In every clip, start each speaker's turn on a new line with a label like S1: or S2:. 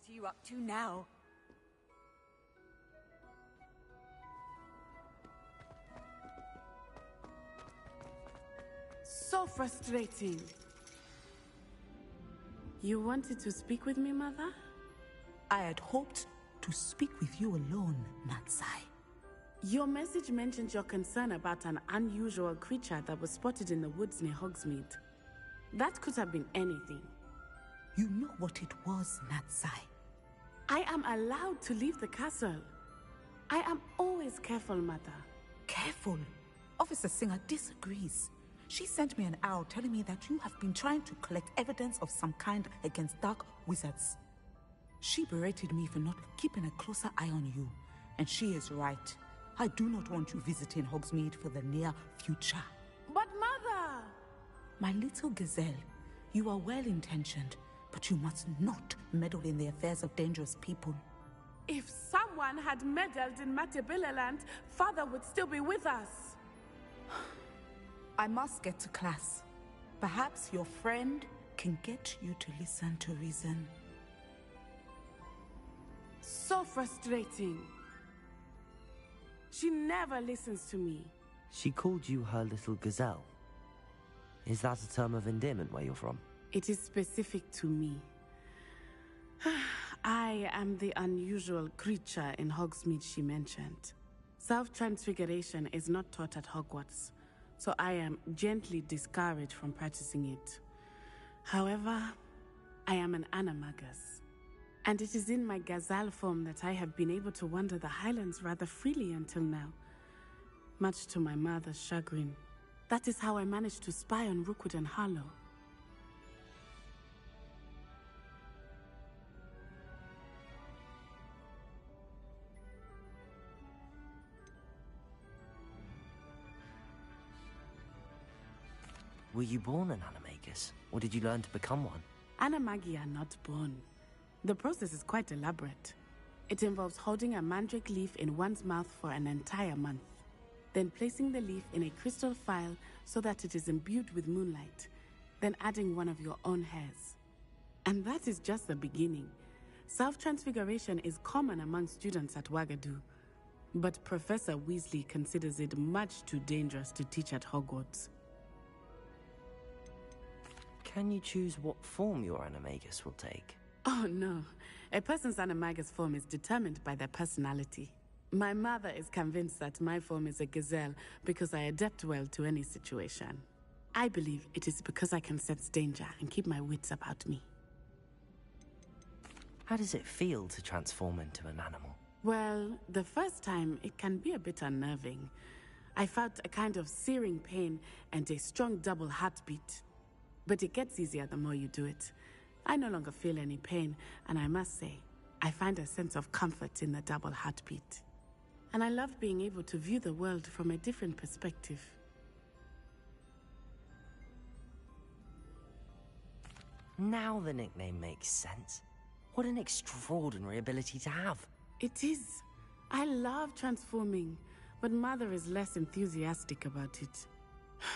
S1: What are you up to now?
S2: So frustrating. You wanted to speak with me, Mother?
S3: I had hoped to speak with you alone, Natsai.
S2: Your message mentioned your concern about an unusual creature that was spotted in the woods near Hogsmeade. That could have been anything.
S3: You know what it was, Natsai.
S2: I am allowed to leave the castle. I am always careful, Mother.
S3: Careful? Officer Singer disagrees. She sent me an owl telling me that you have been trying to collect evidence of some kind against dark wizards. She berated me for not keeping a closer eye on you, and she is right. I do not want you visiting Hogsmeade for the near future.
S2: But Mother!
S3: My little gazelle, you are well-intentioned, but you must not meddle in the affairs of dangerous people.
S2: If someone had meddled in Matabeleland, Father would still be with us.
S3: I must get to class. Perhaps your friend can get you to listen to reason.
S2: So frustrating. She never listens to me.
S4: She called you her little gazelle. Is that a term of endearment where you're from?
S2: It is specific to me. I am the unusual creature in Hogsmeade she mentioned. Self-transfiguration is not taught at Hogwarts, so I am gently discouraged from practicing it. However, I am an animagus, and it is in my gazelle form that I have been able to wander the Highlands rather freely until now, much to my mother's chagrin. That is how I managed to spy on Rookwood and Harlow.
S4: Were you born an animagus, or did you learn to become one?
S2: Animagi are not born. The process is quite elaborate. It involves holding a mandrake leaf in one's mouth for an entire month, then placing the leaf in a crystal phial so that it is imbued with moonlight, then adding one of your own hairs. And that is just the beginning. Self-transfiguration is common among students at Wagadu, but Professor Weasley considers it much too dangerous to teach at Hogwarts.
S4: Can you choose what form your animagus will take?
S2: Oh no, a person's animagus form is determined by their personality. My mother is convinced that my form is a gazelle because I adapt well to any situation. I believe it is because I can sense danger and keep my wits about me.
S4: How does it feel to transform into an animal?
S2: Well, the first time it can be a bit unnerving. I felt a kind of searing pain and a strong double heartbeat. But it gets easier the more you do it. I no longer feel any pain, and I must say, I find a sense of comfort in the double heartbeat. And I love being able to view the world from a different perspective.
S4: Now the nickname makes sense. What an extraordinary ability to have.
S2: It is. I love transforming, but Mother is less enthusiastic about it.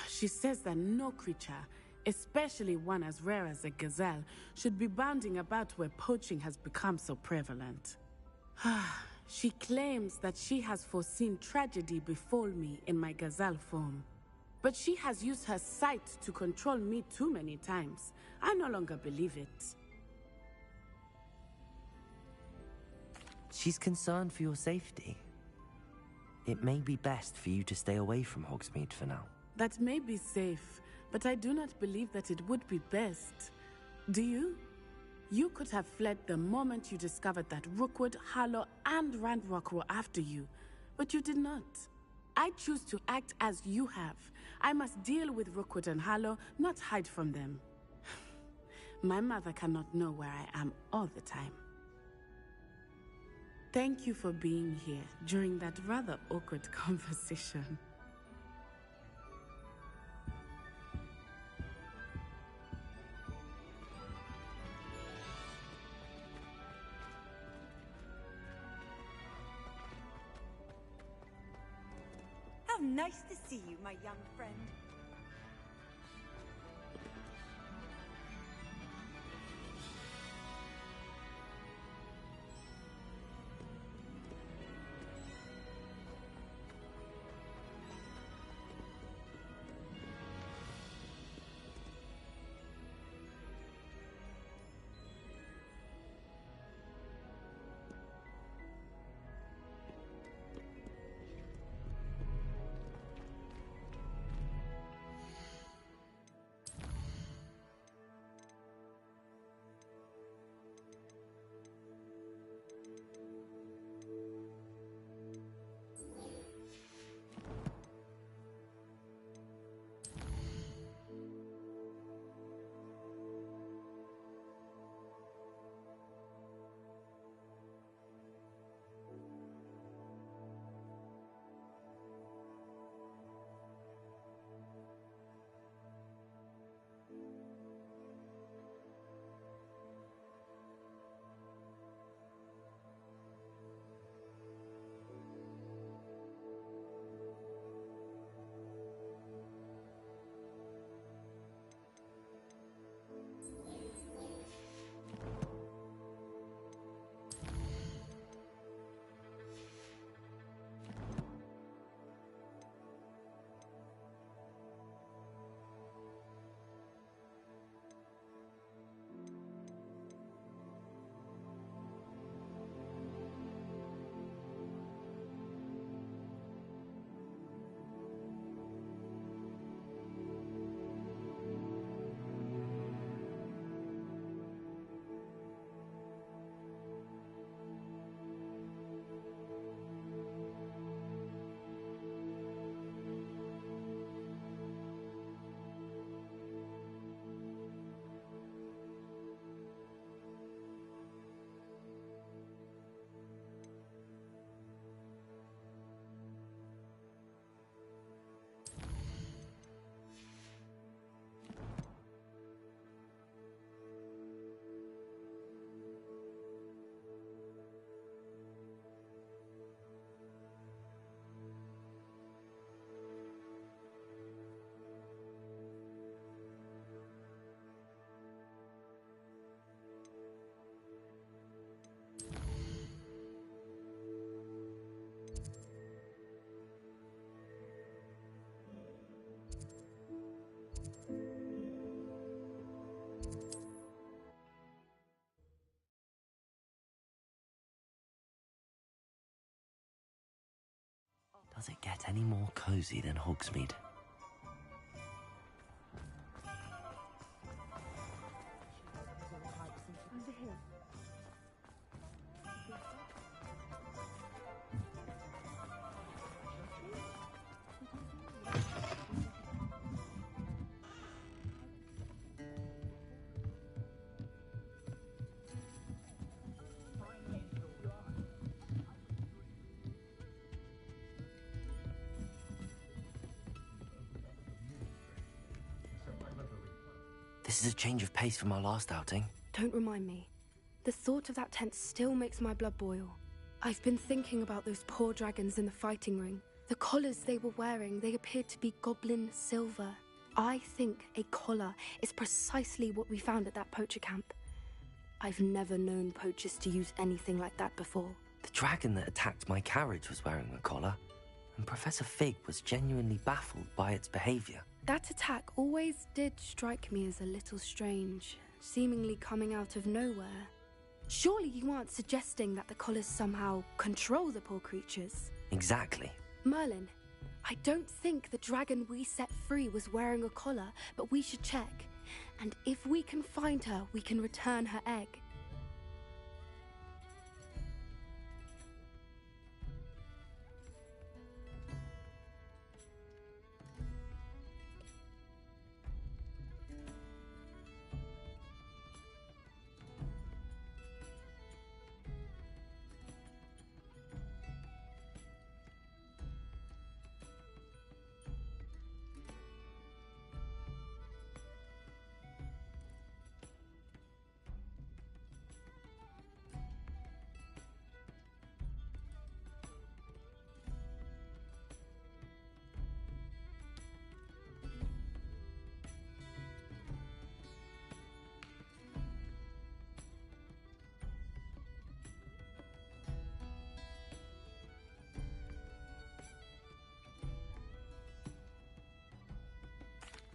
S2: She says that no creature, especially one as rare as a gazelle, should be bounding about where poaching has become so prevalent. She claims that she has foreseen tragedy befall me in my gazelle form. But she has used her sight to control me too many times. I no longer believe it.
S4: She's concerned for your safety. It may be best for you to stay away from Hogsmeade for now.
S2: That may be safe, but I do not believe that it would be best. Do you? You could have fled the moment you discovered that Rookwood, Harlow, and Ranrock were after you, but you did not. I choose to act as you have. I must deal with Rookwood and Harlow, not hide from them. My mother cannot know where I am all the time. Thank you for being here during that rather awkward conversation.
S1: How nice to see you, my young friend.
S4: Does it get any more cozy than Hogsmeade? This is a change of pace from our last outing.
S5: Don't remind me. The thought of that tent still makes my blood boil. I've been thinking about those poor dragons in the fighting ring. The collars they were wearing, they appeared to be goblin silver. I think a collar is precisely what we found at that poacher camp. I've never known poachers to use anything like that before.
S4: The dragon that attacked my carriage was wearing a collar, and Professor Fig was genuinely baffled by its behavior.
S5: That attack always did strike me as a little strange, seemingly coming out of nowhere. Surely you aren't suggesting that the collars somehow control the poor creatures?
S4: Exactly.
S5: Merlin, I don't think the dragon we set free was wearing a collar, but we should check. And if we can find her, we can return her egg.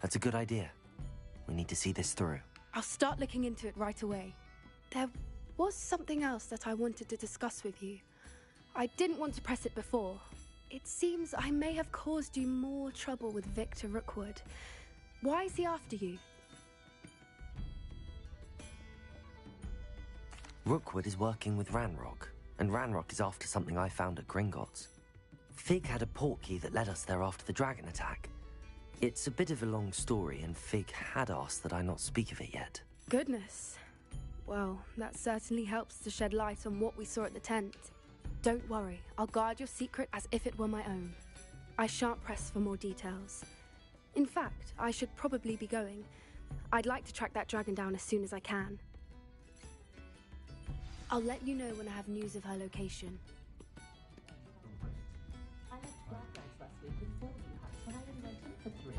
S4: That's a good idea. We need to see this through.
S5: I'll start looking into it right away. There was something else that I wanted to discuss with you. I didn't want to press it before. It seems I may have caused you more trouble with Victor Rookwood. Why is he after you?
S4: Rookwood is working with Ranrock, and Ranrock is after something I found at Gringotts. Fig had a portkey that led us there after the dragon attack. It's a bit of a long story, and Fig had asked that I not speak of it yet.
S5: Goodness. Well, that certainly helps to shed light on what we saw at the tent. Don't worry, I'll guard your secret as if it were my own. I shan't press for more details. In fact, I should probably be going. I'd like to track that dragon down as soon as I can. I'll let you know when I have news of her location.
S6: I left Gladrice last week with 4 new huts when I only went in for 3.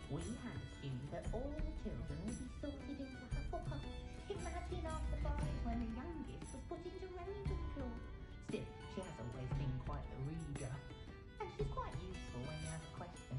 S6: We had assumed that all the children would be sorted into Hufflepuff. Imagine after 5 when the youngest was put into Ravenclaw. Still, she has always been quite the reader. And she's quite useful when you have a question.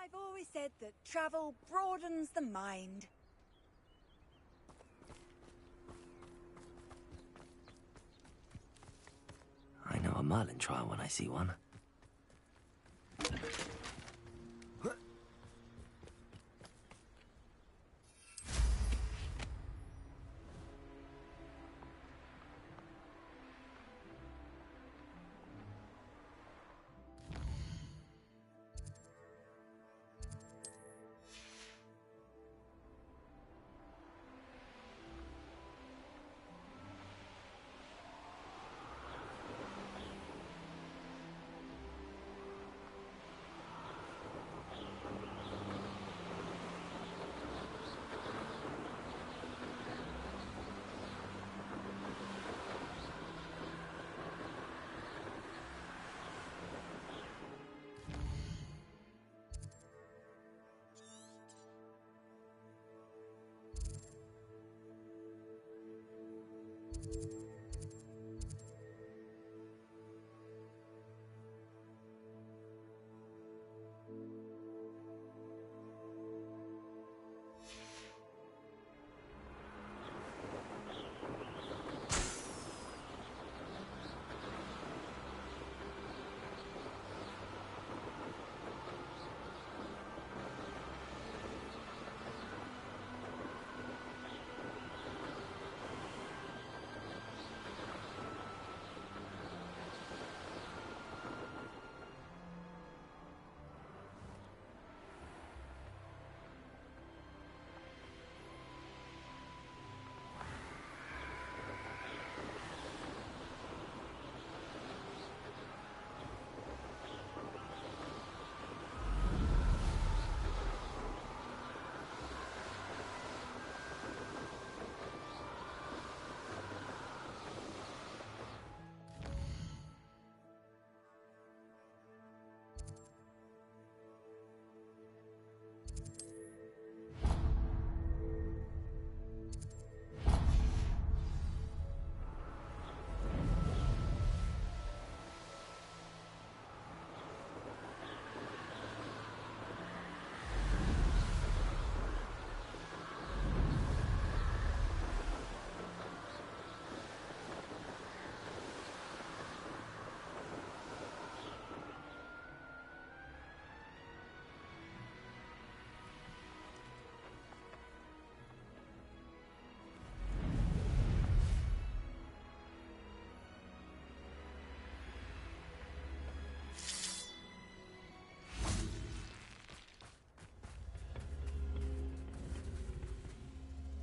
S1: I've always said that travel broadens the mind.
S4: I know a Merlin trial when I see one.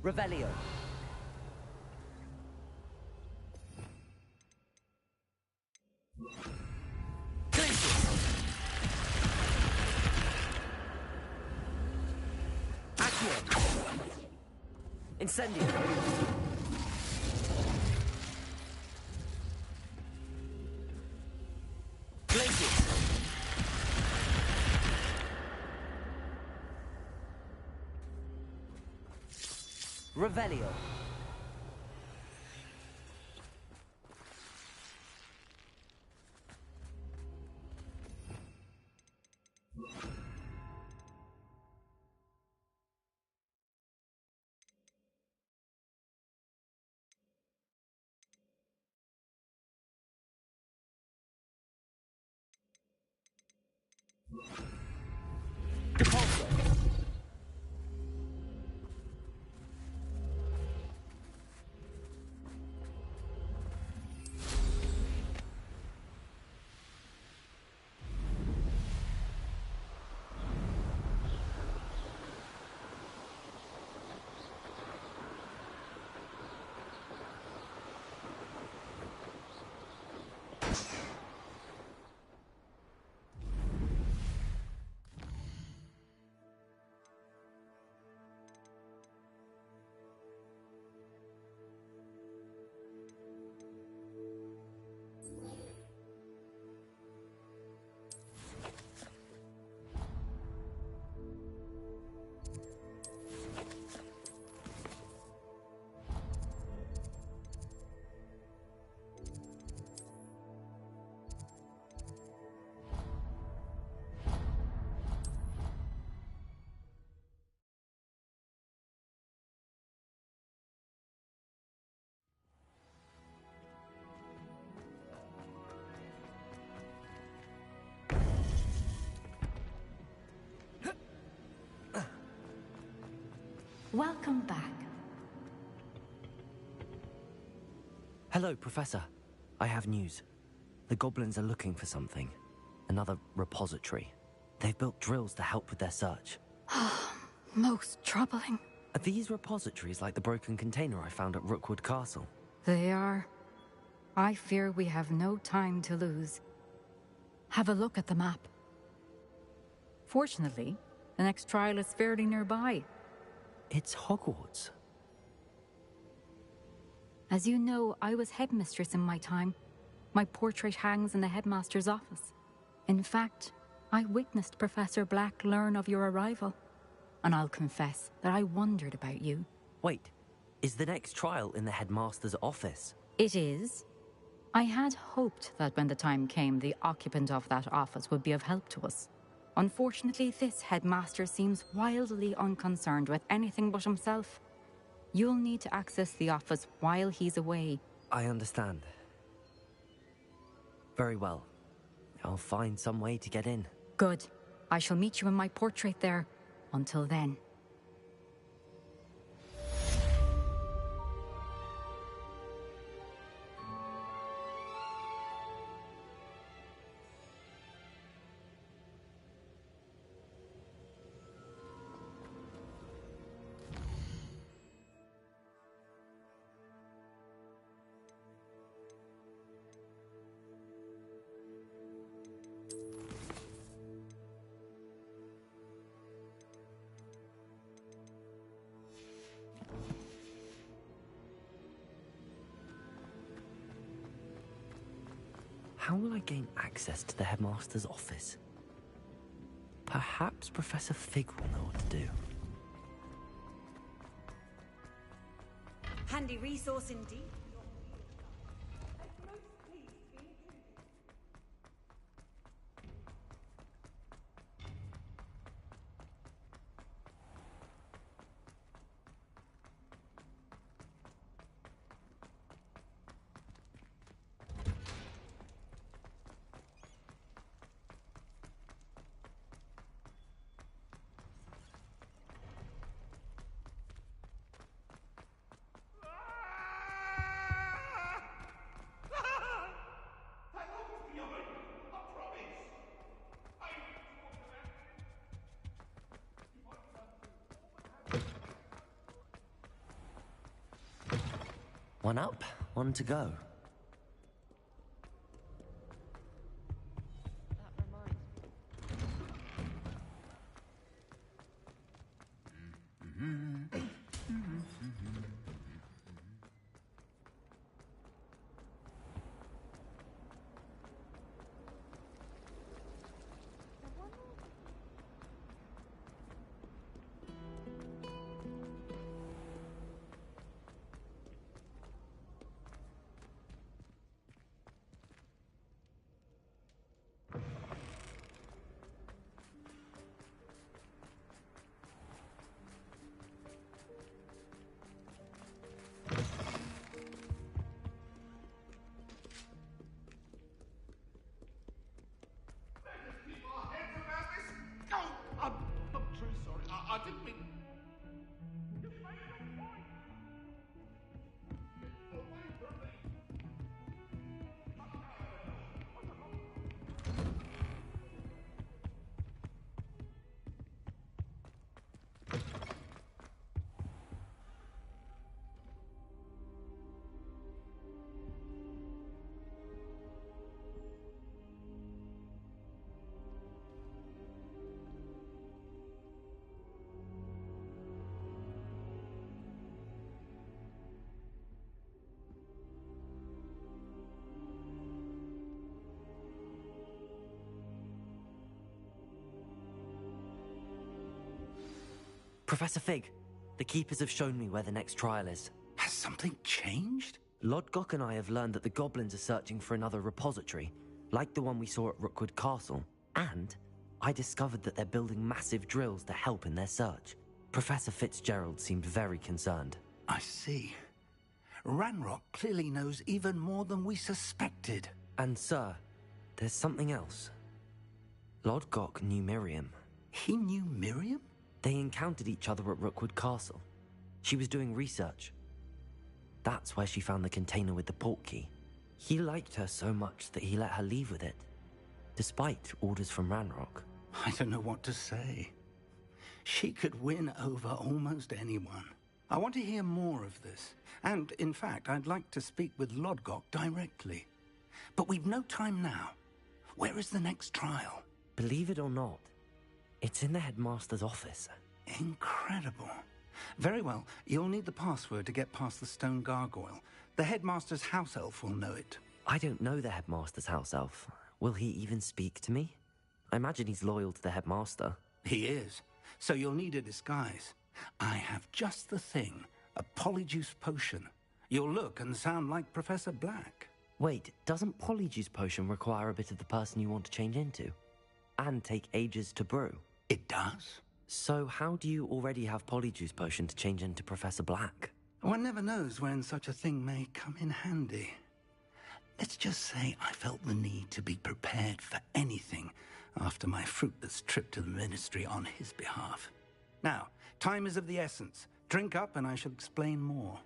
S7: Revelio.
S4: Incendio. Glacius.
S7: Revelio.
S6: Welcome back.
S4: Hello, Professor. I have news. The goblins are looking for something. Another repository. They've built drills to help with their search.
S8: Most troubling.
S4: Are these repositories like the broken container I found at Rookwood Castle?
S8: They are. I fear we have no time to lose. Have a look at the map. Fortunately, the next trial is fairly nearby.
S4: It's Hogwarts.
S8: As you know, I was headmistress in my time. My portrait hangs in the headmaster's office. In fact, I witnessed Professor Black learn of your arrival. And I'll confess that I wondered about you.
S4: Wait, is the next trial in the headmaster's office?
S8: It is. I had hoped that when the time came, the occupant of that office would be of help to us. Unfortunately, this headmaster seems wildly unconcerned with anything but himself. You'll need to access the office while he's away.
S4: I understand. Very well. I'll find some way to get in.
S8: Good. I shall meet you in my portrait there. Until then.
S4: How will I gain access to the headmaster's office? Perhaps Professor Fig will know what to do.
S1: Handy resource indeed.
S4: One up, one to go. Professor Fig, the Keepers have shown me where the next trial is.
S9: Has something changed?
S4: Lodgok and I have learned that the goblins are searching for another repository, like the one we saw at Rookwood Castle. And I discovered that they're building massive drills to help in their search. Professor Fitzgerald seemed very concerned.
S9: I see. Ranrock clearly knows even more than we suspected.
S4: And sir, there's something else. Lodgok knew Miriam.
S9: He knew Miriam?
S4: They encountered each other at Rookwood Castle. She was doing research. That's where she found the container with the portkey. He liked her so much that he let her leave with it, despite orders from Ranrock.
S9: I don't know what to say. She could win over almost anyone. I want to hear more of this. And, in fact, I'd like to speak with Lodgok directly. But we've no time now. Where is the next trial?
S4: Believe it or not, it's in the headmaster's office.
S9: Incredible. Very well. You'll need the password to get past the stone gargoyle. The headmaster's house elf will know it.
S4: I don't know the headmaster's house elf. Will he even speak to me? I imagine he's loyal to the headmaster.
S9: He is. So you'll need a disguise. I have just the thing. A polyjuice potion. You'll look and sound like Professor Black.
S4: Wait, doesn't polyjuice potion require a bit of the person you want to change into? And take ages to brew?
S9: It does.
S4: So how do you already have polyjuice potion to change into Professor Black?
S9: One never knows when such a thing may come in handy. Let's just say I felt the need to be prepared for anything after my fruitless trip to the Ministry on his behalf. Now, time is of the essence. Drink up and I shall explain more.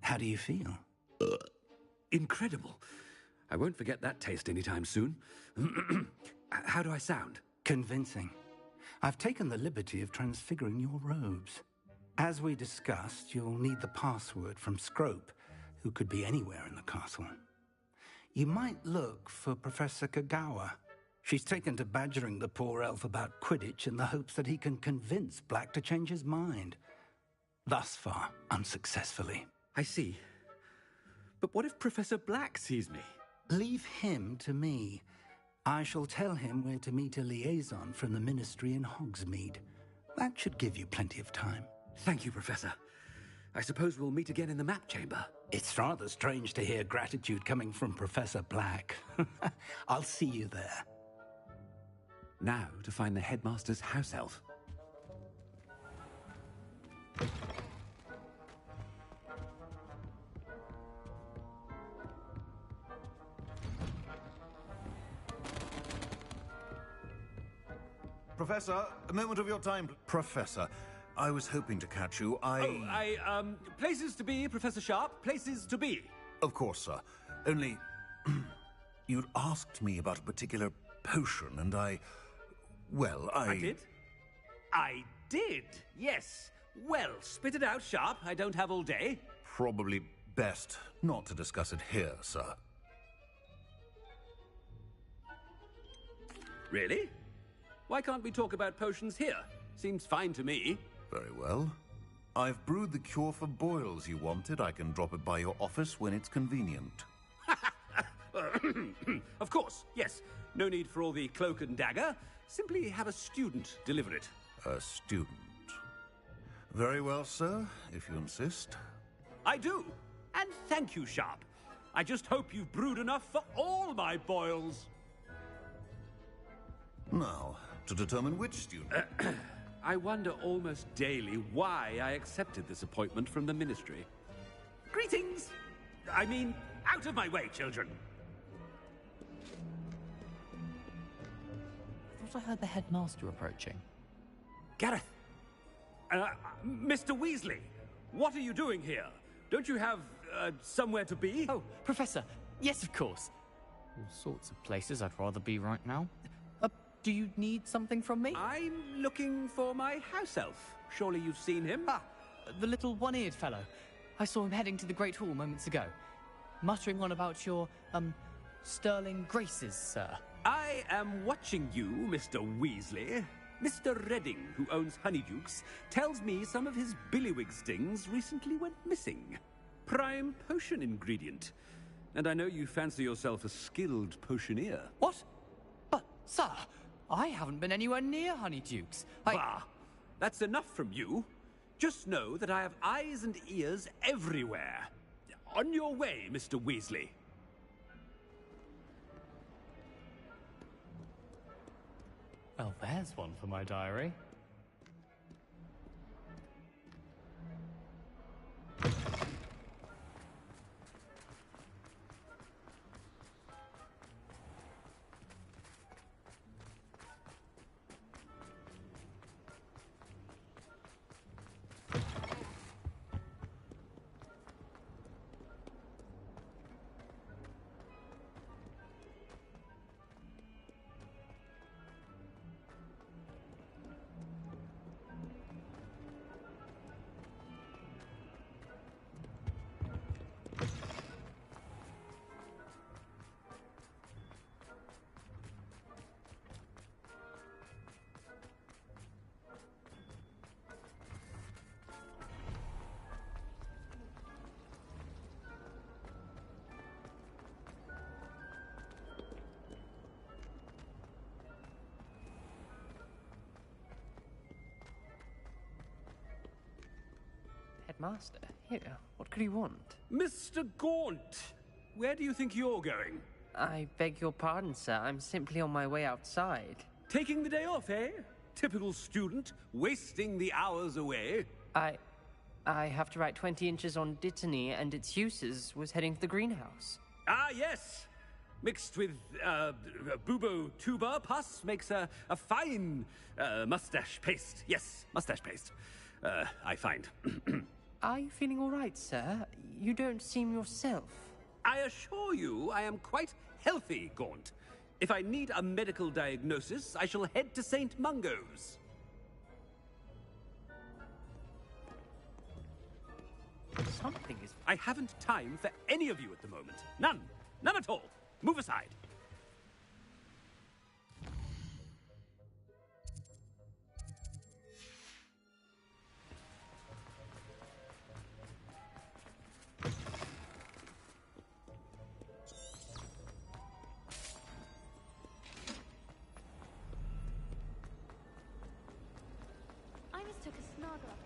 S9: How do you feel?
S10: Incredible. I won't forget that taste anytime soon. How do I sound?
S9: Convincing. I've taken the liberty of transfiguring your robes. As we discussed, you'll need the password from Scrope, who could be anywhere in the castle. You might look for Professor Kagawa. She's taken to badgering the poor elf about Quidditch in the hopes that he can convince Black to change his mind. Thus far, unsuccessfully.
S10: I see. But what if Professor Black sees me?
S9: Leave him to me. I shall tell him where to meet a liaison from the Ministry in Hogsmeade. That should give you plenty of time.
S10: Thank you, Professor. I suppose we'll meet again in the map chamber.
S9: It's rather strange to hear gratitude coming from Professor Black. I'll see you there.
S10: Now to find the headmaster's house elf.
S11: Professor, a moment of your time. Professor, I was hoping to catch you.
S10: Places to be, Professor Sharp. Places to be.
S11: Of course, sir. Only, you'd asked me about a particular potion, and I
S10: did? I did, yes. Well, spit it out, Sharp. I don't have all day.
S11: Probably best not to discuss it here, sir.
S10: Really? Why can't we talk about potions here? Seems fine to me.
S11: Very well. I've brewed the cure for boils you wanted. I can drop it by your office when it's convenient.
S10: Of course, yes. No need for all the cloak and dagger. Simply have a student deliver it.
S11: A student. Very well, sir, if you insist.
S10: I do. And thank you, Sharp. I just hope you've brewed enough for all my boils.
S11: Now, to determine which student...
S10: I wonder almost daily why I accepted this appointment from the Ministry. Greetings! I mean, out of my way, children!
S7: I thought I heard the headmaster approaching.
S10: Gareth! Mr. Weasley, what are you doing here? Don't you have, somewhere to be?
S7: Oh, Professor, yes, of course. All sorts of places I'd rather be right now. Do you need something from me?
S10: I'm looking for my house elf. Surely you've seen him?
S7: Ah, the little one-eared fellow. I saw him heading to the Great Hall moments ago, muttering on about your, sterling graces, sir.
S10: I am watching you, Mr. Weasley. Mr. Redding, who owns Honeydukes, tells me some of his billywig stings recently went missing. Prime potion ingredient. And I know you fancy yourself a skilled potioneer.
S7: What? But, sir, I haven't been anywhere near Honeydukes.
S10: Bah! That's enough from you. Just know that I have eyes and ears everywhere. On your way, Mr.
S7: Well, there's one for my diary.
S12: Headmaster, here, what could he want?
S10: Mr. Gaunt! Where do you think you're going?
S12: I beg your pardon, sir. I'm simply on my way outside.
S10: Taking the day off, eh? Typical student, wasting the hours away.
S12: I have to write 20 inches on Dittany and its uses. Was heading to the greenhouse.
S10: Ah, yes! Mixed with, bubo tuber pus makes a fine, mustache paste. Yes, mustache paste. I find.
S12: Are you feeling all right, sir? You don't seem yourself.
S10: I assure you I am quite healthy, Gaunt. If I need a medical diagnosis, I shall head to St. Mungo's.
S12: Something is...
S10: I haven't time for any of you at the moment. None. None at all. Move aside.
S5: I just took a snuggle up.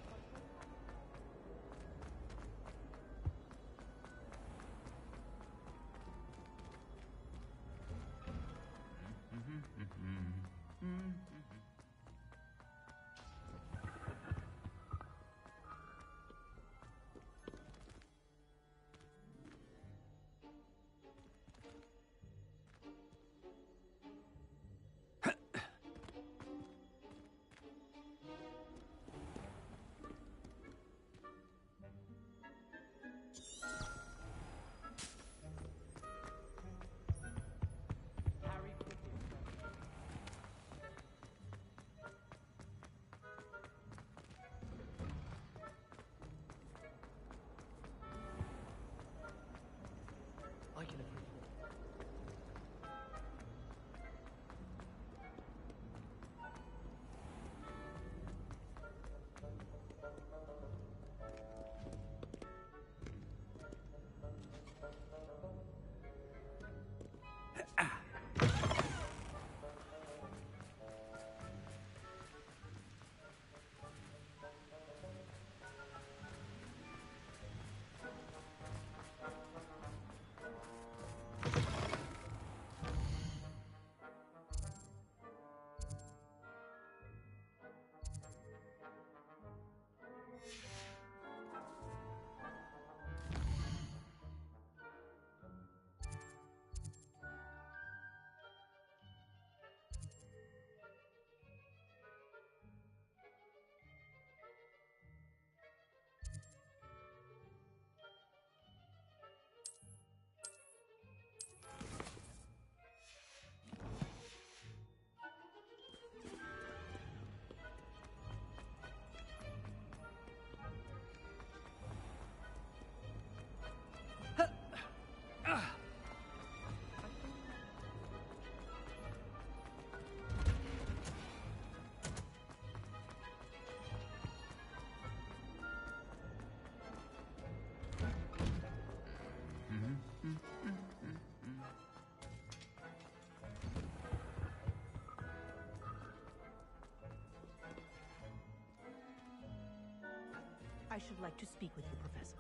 S3: I should like to speak with you, Professor.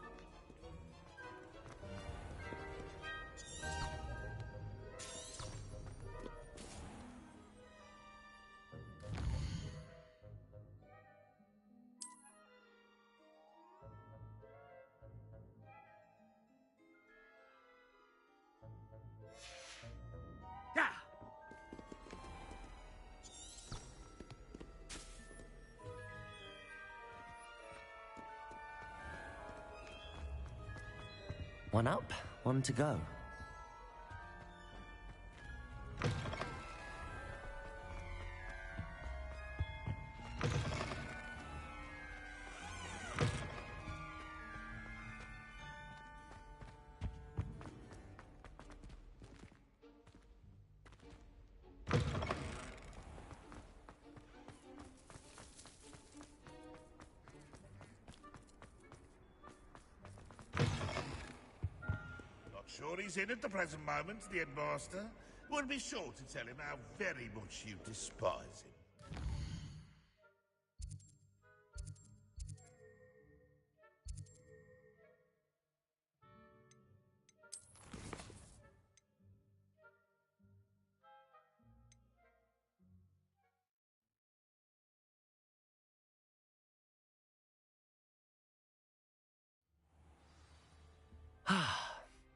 S4: One up, one to go.
S13: Sure he's in at the present moment, the headmaster. We'll be sure to tell him how very much you despise him.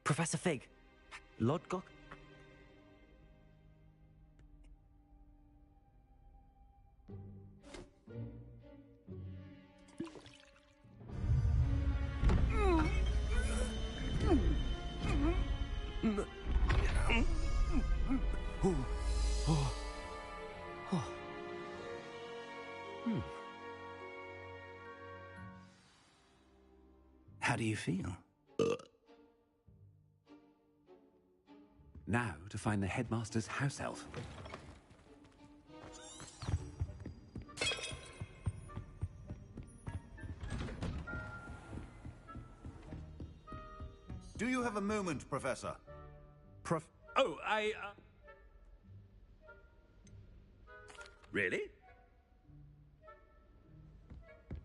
S4: Professor Fig. Lodgok?
S9: How do you feel?
S10: Now to find the headmaster's house elf.
S11: Do you have a moment, Professor?
S10: Oh, Really?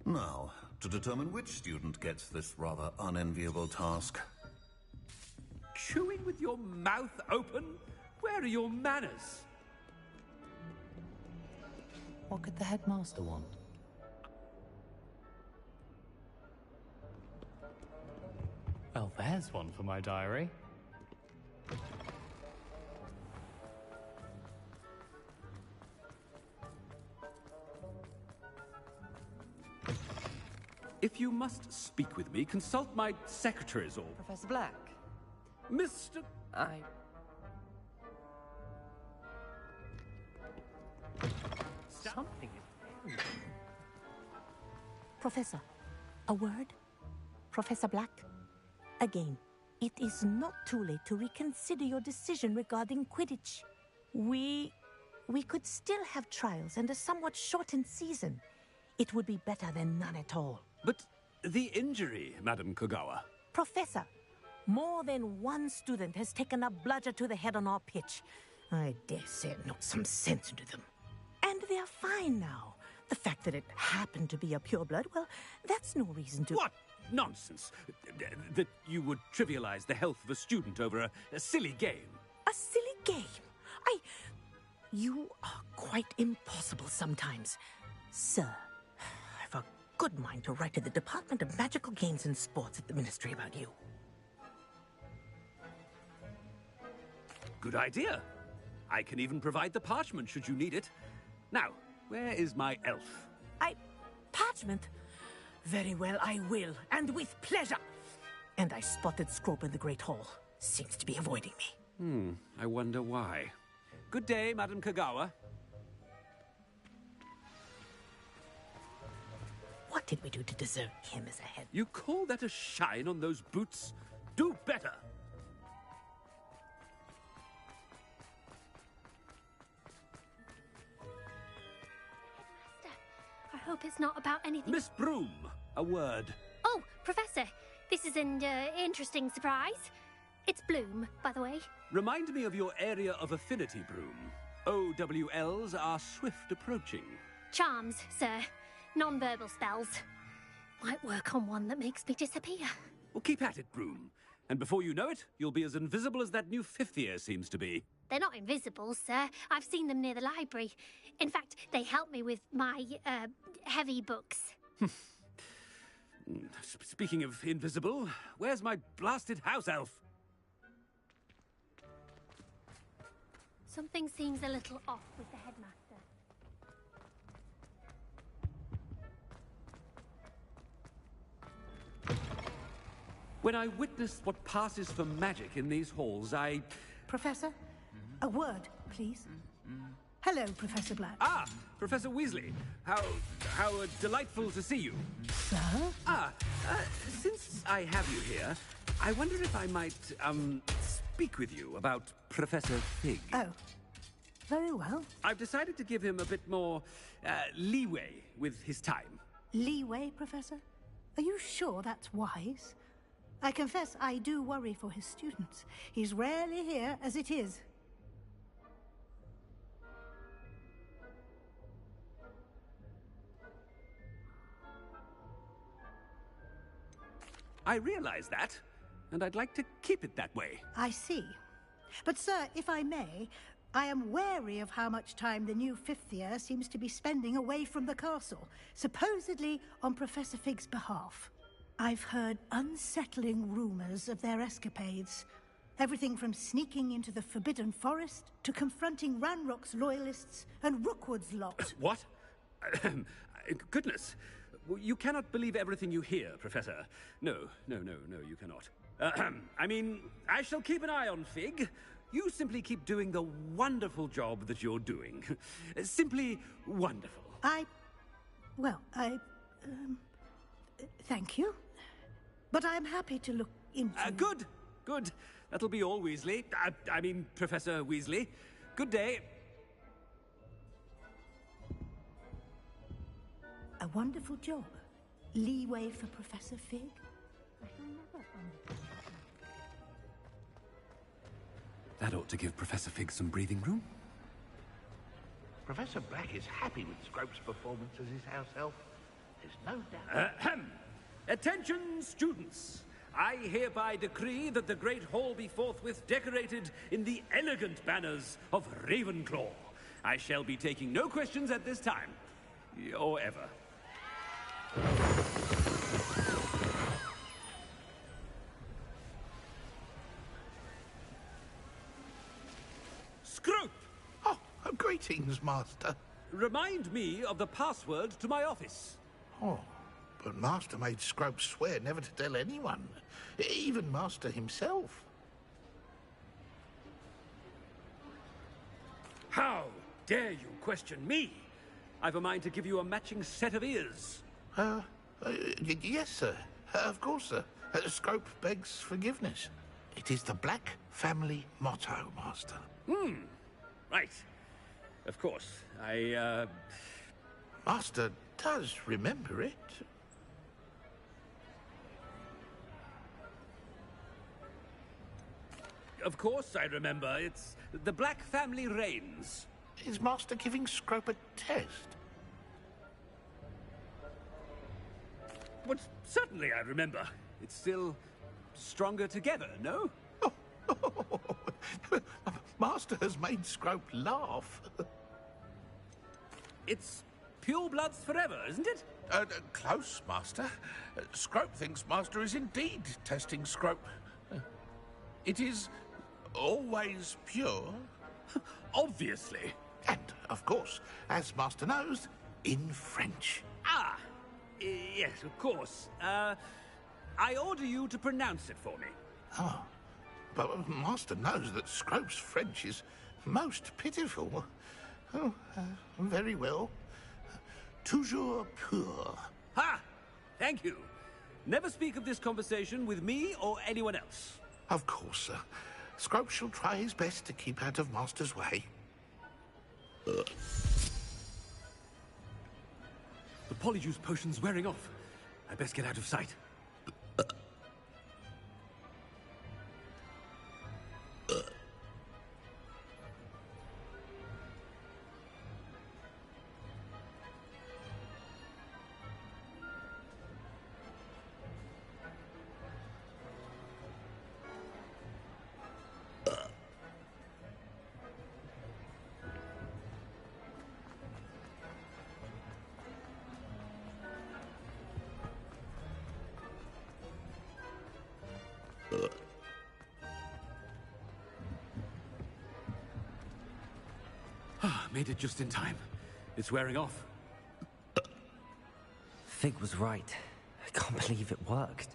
S11: Now, to determine which student gets this rather unenviable task.
S10: Chewing with your mouth open? Where are your manners?
S14: What could the headmaster want?
S7: Well, there's one for my diary.
S10: If you must speak with me, consult my secretaries or...
S12: Professor Black?
S10: Mr...
S12: Something is...
S15: Professor, a word? Professor Black? Again, it is not too late to reconsider your decision regarding Quidditch. We could still have trials and a somewhat shortened season. It would be better than none at all.
S10: But the injury, Madam Kogawa.
S15: Professor, more than one student has taken a bludger to the head on our pitch. I dare say it knocked some sense into them. And they're fine now. The fact that it happened to be a pureblood, well, that's no reason to...
S10: What nonsense! That you would trivialize the health of a student over a silly game.
S15: A silly game? You are quite impossible sometimes. Sir, I've a good mind to write to the Department of Magical Games and Sports at the Ministry about you.
S10: Good idea. I can even provide the parchment should you need it. Now, where is my elf?
S15: Parchment? Very well, I will, and with pleasure. And I spotted Scrope in the Great Hall. Seems to be avoiding me.
S10: I wonder why. Good day, Madam Kogawa.
S15: What did we do to deserve him as a head?
S10: You call that a shine on those boots? Do better!
S16: I hope it's not about anything...
S10: Miss Broom, a word.
S16: Oh, Professor, this is an interesting surprise. It's Bloom, by the way.
S10: Remind me of your area of affinity, Broom. OWLs are swift approaching.
S16: Charms, sir. Non-verbal spells. Might work on one that makes me disappear.
S10: Well, keep at it, Broom. And before you know it, you'll be as invisible as that new fifth year seems to be.
S16: They're not invisible, sir. I've seen them near the library. In fact, they help me with my, heavy books.
S10: Speaking of invisible, where's my blasted house elf?
S16: Something seems a little off with the headmaster.
S10: When I witness what passes for magic in these halls, I...
S17: Professor, a word, please. Hello, Professor Black.
S10: Ah, Professor Weasley. How delightful to see you.
S17: Sir?
S10: Since I have you here, I wonder if I might, speak with you about Professor Fig.
S17: Oh, very well.
S10: I've decided to give him a bit more, leeway with his time.
S17: Leeway, Professor? Are you sure that's wise? I confess I do worry for his students. He's rarely here as it is.
S10: I realize that, and I'd like to keep it that way.
S17: I see. But, sir, if I may, I am wary of how much time the new fifth year seems to be spending away from the castle, supposedly on Professor Fig's behalf. I've heard unsettling rumors of their escapades. Everything from sneaking into the Forbidden Forest to confronting Ranrock's loyalists and Rookwood's lot.
S10: What? Goodness. You cannot believe everything you hear, Professor. No, you cannot. I mean, I shall keep an eye on Fig. You simply keep doing the wonderful job that you're doing. Simply wonderful.
S17: Thank you. But I'm happy to look into...
S10: Good. That'll be all, Weasley. I mean, Professor Weasley. Good day.
S17: A wonderful job. Leeway for Professor Fig?
S10: That ought to give Professor Fig some breathing room.
S13: Professor Black is happy with Scrope's performance as his house elf. There's no doubt.
S10: Attention, students. I hereby decree that the Great Hall be forthwith decorated in the elegant banners of Ravenclaw. I shall be taking no questions at this time. Or ever. Scrope!
S13: Oh, greetings, Master.
S10: Remind me of the password to my office.
S13: Oh, but Master made Scrope swear never to tell anyone, even Master himself.
S10: How dare you question me? I've a mind to give you a matching set of ears.
S13: Yes, sir. Of course, sir. Scrope begs forgiveness. It is the Black family motto, Master.
S10: Right. Of course.
S13: Master does remember it.
S10: Of course I remember. It's the Black family reigns.
S13: Is Master giving Scrope a test?
S10: But certainly I remember. It's still stronger together, no?
S13: Master has made Scrope laugh.
S10: It's pure bloods forever, isn't it?
S13: Close, Master. Scrope thinks Master is indeed testing Scrope. It is always pure.
S10: Obviously.
S13: And, of course, as Master knows, in French.
S10: Ah! Yes, of course. I order you to pronounce it for me.
S13: Oh, but Master knows that Scrope's French is most pitiful. Oh, very well. Toujours pur.
S10: Ha! Thank you. Never speak of this conversation with me or anyone else.
S13: Of course, sir. Scrope shall try his best to keep out of Master's way.
S10: The Polyjuice potion's wearing off. I best get out of sight. Made it just in time. It's wearing off.
S4: Fig was right. I can't believe it worked.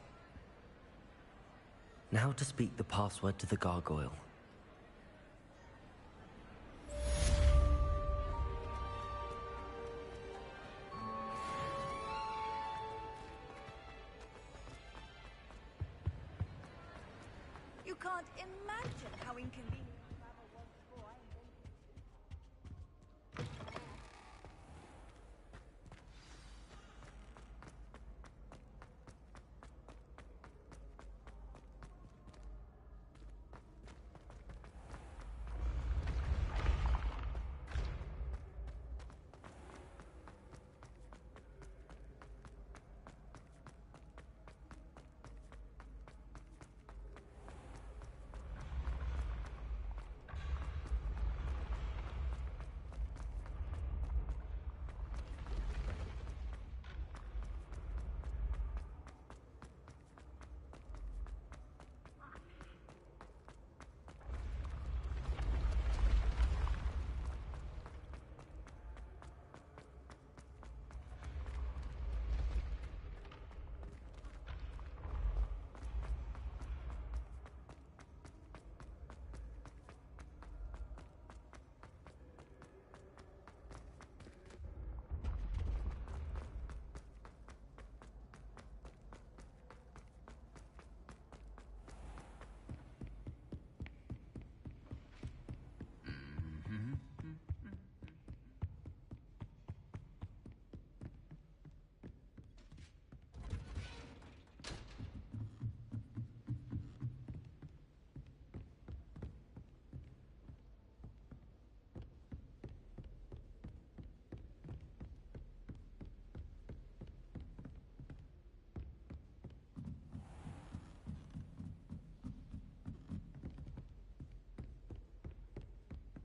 S4: Now to speak the password to the gargoyle.
S1: You can't imagine how inconvenient travel was before I invented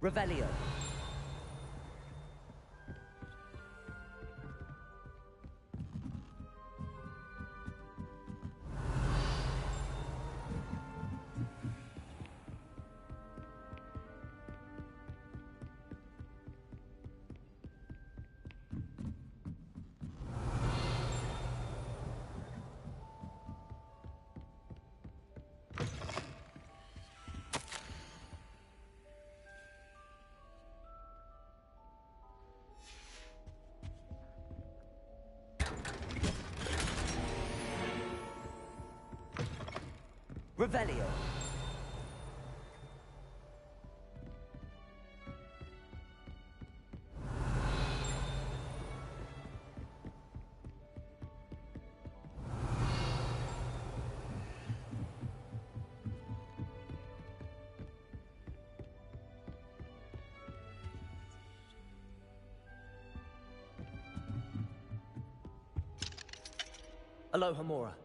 S4: Revelio. Revelio. Aloha Mora.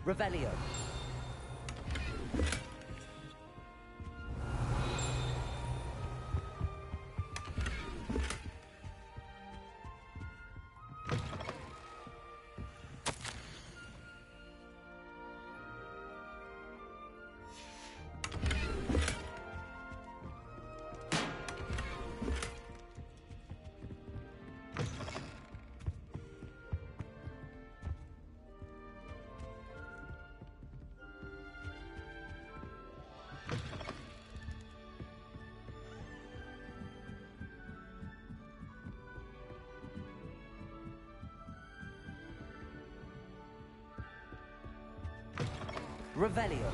S4: Revelio. Revelio.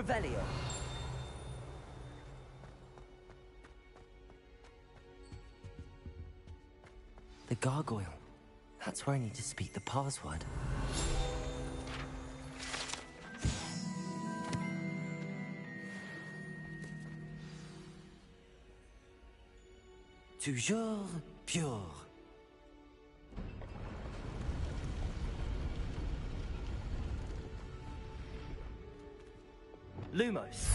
S4: Revelio. The gargoyle. That's where I need to speak the password. Toujours pure. Lumos.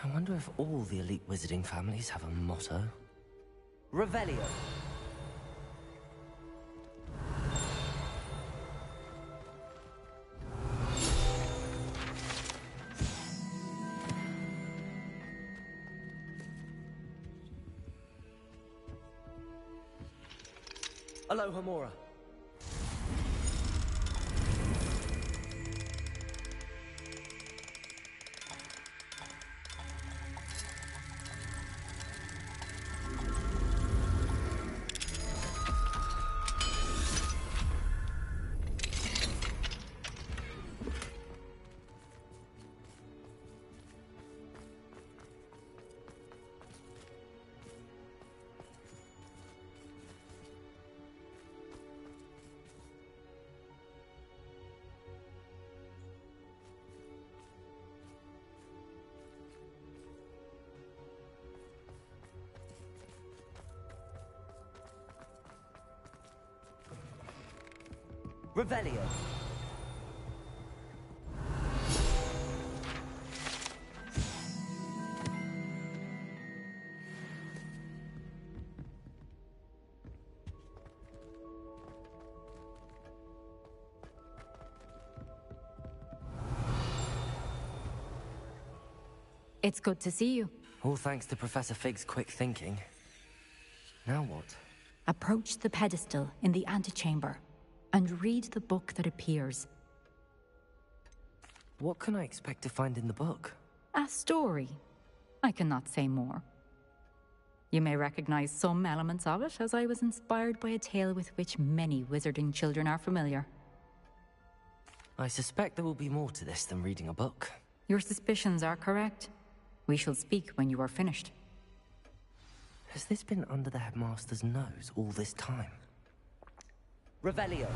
S4: I wonder if all the elite wizarding families have a motto. Revelio. Alohomora. Revelio.
S8: It's good to see you.
S4: All thanks to Professor Fig's quick thinking. Now what?
S8: Approach the pedestal in the antechamber and read the book that appears.
S4: What can I expect to find in the book?
S8: A story. I cannot say more. You may recognize some elements of it, as I was inspired by a tale with which many wizarding children are familiar.
S4: I suspect there will be more to this than reading a book.
S8: Your suspicions are correct. We shall speak when you are finished.
S4: Has this been under the headmaster's nose all this time? Revelio.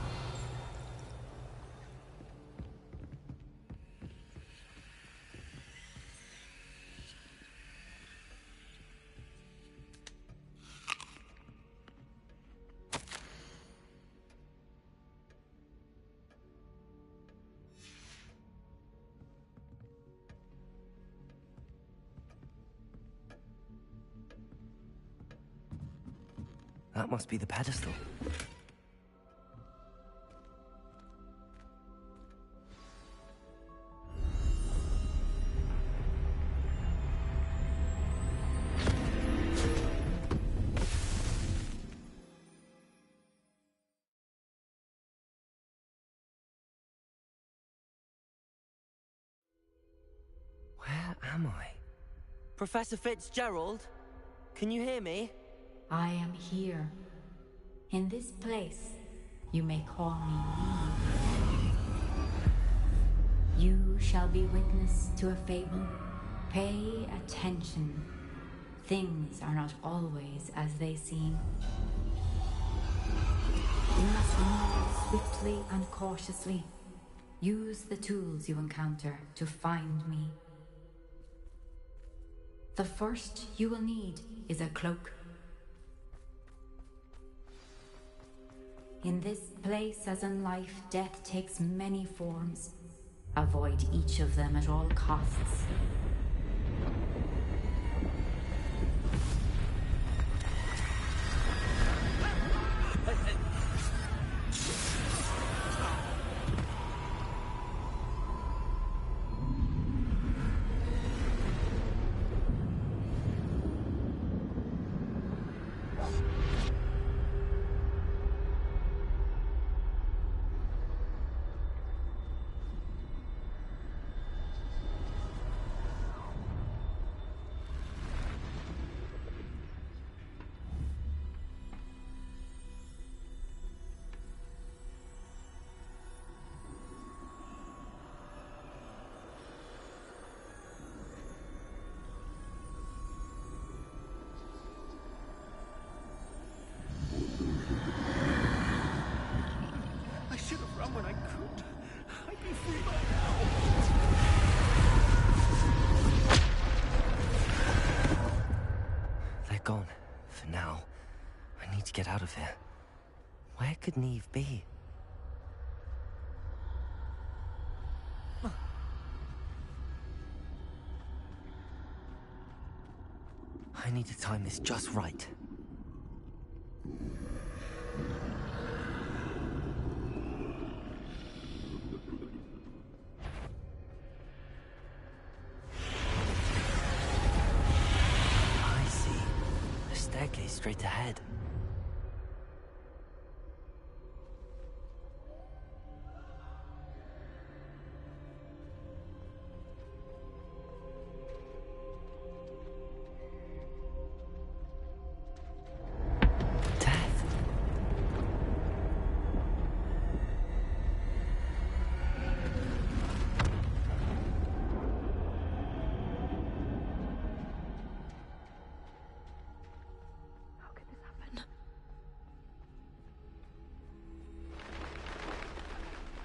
S4: That must be the pedestal. Where am I? Professor Fitzgerald? Can you hear me?
S8: I am here. In this place, you may call me Eve. You shall be witness to a fable. Pay attention. Things are not always as they seem. You must move swiftly and cautiously. Use the tools you encounter to find me. The first you will need is a cloak. In this place, as in life, death takes many forms. Avoid each of them at all costs.
S4: out of here. Where could Neve be? I need to time this just right. I see. A staircase straight ahead.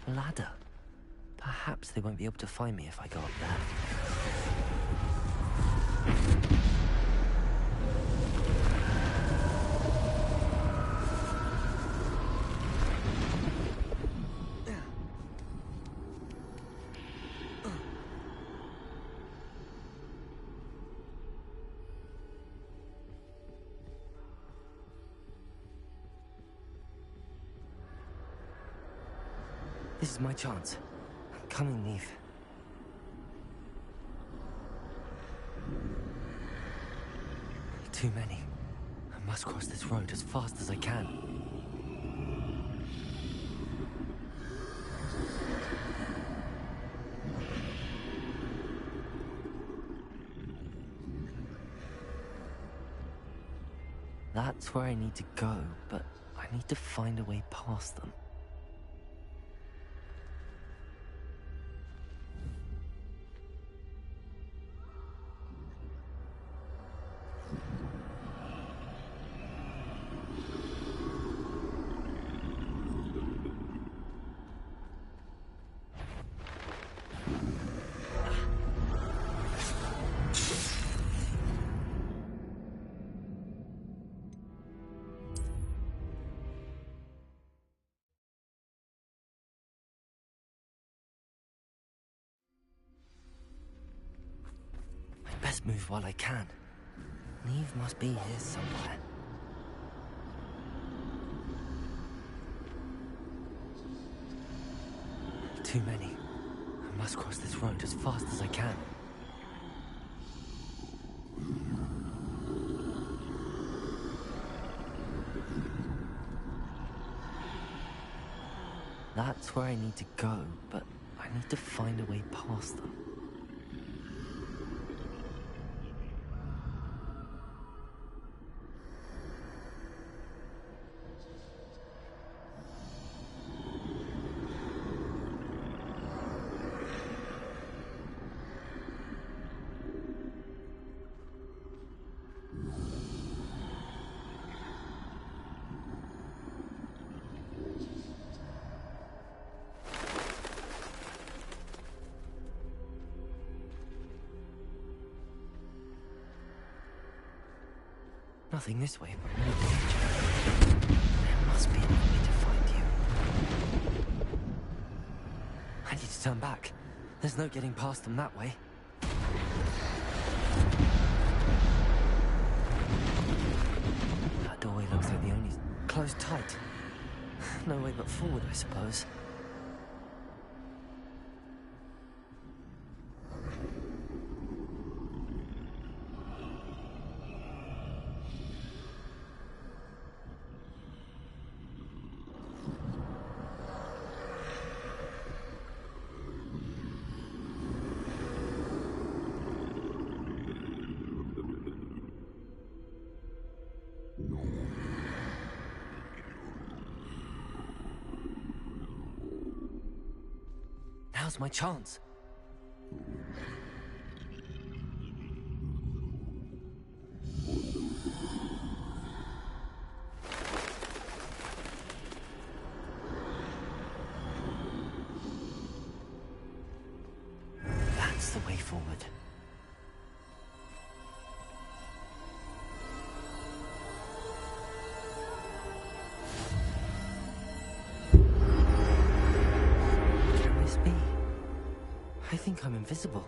S4: Ladder. Perhaps they won't be able to find me if I go up there. This is my chance. I'm coming, Neve. Too many. I must cross this road as fast as I can. That's where I need to go, but I need to find a way past them. Best move while I can. Neve must be here somewhere. Too many. I must cross this road as fast as I can. That's where I need to go, but I need to find a way past them. Nothing this way, but more danger. There must be another way to find you. I need to turn back. There's no getting past them that way. That doorway looks like the only... closed tight. No way but forward, I suppose. Now's my chance. That's the way forward. invisible.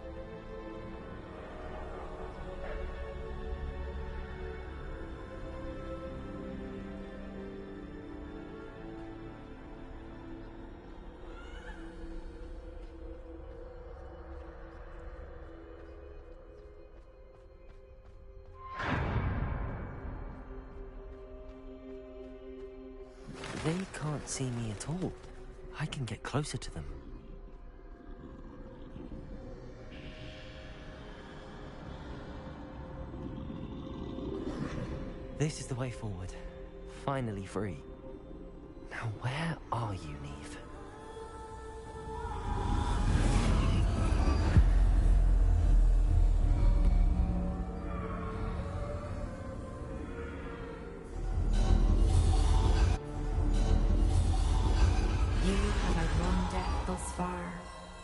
S4: They can't see me at all. I can get closer to them. This is the way forward. Finally free. Now where are you, Neve?
S8: You have outrun death thus far,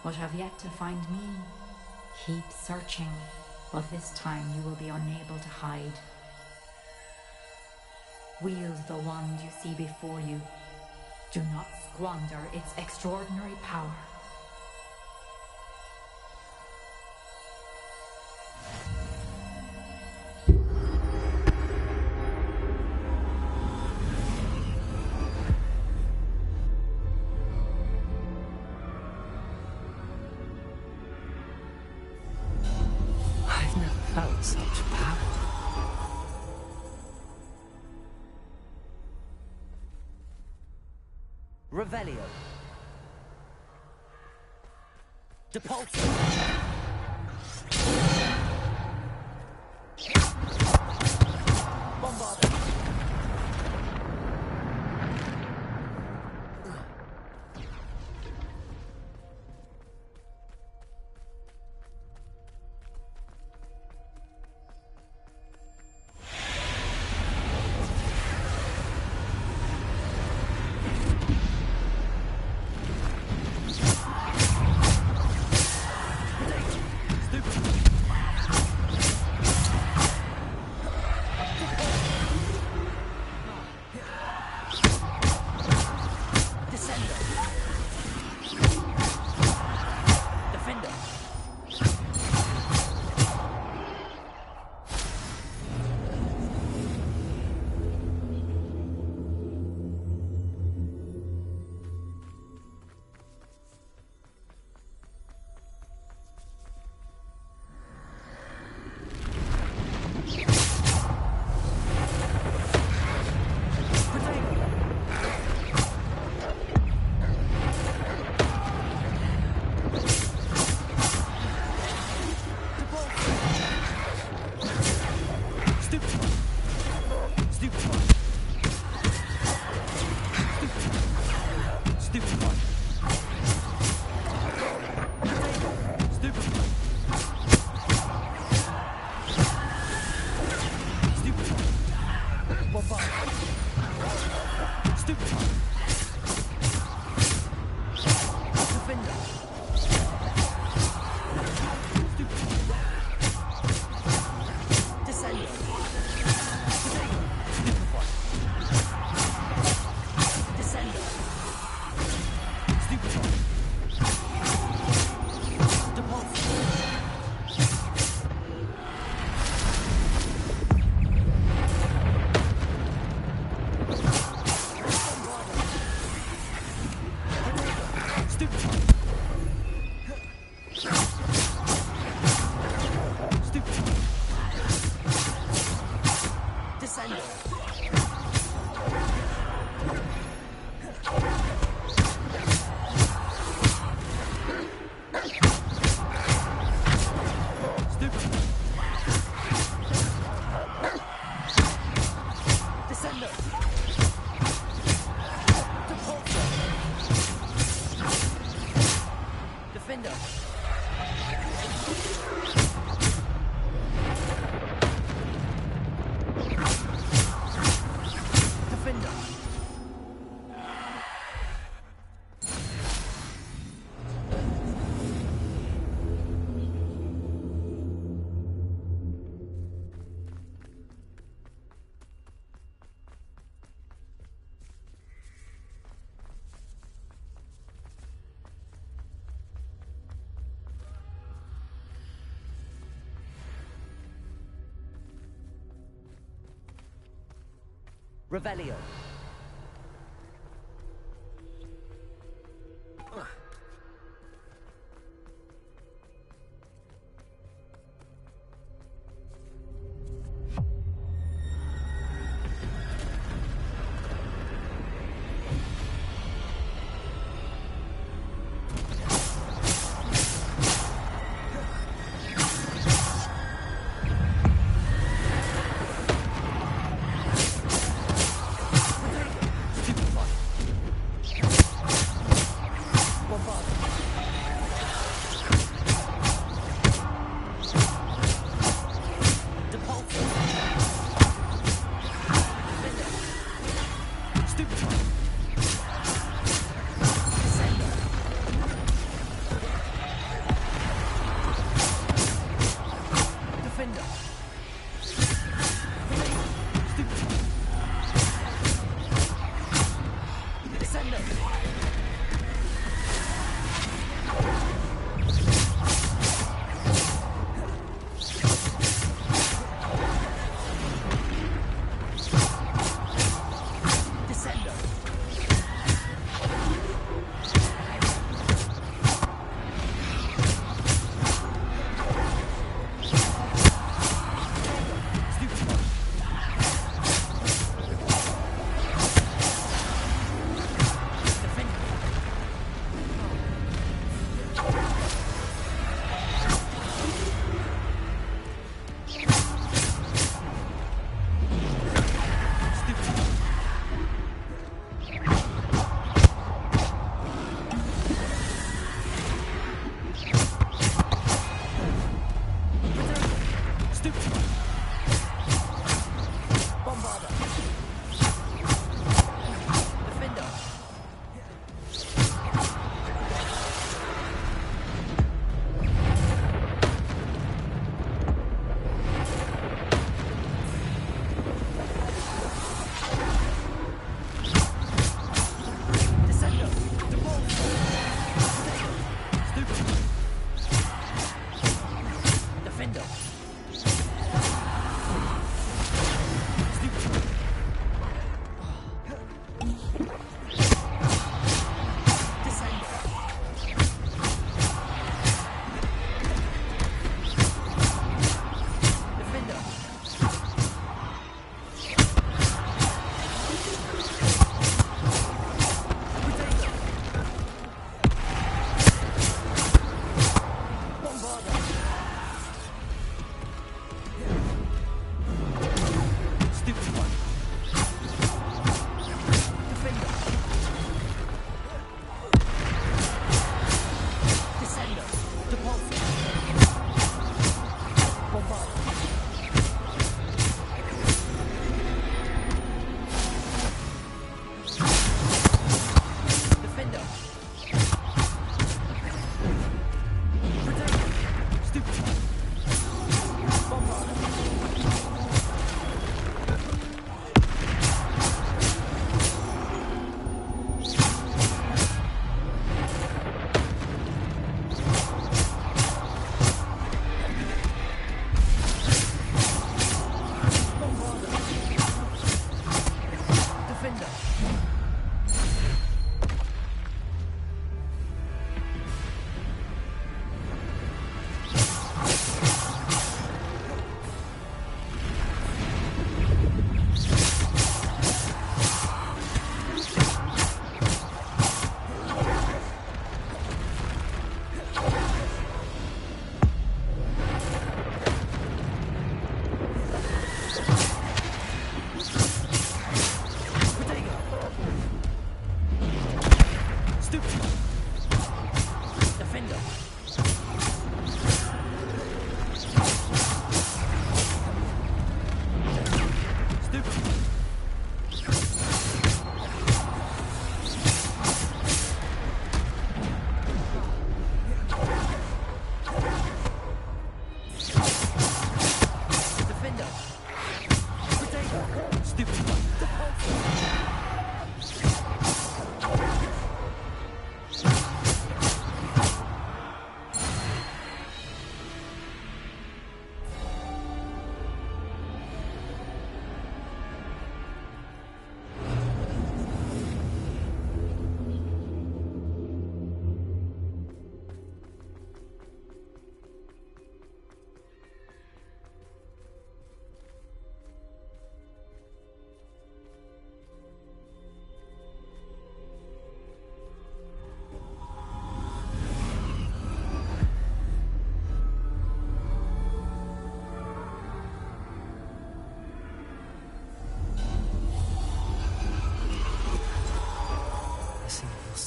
S8: but have yet to find me. Keep searching, but this time you will be unable to hide. Wield the wand you see before you. Do not squander its extraordinary power.
S4: I've never felt such power. Revelio. Depulso. Bombarda. Revelio.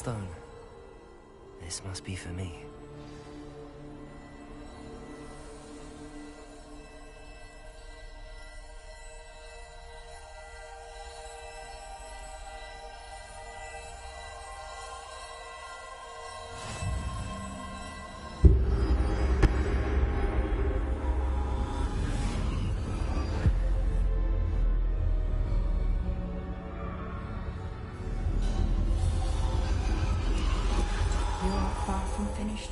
S4: stone. This must be for me.
S8: Finished.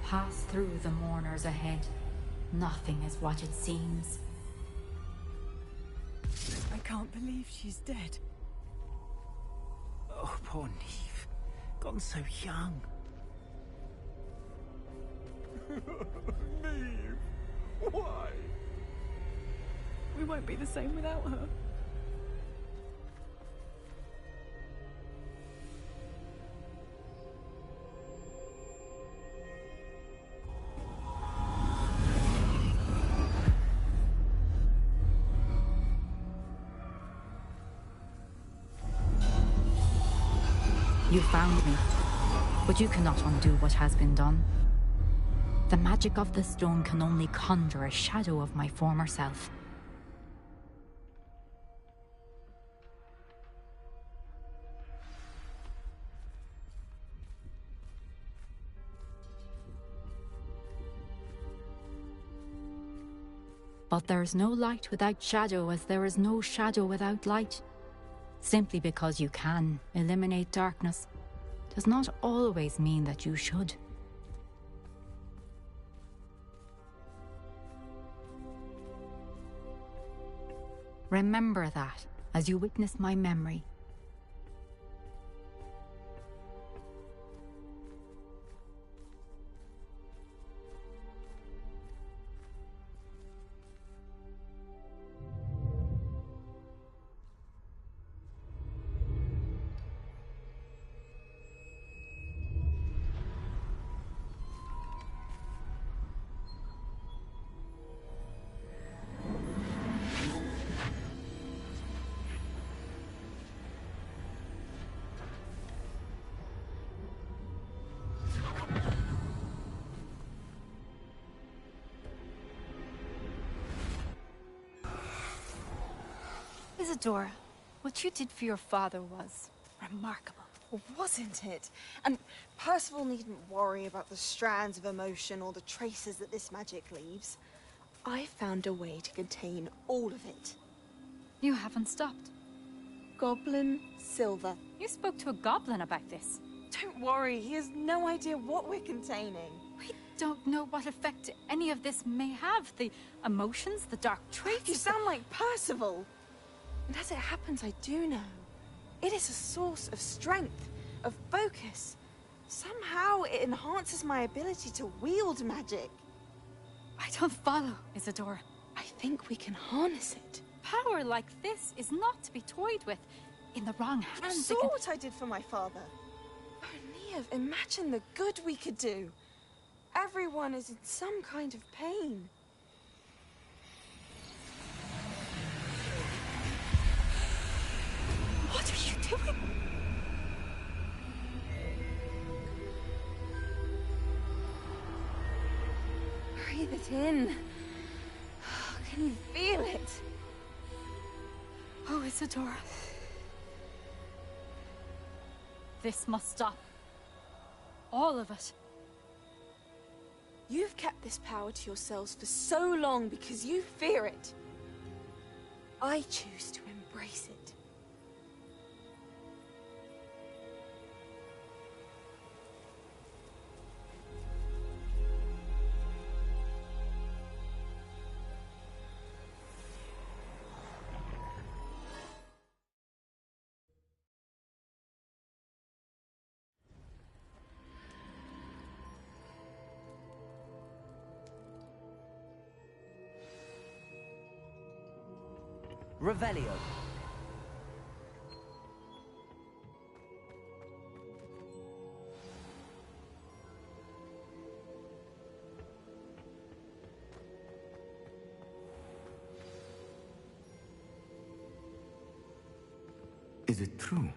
S8: Pass through the mourners ahead. Nothing is what it seems.
S1: I can't believe she's dead.
S18: Oh, poor Neve. Gone so young.
S1: Neve! Why? We won't be the same without her.
S8: You found me, but you cannot undo what has been done. The magic of the stone can only conjure a shadow of my former self. But there is no light without shadow, as there is no shadow without light. Simply because you can eliminate darkness does not always mean that you should. Remember that as you witness my memory.
S19: Isadora, what you did for your father was remarkable.
S20: Well, wasn't it? And Percival needn't worry about the strands of emotion or the traces that this magic leaves. I found a way to contain all of it.
S19: You haven't stopped.
S20: Goblin Silver.
S19: You spoke to a goblin about this.
S20: Don't worry, he has no idea what we're containing.
S19: We don't know what effect any of this may have. The emotions, the dark traits.
S20: You sound like Percival. And as it happens, I do know. It is a source of strength, of focus. Somehow it enhances my ability to wield magic.
S19: I don't follow, Isadora.
S20: I think we can harness it.
S19: Power like this is not to be toyed with. In the wrong hands,
S20: You saw what I did for my father. Oh, Neve, imagine the good we could do. Everyone is in some kind of pain.
S19: What are you doing?
S20: Breathe it in. Can you feel it?
S19: Oh, Isadora. This must stop. All of it.
S20: You've kept this power to yourselves for so long because you fear it. I choose to embrace it.
S4: Revelio.
S21: Is it true?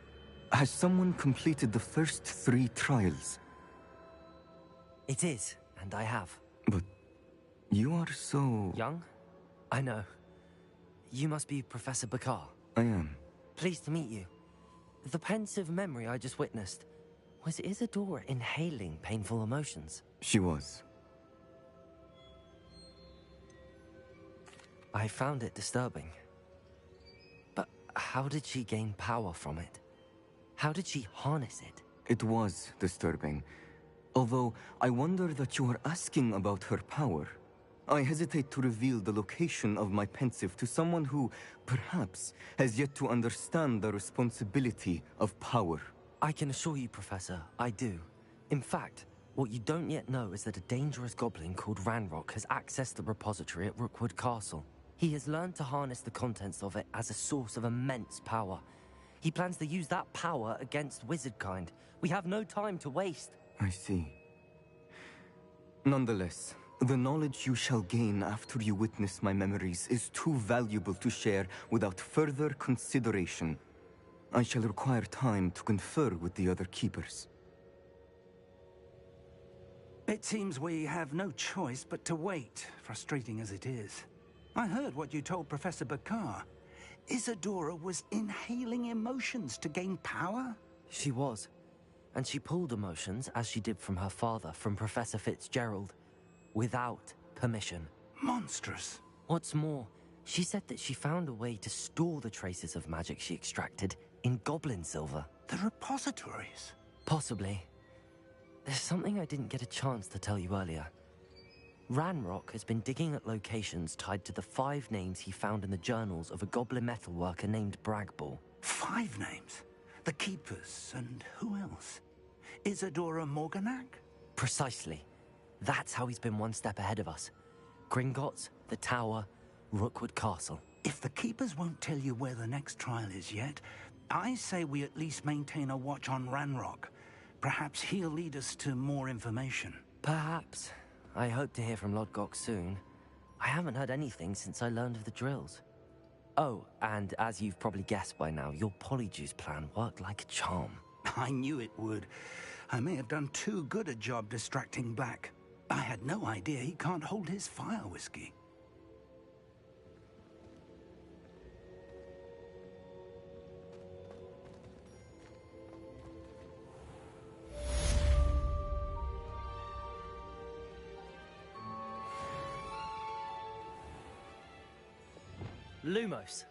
S21: I Has someone completed the first 3 trials?
S4: It is, and I have.
S21: But you are so...
S4: Young? I know. You must be Professor Bakar.
S21: I am.
S4: Pleased to meet you. The pensive memory I just witnessed, was Isadora inhaling painful emotions?
S21: She was.
S4: I found it disturbing. But how did she gain power from it? How did she harness it?
S21: It was disturbing. Although, I wonder that you are asking about her power. I hesitate to reveal the location of my pensive to someone who, perhaps, has yet to understand the responsibility of power.
S4: I can assure you, Professor, I do. In fact, what you don't yet know is that a dangerous goblin called Ranrock has accessed the repository at Rookwood Castle. He has learned to harness the contents of it as a source of immense power. He plans to use that power against wizardkind. We have no time to waste.
S21: I see. Nonetheless, the knowledge you shall gain after you witness my memories is too valuable to share without further consideration. I shall require time to confer with the other keepers.
S9: It seems we have no choice but to wait, frustrating as it is. I heard what you told Professor Bakar. Isadora was inhaling emotions to gain power?
S4: She was. And she pulled emotions, as she did from her father, from Professor Fitzgerald, without permission.
S9: Monstrous.
S4: What's more, she said that she found a way to store the traces of magic she extracted in goblin silver.
S9: The repositories?
S4: Possibly. There's something I didn't get a chance to tell you earlier. Ranrock has been digging at locations tied to the 5 names he found in the journals of a goblin metalworker named Bragball.
S9: 5 names? The Keepers, and who else? Isadora Morganac?
S4: Precisely. That's how he's been one step ahead of us. Gringotts, the Tower, Rookwood Castle.
S9: If the Keepers won't tell you where the next trial is yet, I say we at least maintain a watch on Ranrock. Perhaps he'll lead us to more information.
S4: Perhaps. I hope to hear from Lodgok soon. I haven't heard anything since I learned of the drills. Oh, and as you've probably guessed by now, your Polyjuice plan worked like a charm.
S9: I knew it would. I may have done too good a job distracting Black. I had no idea he can't hold his fire whiskey.
S4: Lumos.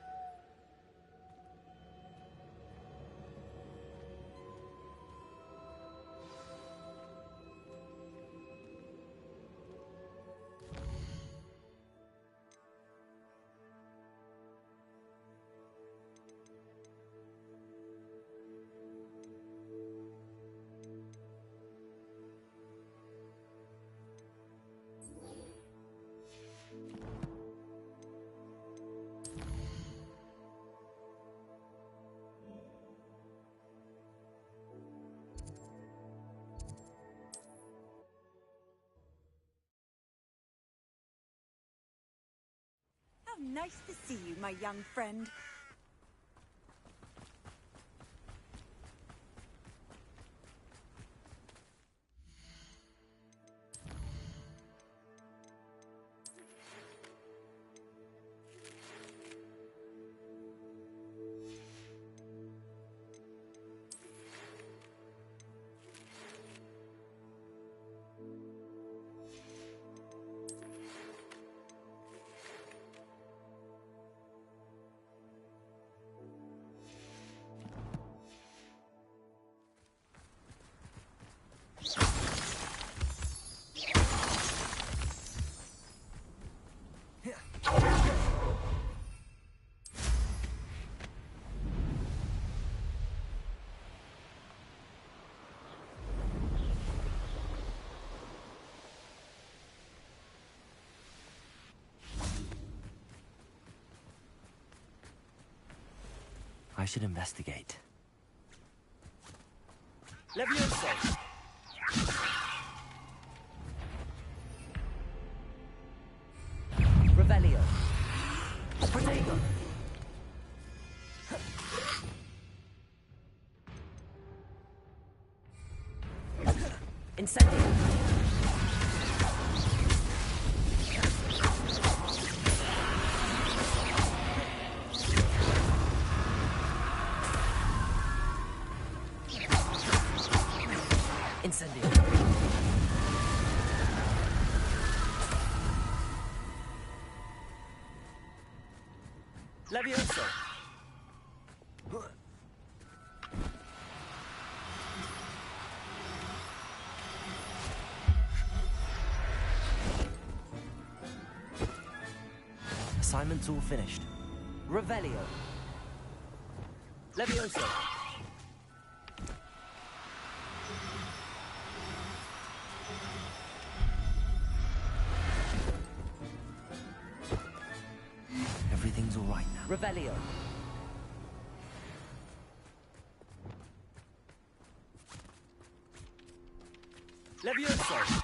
S1: How nice to see you, my young friend. I should investigate.
S22: Levioso!
S4: Revelio. Protego. Incendio! Incendio! Levioso! Assignment's all finished. Revelio. Levioso. Everything's all right now. Revelio. Levioso.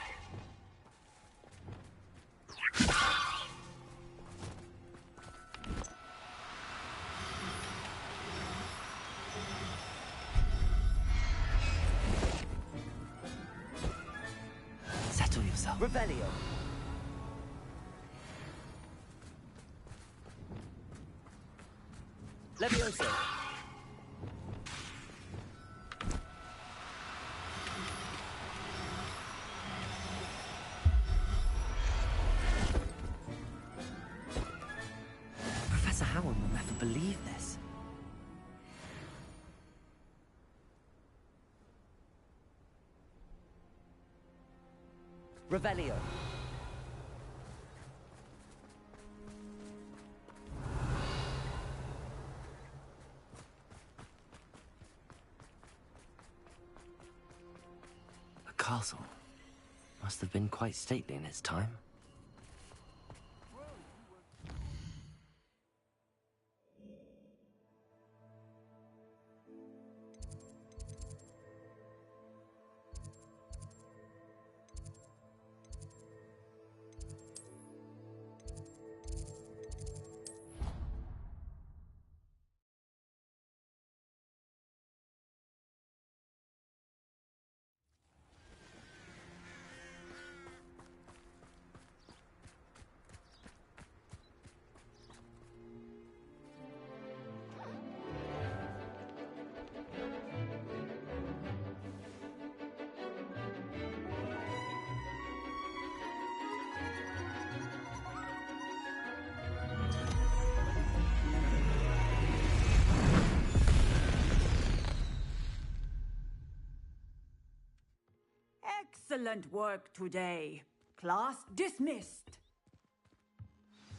S4: Settle yourself. Revelio. Levioso. Professor Howard will never believe this. Revelio. The castle must have been quite stately in its time.
S2: Excellent work today. Class dismissed.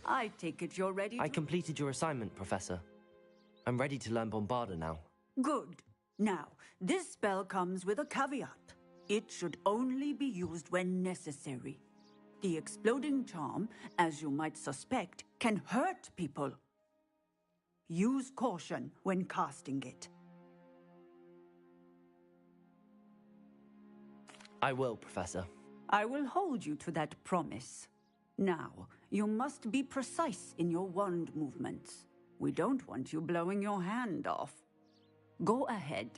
S2: I take it you're ready to...
S4: I completed your assignment, Professor. I'm ready to learn Bombarda now.
S2: Good. Now, this spell comes with a caveat. It should only be used when necessary. The exploding charm, as you might suspect, can hurt people. Use caution when casting it.
S4: I will, Professor.
S2: I will hold you to that promise. Now, you must be precise in your wand movements. We don't want you blowing your hand off. Go ahead.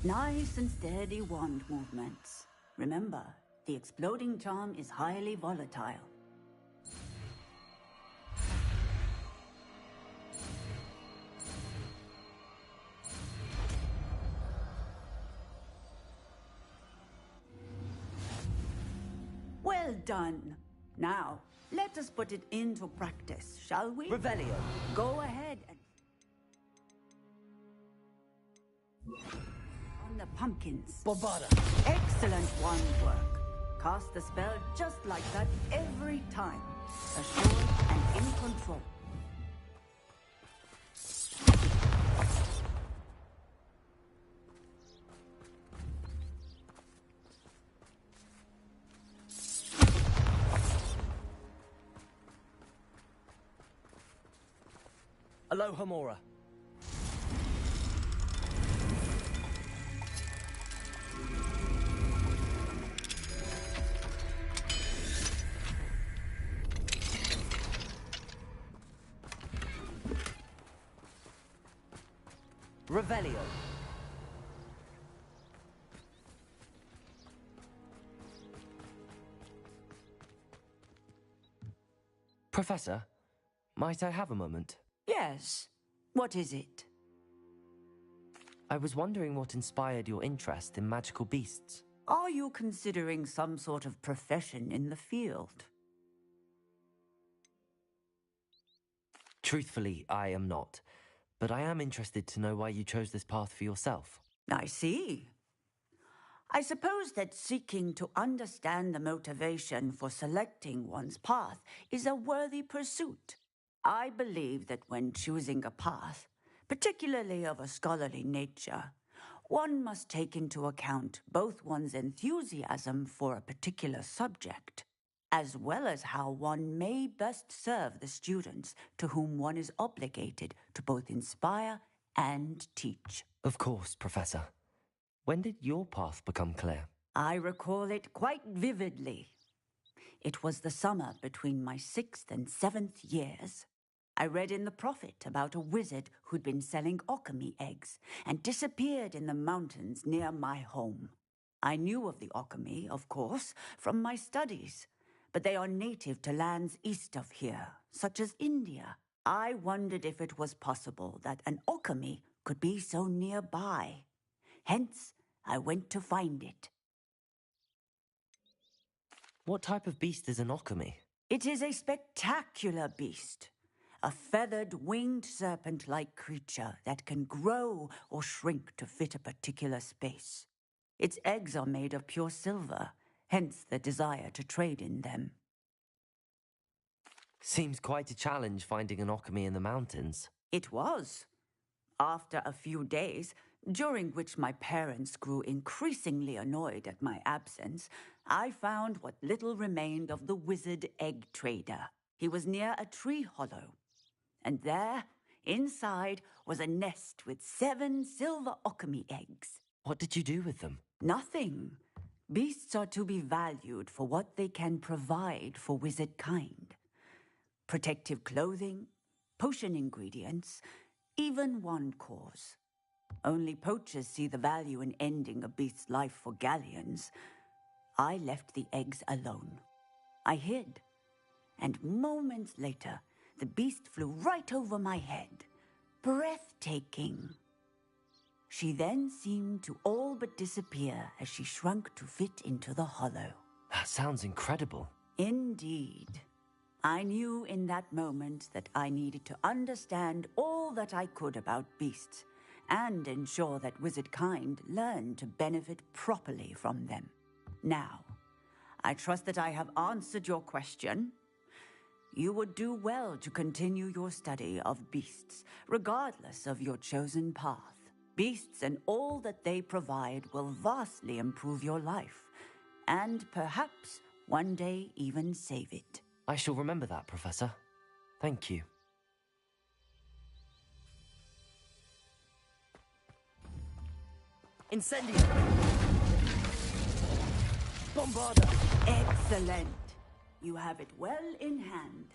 S2: Nice and steady wand movements. Remember, the exploding charm is highly volatile. Well done. Now, let us put it into practice, shall we?
S4: Revelio.
S2: Go ahead and... On the pumpkins.
S4: Bombarda.
S2: Excellent wand work. Cast the spell just like that every time. Assured and in control.
S4: Aloha Mora. Revelio. Professor, might I have a moment?
S2: Yes. What is it?
S4: I was wondering what inspired your interest in magical beasts.
S2: Are you considering some sort of profession in the field?
S4: Truthfully, I am not. But I am interested to know why you chose this path for yourself.
S2: I see. I suppose that seeking to understand the motivation for selecting one's path is a worthy pursuit. I believe that when choosing a path, particularly of a scholarly nature, one must take into account both one's enthusiasm for a particular subject, as well as how one may best serve the students to whom one is obligated to both inspire and teach.
S4: Of course, Professor. When did your path become clear?
S2: I recall it quite vividly. It was the summer between my 6th and 7th years. I read in the Prophet about a wizard who'd been selling alchemy eggs and disappeared in the mountains near my home. I knew of the alchemy, of course, from my studies, but they are native to lands east of here, such as India. I wondered if it was possible that an alchemy could be so nearby. Hence, I went to find it.
S4: What type of beast is an alchemy?
S2: It is a spectacular beast. A feathered, winged serpent-like creature that can grow or shrink to fit a particular space. Its eggs are made of pure silver, hence the desire to trade in them.
S4: Seems quite a challenge finding an alchemy in the mountains.
S2: It was. After a few days, during which my parents grew increasingly annoyed at my absence, I found what little remained of the wizard egg trader. He was near a tree hollow. And there, inside, was a nest with 7 silver alchemy eggs.
S4: What did you do with them?
S2: Nothing. Beasts are to be valued for what they can provide for wizard kind. Protective clothing, potion ingredients, even wand cores. Only poachers see the value in ending a beast's life for galleons. I left the eggs alone. I hid. And moments later, the beast flew right over my head. Breathtaking. She then seemed to all but disappear as she shrunk to fit into the hollow.
S4: That sounds incredible.
S2: Indeed. I knew in that moment that I needed to understand all that I could about beasts and ensure that wizard kind learned to benefit properly from them. Now, I trust that I have answered your question. You would do well to continue your study of beasts, regardless of your chosen path. Beasts and all that they provide will vastly improve your life, and perhaps one day even save it.
S4: I shall remember that, Professor. Thank you.
S2: Incendio! Bombarda! Excellent! You have it well in hand.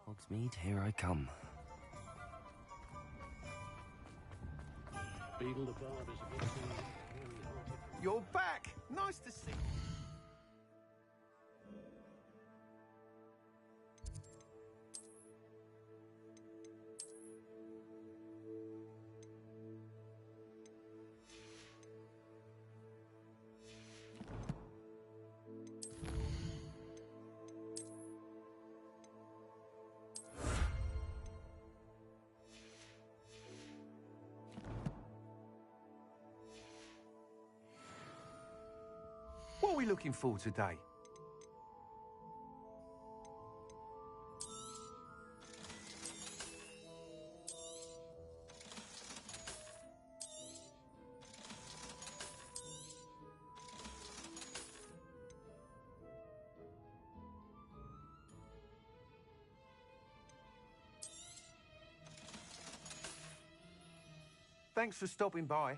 S4: Hogsmeade, here I come.
S6: Beagle the Bard is a bit too hearty.
S22: You're back! Nice to see you. What are we looking for today? Thanks for stopping by.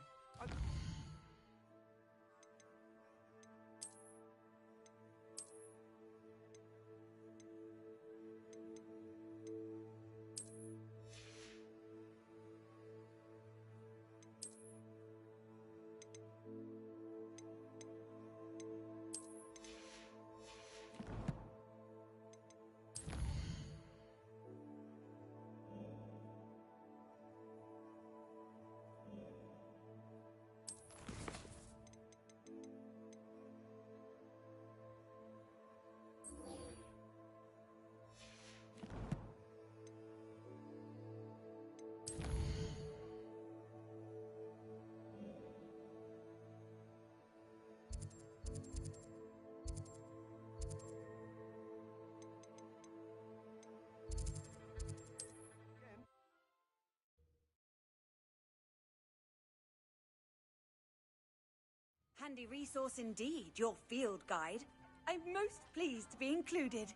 S2: Handy resource indeed, your field guide. I'm most pleased to be included.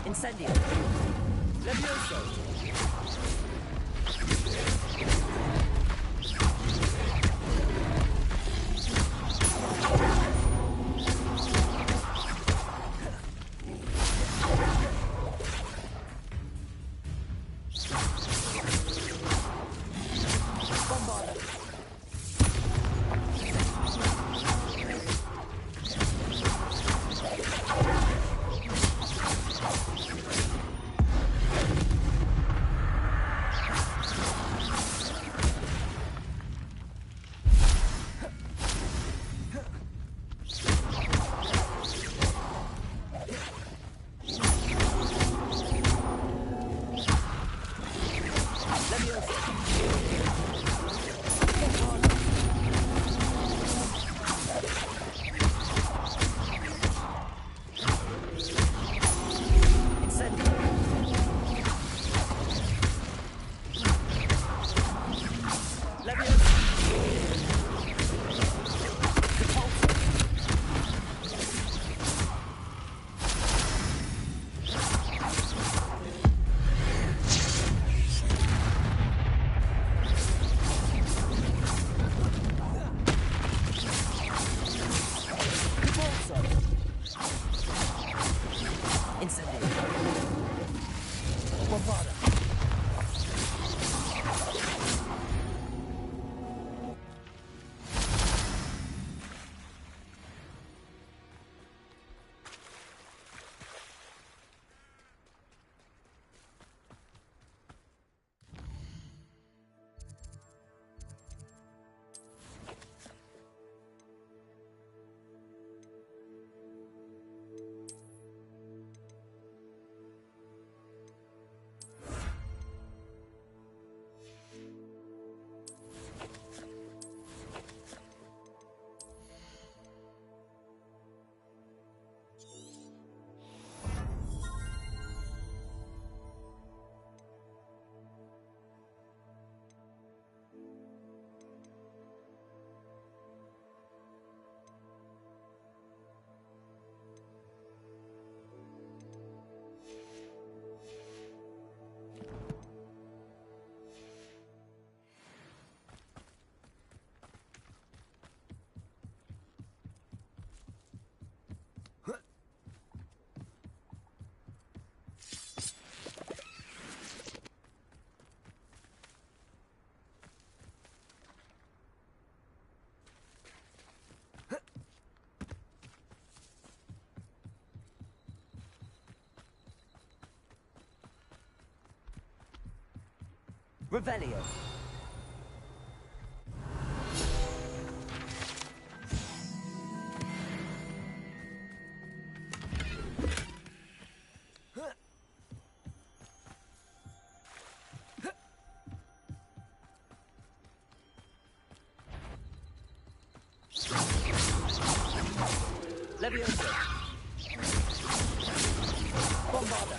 S4: Incendio. Levioso. Revelio. Leviosa. Bombarda.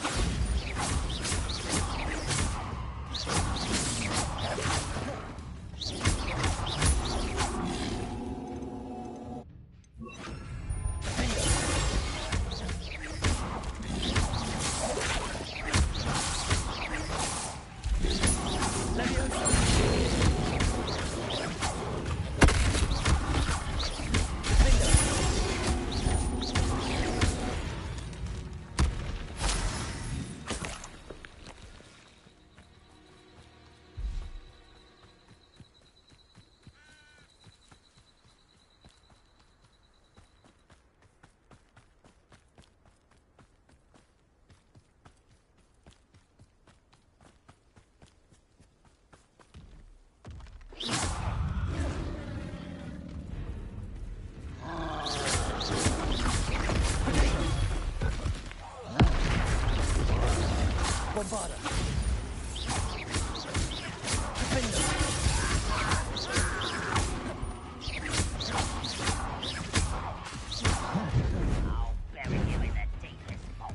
S4: Bombarda. Defender.
S1: I'll bury you in the deepest vault.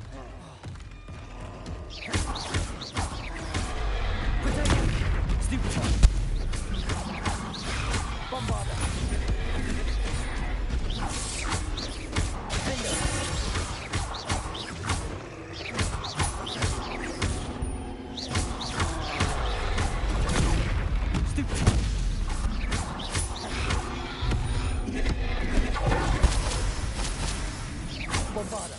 S4: Protego. Stupefy. Bombarda. Defender. Bombarda.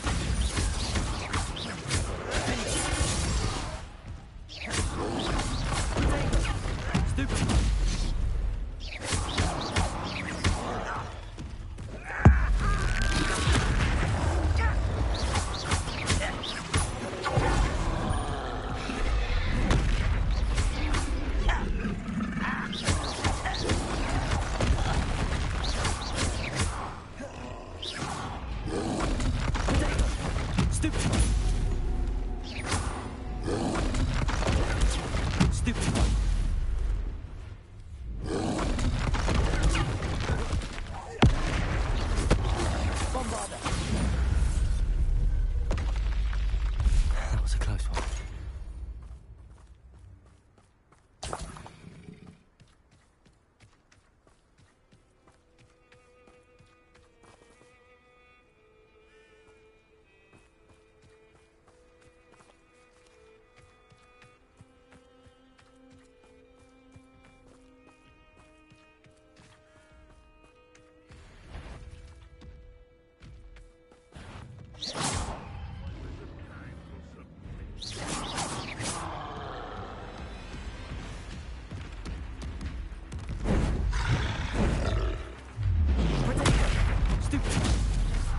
S4: Stupid. That was a close one.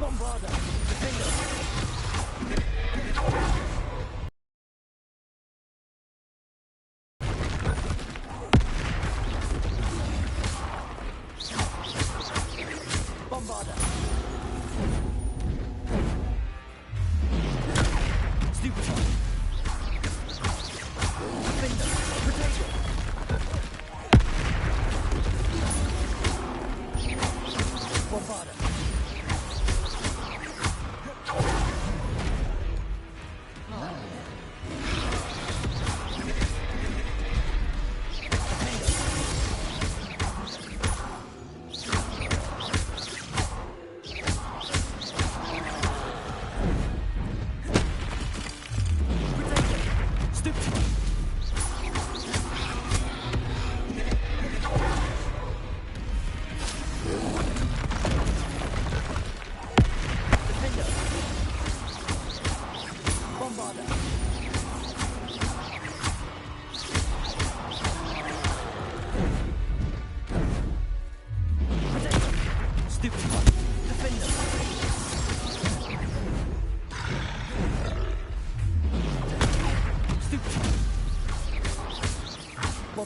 S4: Bombarda. Bombarda. Stupefy. Defender. Protego. Bombarda.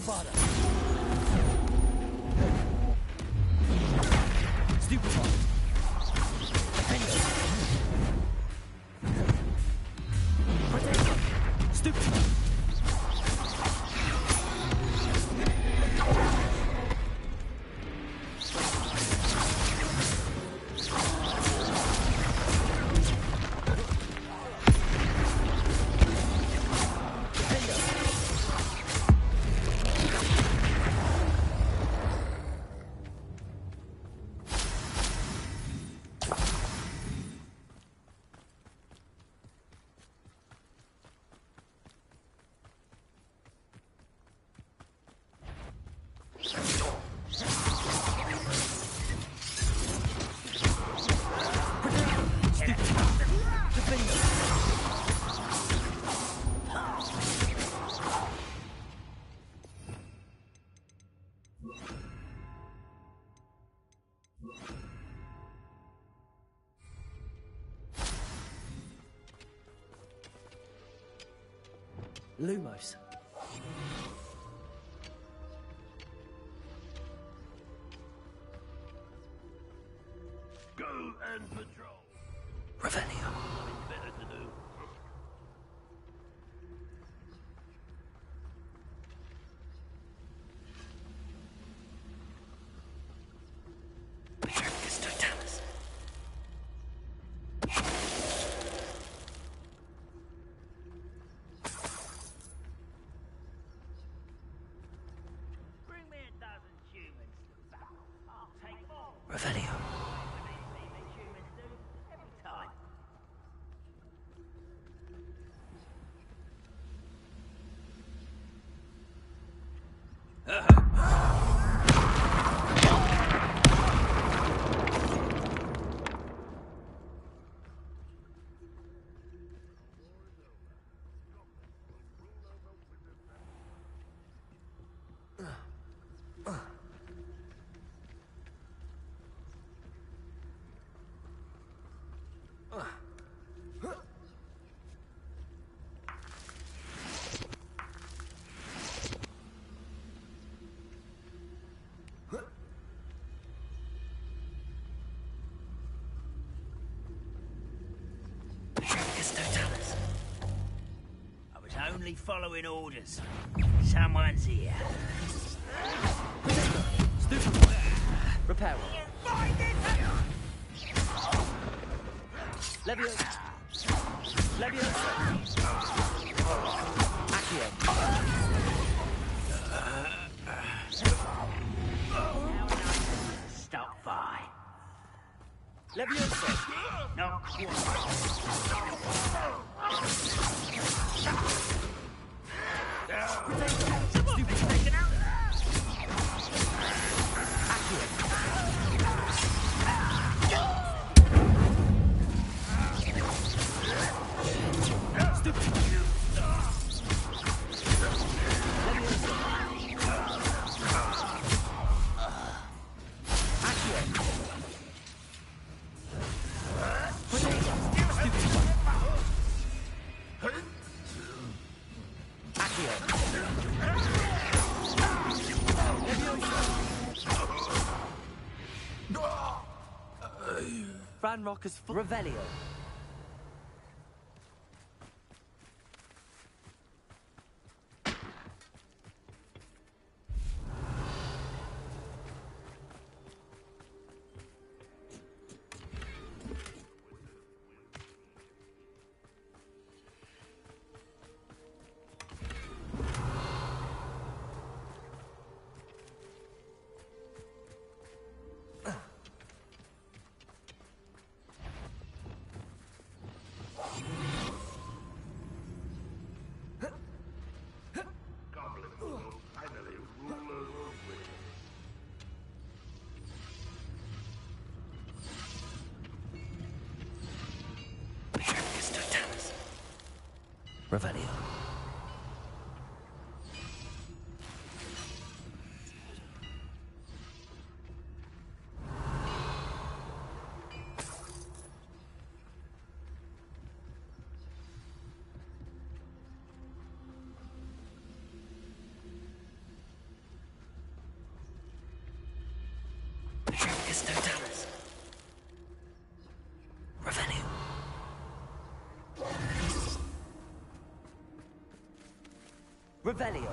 S7: Bravado. Stupefy. Defender. Protector. Stupefy. Lumos.
S6: Go and patrol.
S4: Revelio.
S6: Nothing better to do.
S4: Patricus Totalis.
S6: Bring me 1,000 humans to battle. I'll take all.
S4: Revelio.
S6: Humans do every time.
S4: Patricus Totalis.
S6: I was only following orders. Someone's here.
S7: Stupefy. Repair. Leviosa. Leviosa. Accio.
S6: Stop by.
S7: Leviosa.
S6: Not quite.
S7: Ranrock is full. Revelio.
S4: Revelio. Circus Totalis. Revelio. Revelio.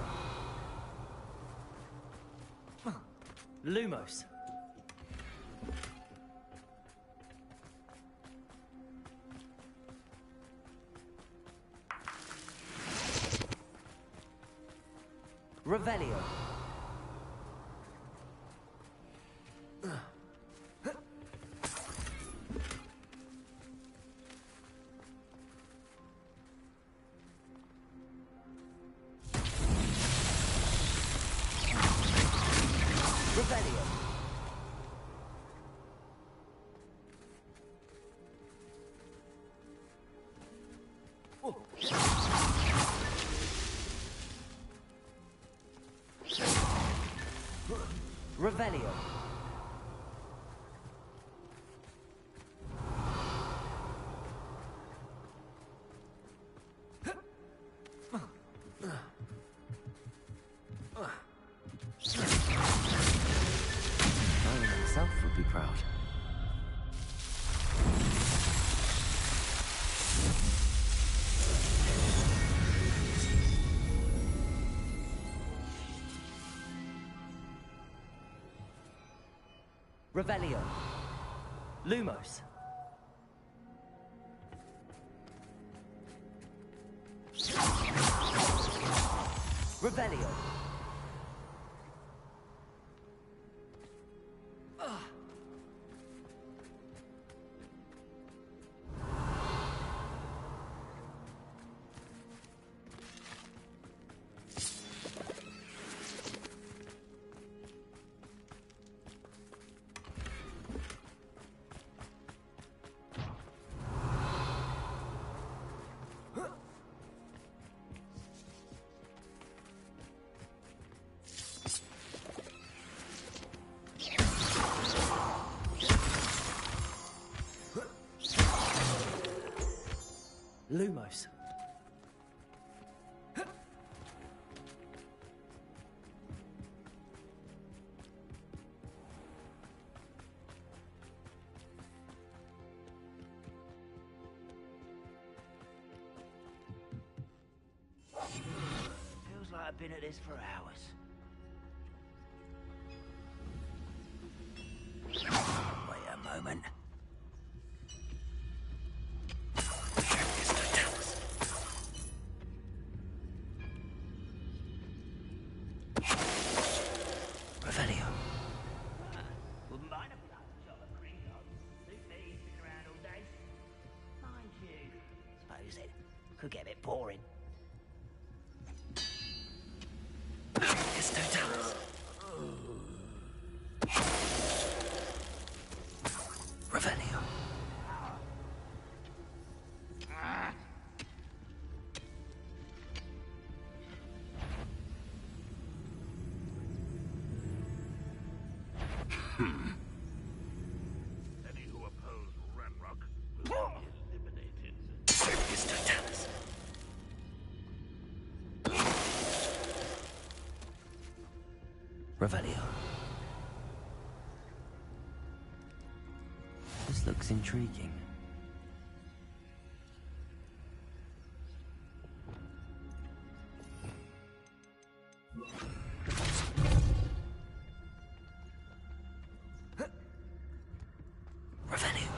S7: Lumos.
S4: Revelio. Revelio. Revelio. I myself would be proud. Revelio.
S7: Lumos.
S4: Revelio.
S7: Lumos.
S6: Feels like I've been at this for hours. Wait a moment.
S4: Revelio.
S6: Wouldn't mind a blood shot of Gringotts. Suit me, been around all day. Mind you, suppose it could get a bit boring.
S4: Circus Totalis. Revelio.
S13: Any who oppose Ranrock will be eliminated.
S4: Circus Totalis. Revelio. This looks intriguing. Revelio.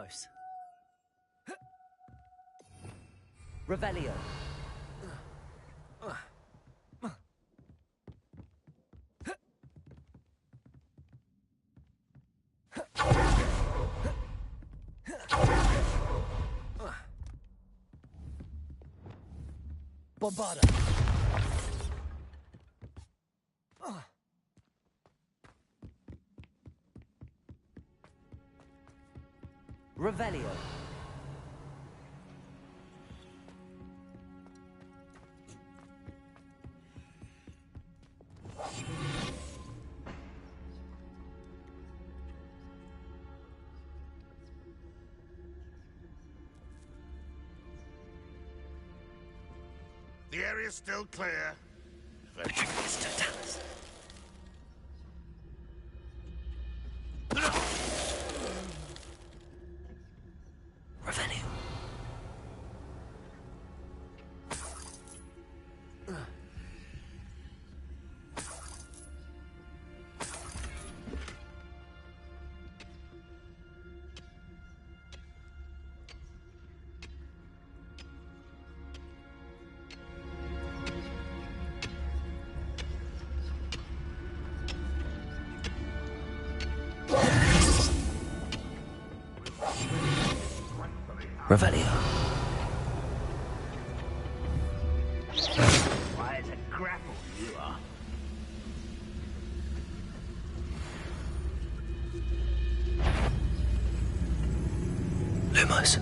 S4: Lumos. Revelio. Bombarda. Revelio.
S13: The area's still clear.
S4: Revelio. Revelio.
S6: Why, it's a grapple, you are.
S4: Lumos.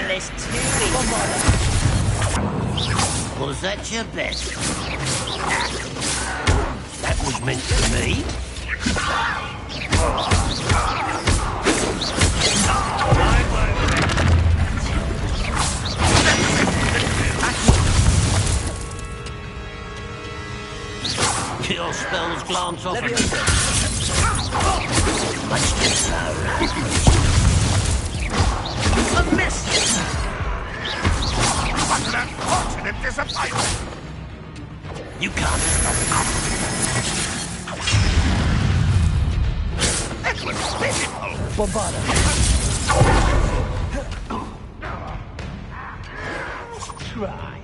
S6: This too easy. Was that your best? That was meant for me. Your spells glance off and... Much too slow. A miss!
S13: What an unfortunate disappointment!
S6: You can't stop it.
S13: That was pitiful!
S4: Bombarda.
S6: Try.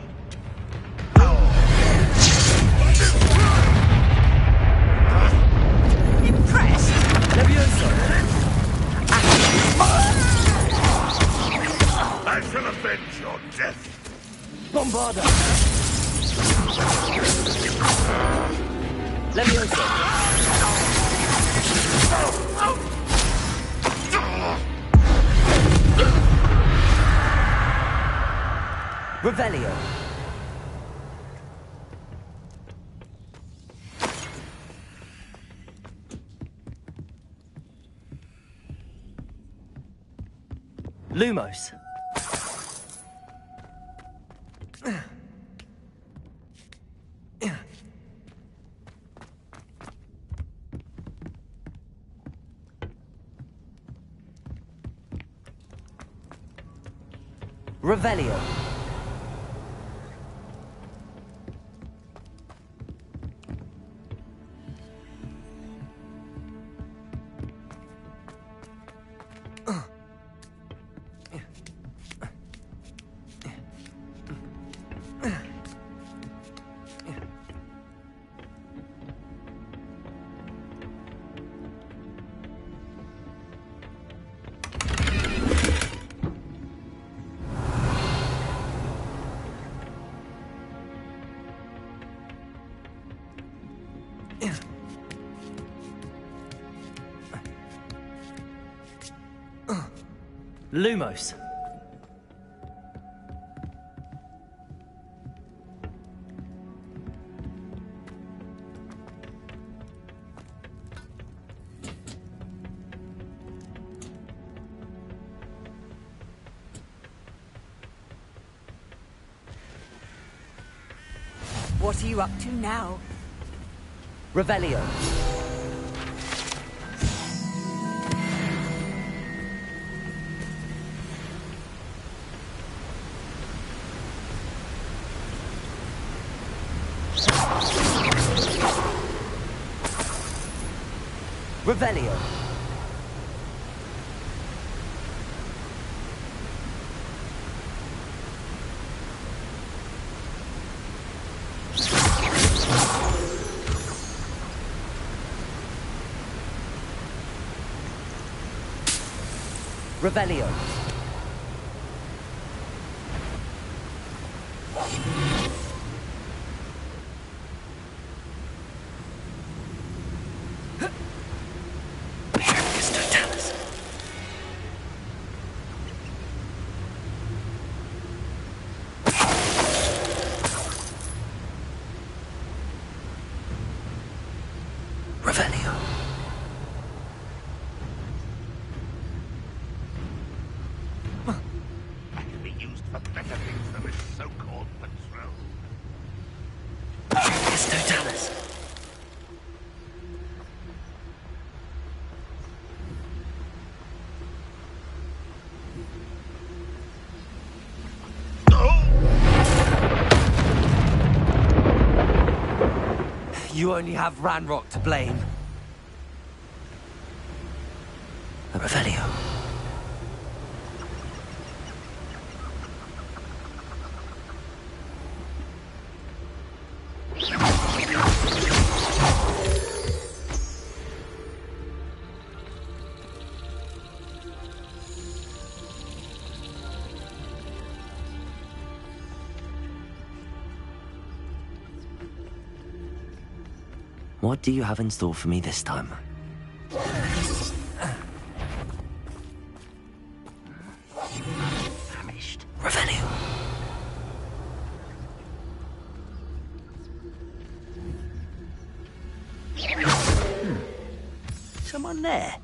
S6: Impressed?
S4: Levioso.
S13: I shall avenge your death.
S4: Bombarda. Levioso. Revelio. Lumos. Revelio. Lumos.
S2: What are you up to now?
S4: Revelio. Revelio. Revelio. You only have Ranrock to blame. Revelio. What do you have in store for me this time? Famished. Revelio. Someone there?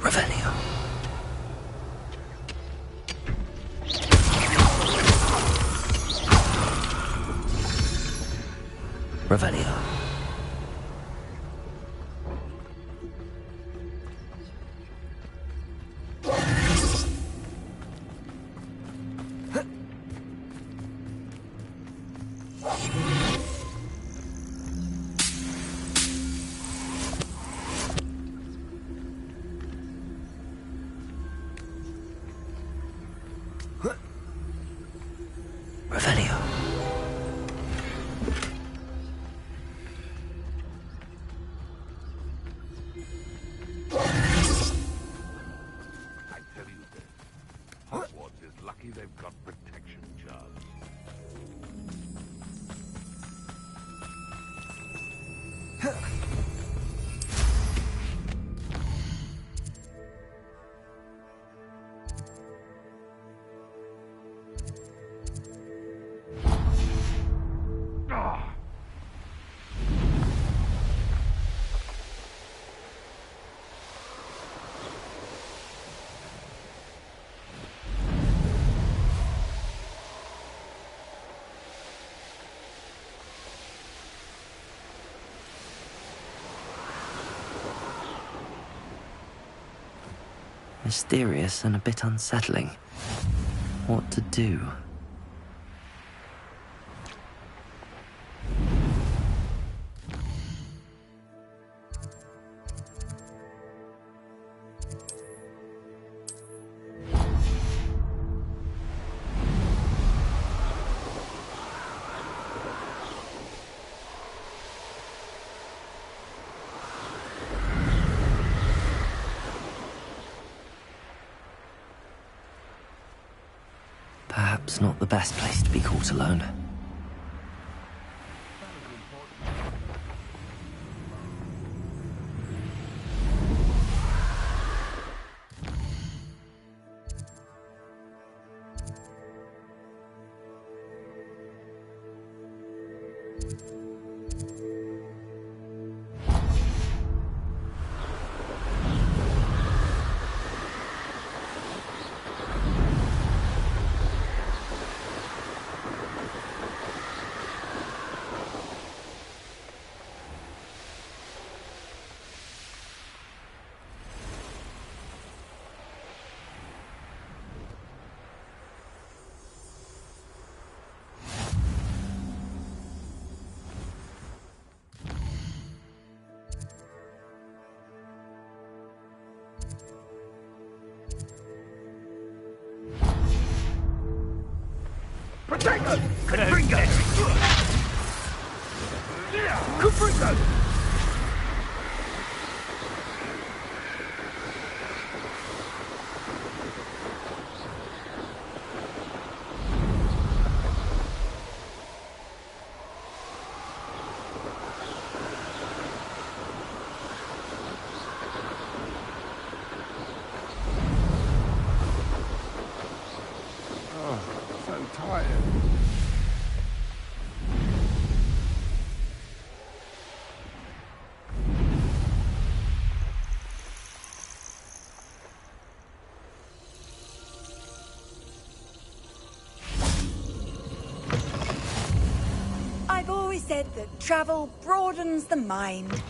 S4: Revelio. Revelio.
S13: They've got protection charms.
S4: Mysterious and a bit unsettling. What to do? Perhaps not the best place to be caught alone.
S13: Potato! Confringo! Confringo!
S1: I've always said that travel broadens the mind.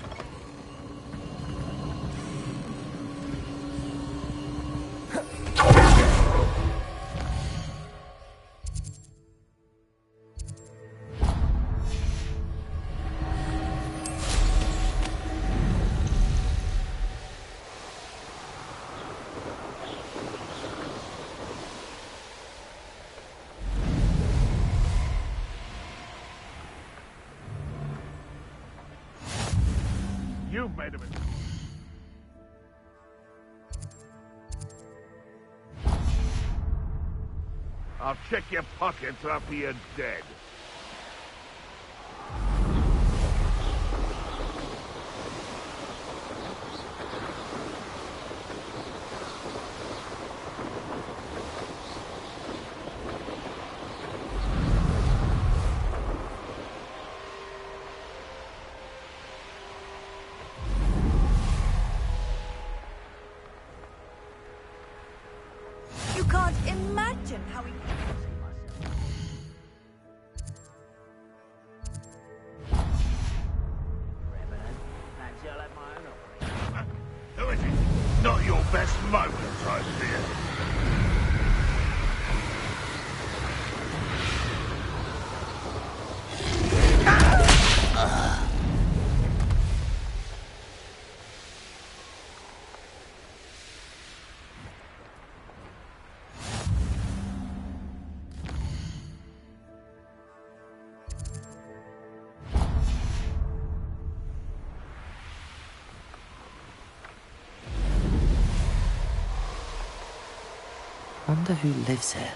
S1: You've made a mistake. I'll check your pockets after you're dead. You can't imagine how he...
S13: Who is it? Not your best moment, I fear.
S4: Wonder who lives here.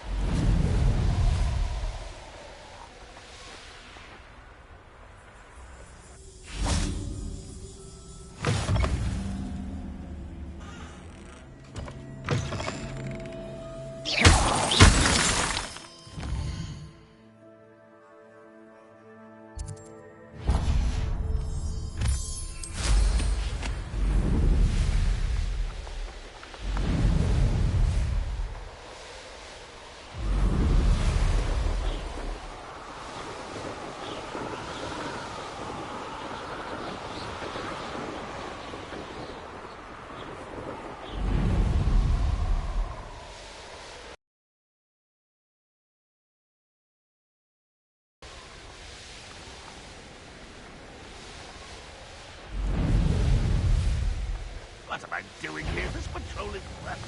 S13: What am I doing here? This patrolling crap.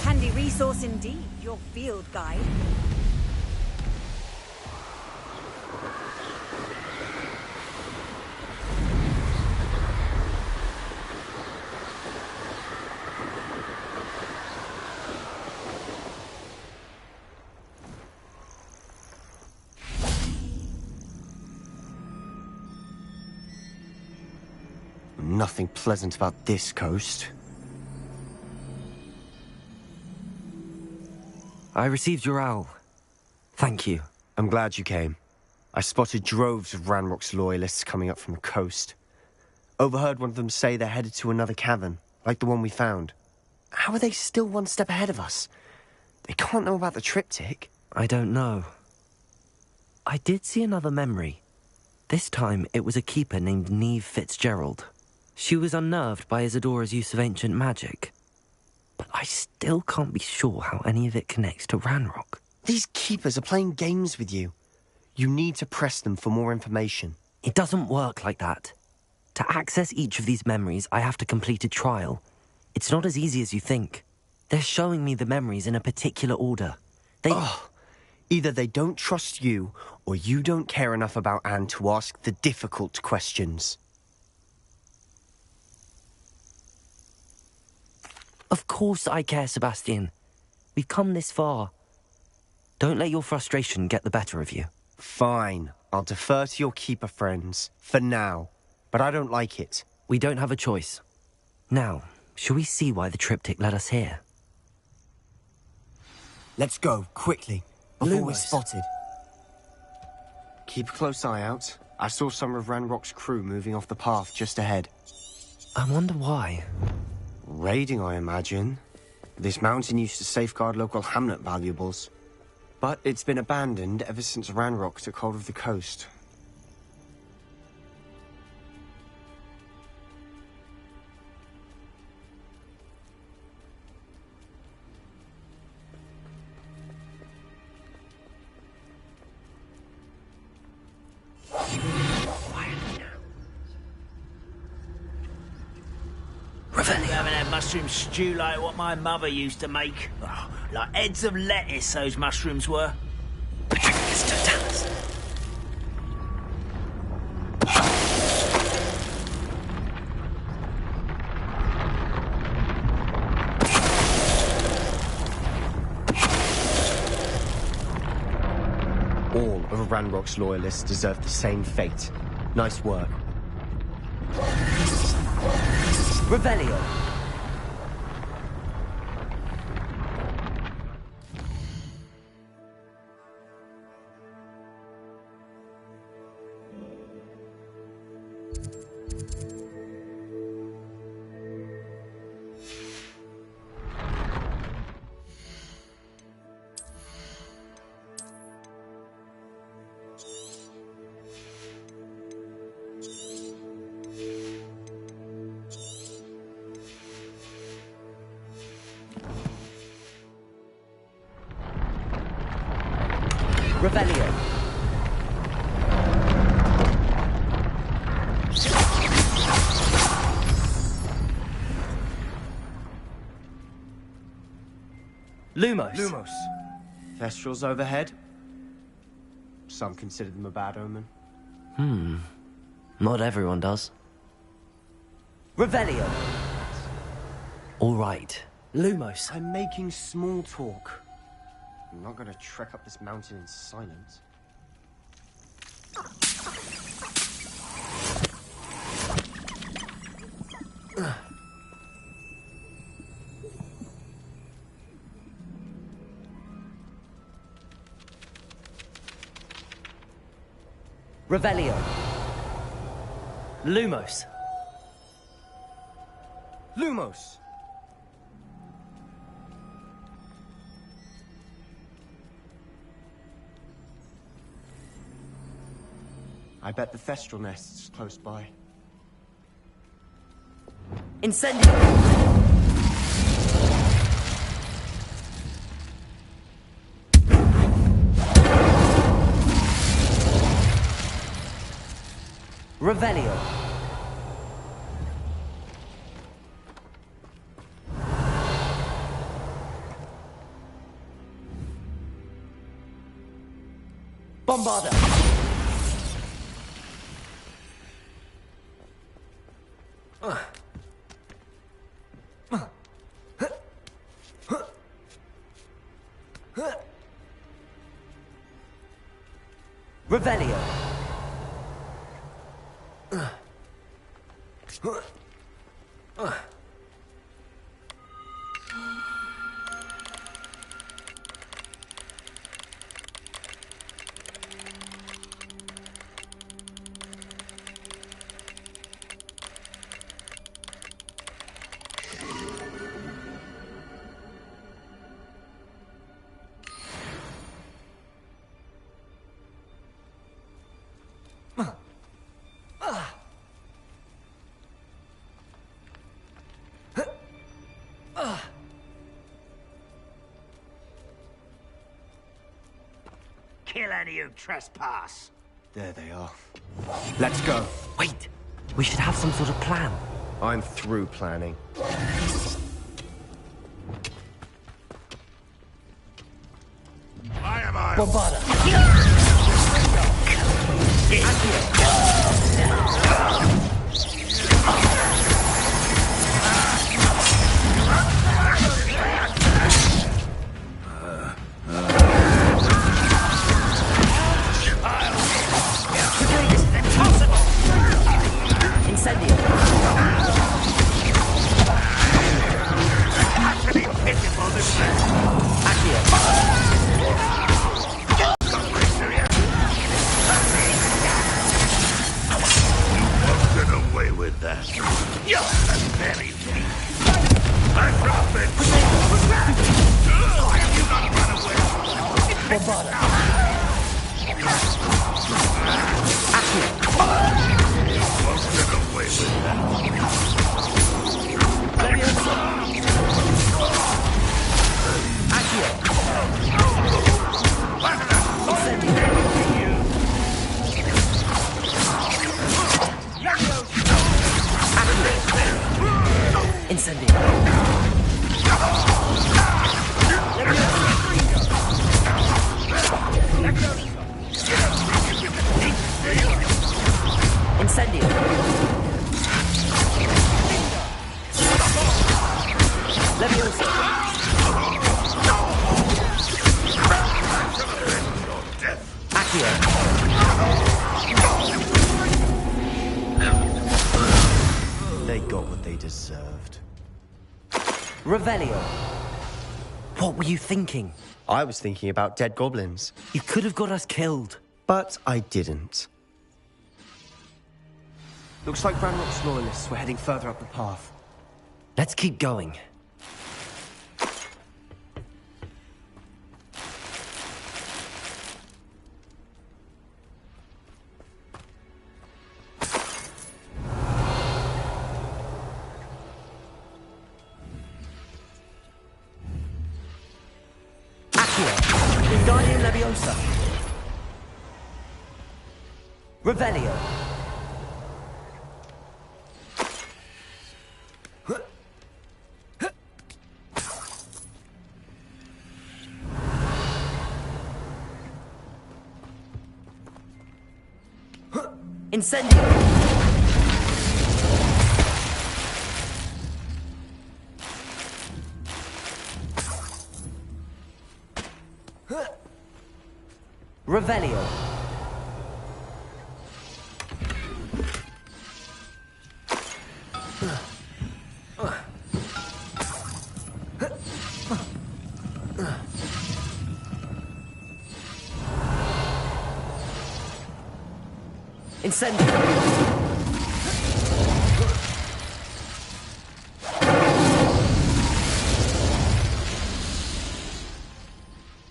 S1: Handy resource indeed, your field guide.
S3: Nothing pleasant about this coast.
S4: I received your owl. Thank you.
S3: I'm glad you came. I spotted droves of Ranrock's loyalists coming up from the coast. Overheard one of them say they're headed to another cavern, like the one we found. How are they still one step ahead of us? They can't know about the triptych.
S4: I don't know. I did see another memory. This time, it was a keeper named Neve Fitzgerald. She was unnerved by Isadora's use of ancient magic. But I still can't be sure how any of it connects to Ranrock.
S3: These keepers are playing games with you. You need to press them for more information.
S4: It doesn't work like that. To access each of these memories, I have to complete a trial. It's not as easy as you think. They're showing me the memories in a particular order.
S3: Either they don't trust you, or you don't care enough about Anne to ask the difficult questions.
S4: Of course I care, Sebastian. We've come this far. Don't let your frustration get the better of you.
S3: Fine. I'll defer to your keeper friends, for now. But I don't like it.
S4: We don't have a choice. Now, shall we see why the triptych led us here?
S3: Let's go, quickly, before we're
S4: Lumos.
S3: spotted. Keep a close eye out. I saw some of Ranrock's crew moving off the path just ahead.
S4: I wonder why.
S3: Raiding, I imagine. This mountain used to safeguard local hamlet valuables. But it's been abandoned ever since Ranrock took hold of the coast.
S6: You haven't had mushroom stew like what my mother used to make. Oh, like heads of lettuce, those mushrooms were.
S3: All of Ranrock's loyalists deserve the same fate. Nice work.
S4: Revelio. Revelio. Lumos.
S3: Lumos. Thestrals overhead. Some consider them a bad omen.
S4: Not everyone does. Revelio. All right. Lumos.
S3: I'm making small talk. I'm not gonna trek up this mountain in silence.
S4: Revelio. Lumos.
S3: Lumos! I bet the Thestral nest's close by.
S4: Incendio! Revelio. Bombarda. Revelio.
S6: Kill any who trespass.
S3: There they are. Let's go.
S4: Wait, we should have some sort of plan.
S3: I'm through planning.
S13: Bombarda.
S3: They got what they deserved.
S4: Revelio. What were you thinking?
S3: I was thinking about dead goblins.
S4: You could have got us killed.
S3: But I didn't. Looks like Ranrock's loyalists were heading further up the path.
S4: Let's keep going. Revelio. Incendio. Revelio. Incendio.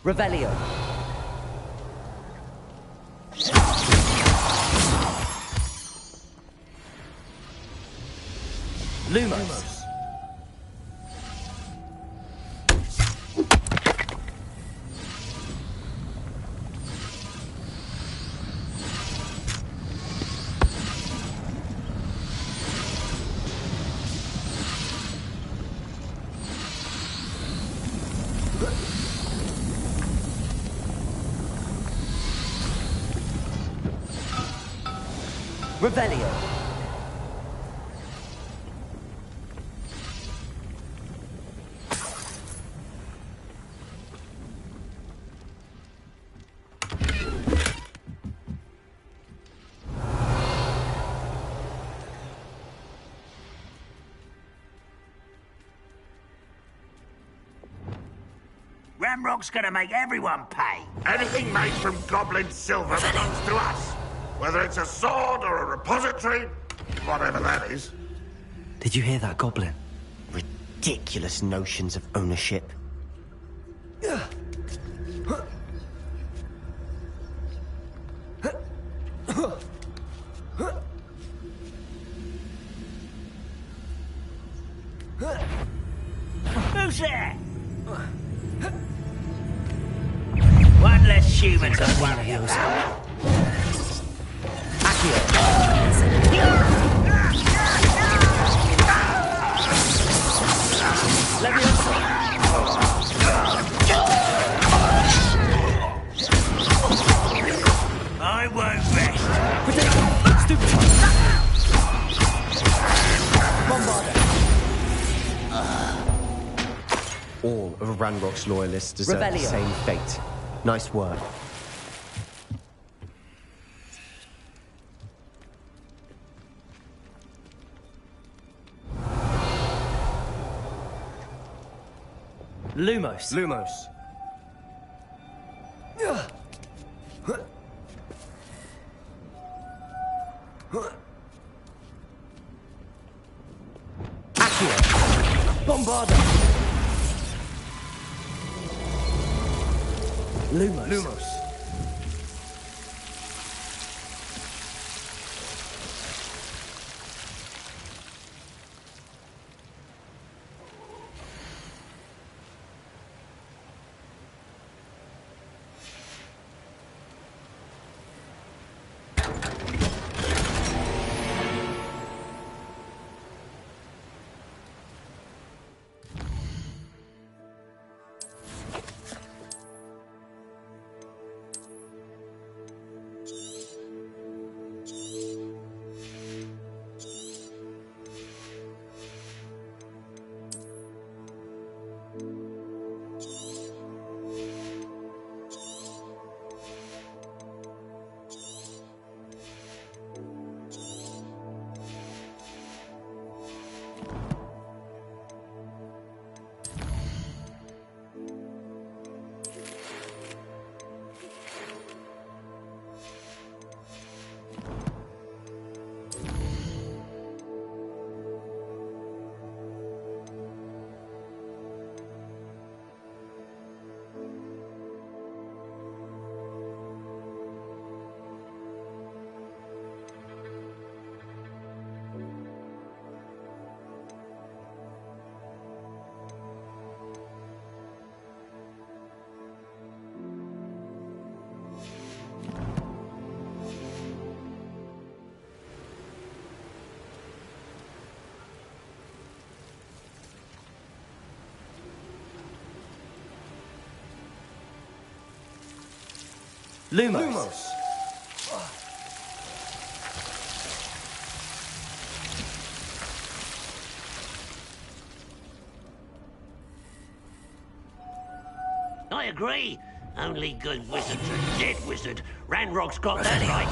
S4: Revelio. Lumos. Revelio.
S6: Ranrock's gonna make everyone pay.
S13: Anything made from goblin silver belongs to us. Whether it's a sword or a repository, whatever that is.
S4: Did you hear that, Goblin?
S3: Ridiculous notions of ownership.
S6: Who's there? One less human to worry about.
S3: all of Ranrock's loyalists deserve the
S4: Rebellion.
S3: same fate. Nice work.
S7: Lumos.
S3: Lumos.
S7: Bombarda. Lumos.
S3: Lumos.
S7: Lumos.
S6: I agree. Only good wizards are dead wizard. Ranrock's got that right.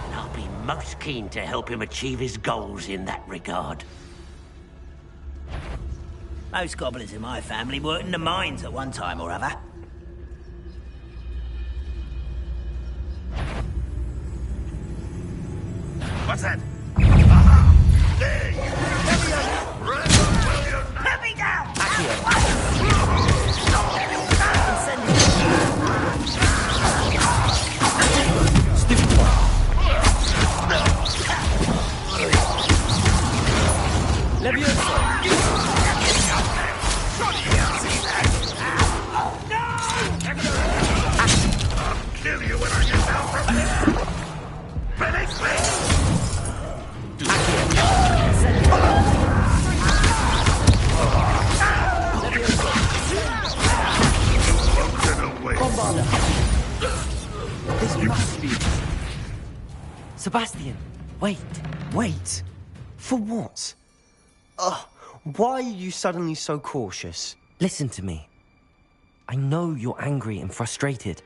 S6: And I'll be most keen to help him achieve his goals in that regard. Most goblins in my family worked in the mines at one time or other.
S13: What's that? Aha! There you go!
S6: Let me down!
S13: I'll kill you when I get down from here! Finish me!
S7: This must be...
S4: Sebastian, wait.
S3: Wait? For what? Why are you suddenly so cautious?
S4: Listen to me. I know you're angry and frustrated,